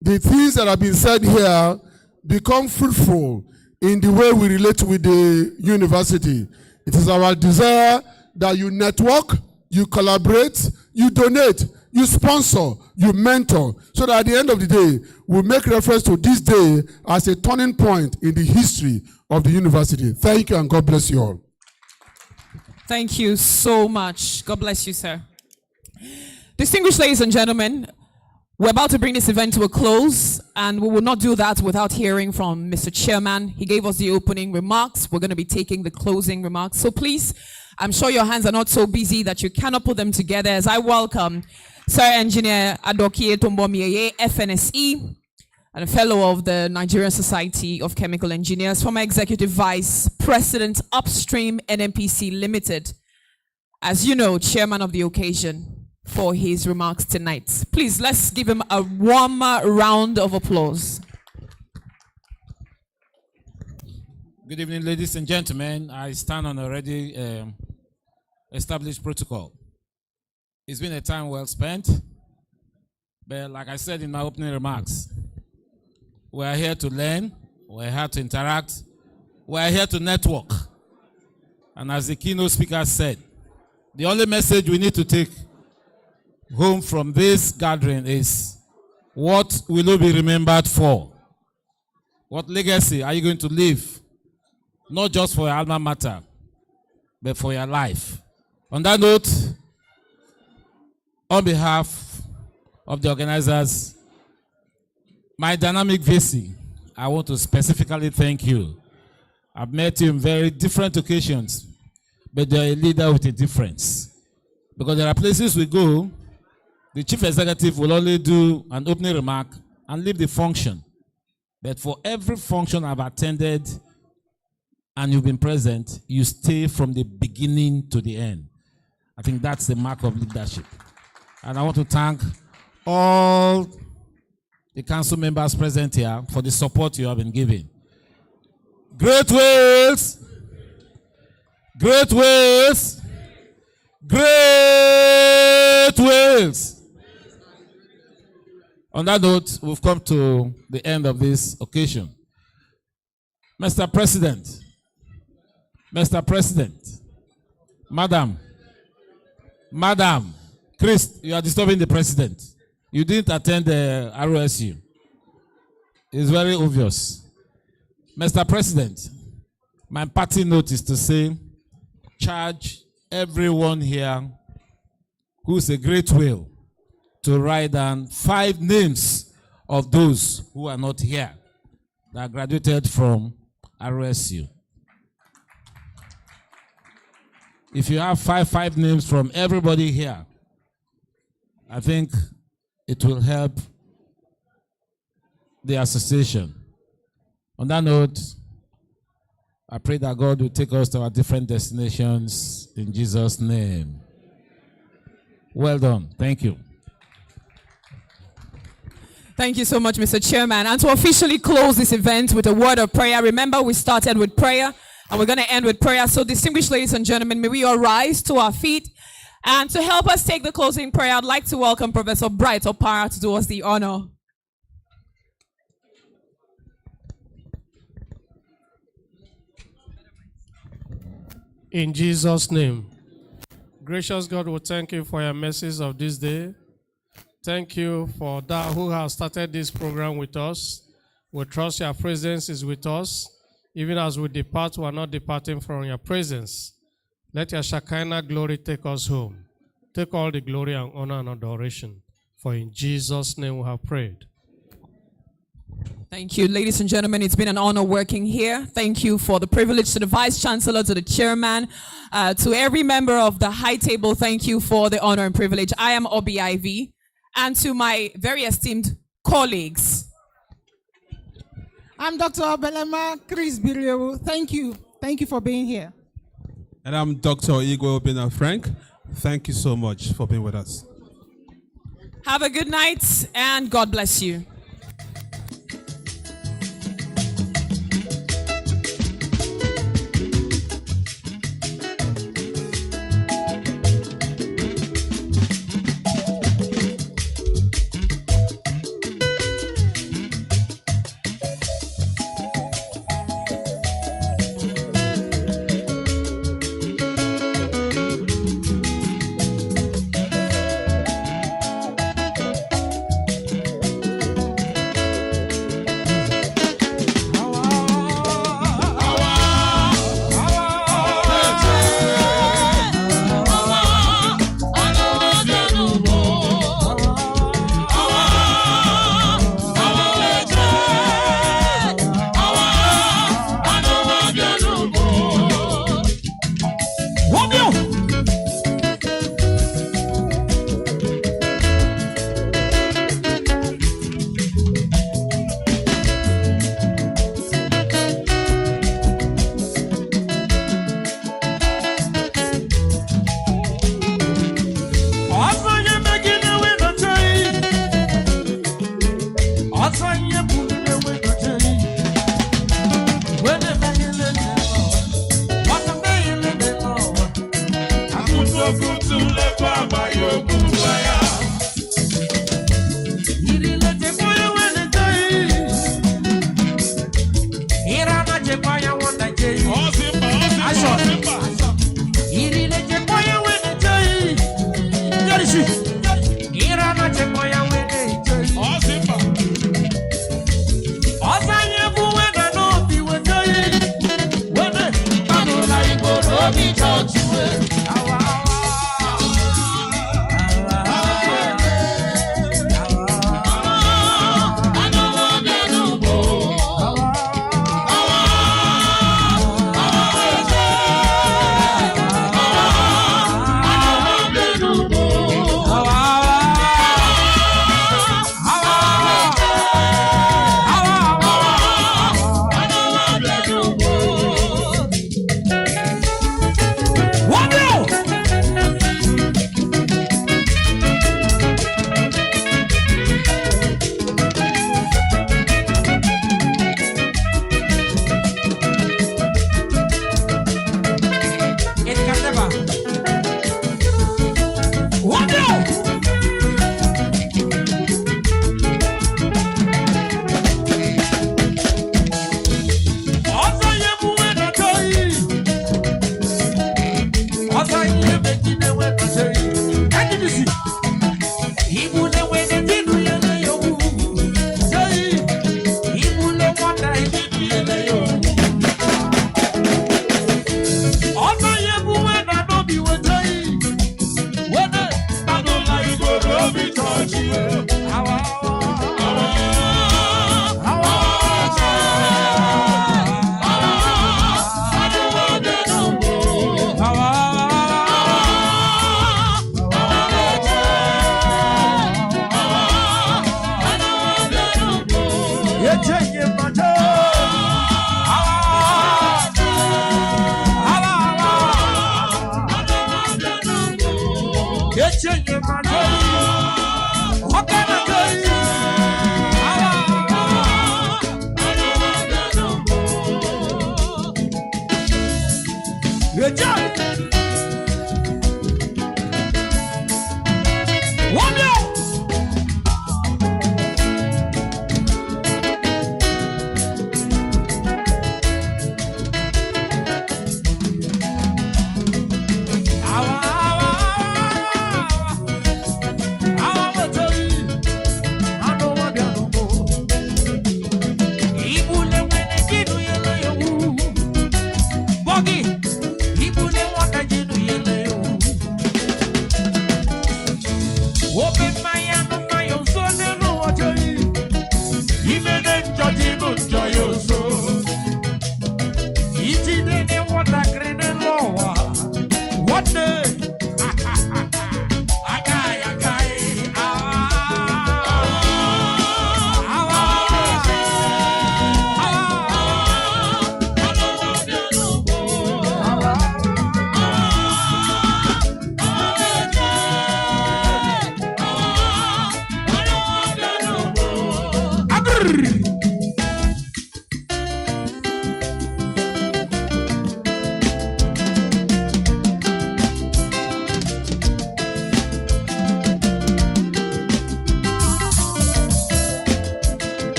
the things that have been said here become fruitful in the way we relate with the university. It is our desire that you network, you collaborate, you donate, you sponsor, you mentor, so that at the end of the day, we make reference to this day as a turning point in the history of the university. Thank you, and God bless you all. Thank you so much. God bless you, sir. Distinguished ladies and gentlemen, we're about to bring this event to a close, and we will not do that without hearing from Mr. Chairman. He gave us the opening remarks. We're going to be taking the closing remarks. So please, I'm sure your hands are not so busy that you cannot put them together, as I welcome Sir Engineer Adokie Tombomieye, FNSE, and a fellow of the Nigerian Society of Chemical Engineers, former Executive Vice President, Upstream NNPC Limited. As you know, Chairman of the occasion, for his remarks tonight. Please, let's give him a warm round of applause. Good evening, ladies and gentlemen. I stand on already established protocol. It's been a time well spent, but like I said in my opening remarks, we are here to learn, we are here to interact, we are here to network. And as the keynote speaker said, the only message we need to take home from this gathering is, what will you be remembered for? What legacy are you going to leave? Not just for your alma mater, but for your life. On that note, on behalf of the organizers, my dynamic VC, I want to specifically thank you. I've met you in very different occasions, but you're a leader with a difference. Because there are places we go, the chief executive will only do an opening remark and leave the function. But for every function I've attended and you've been present, you stay from the beginning to the end. I think that's the mark of leadership. And I want to thank all the council members present here for the support you have been giving. Great Wales! Great Wales! Great Wales! On that note, we've come to the end of this occasion. Mr. President, Madam, Chris, you are disturbing the president. You didn't attend the ROSU. It's very obvious. Mr. President, my party note is to say, charge everyone here who's a great will to write down 5 names of those who are not here that graduated from ROSU. If you have five names from everybody here, I think it will help the association. On that note, I pray that God will take us to our different destinations in Jesus' name. Well done. Thank you. Thank you so much, Mr. Chairman. And to officially close this event with a word of prayer, remember we started with prayer and we're going to end with prayer. So distinguished ladies and gentlemen, may we all rise to our feet. And to help us take the closing prayer, I'd like to welcome Professor Bright Opara to do us the honor. In Jesus' name. Gracious God, we thank you for your mercies of this day. Thank you for that who has started this program with us. We trust your presence is with us. Even as we depart, we are not departing from your presence. Let your Shekinah glory take us home. Take all the glory and honor and adoration. For in Jesus' name we have prayed. Thank you, ladies and gentlemen. It's been an honor working here. Thank you for the privilege, to the Vice Chancellor, to the Chairman, to every member of the high table. Thank you for the honor and privilege. I am Obi Ivy, and to my very esteemed colleagues. I'm Dr. Belema Chris Birrewu. Thank you. Thank you for being here. And I'm Dr. Igwe Obina Frank. Thank you so much for being with us. Have a good night, and God bless you.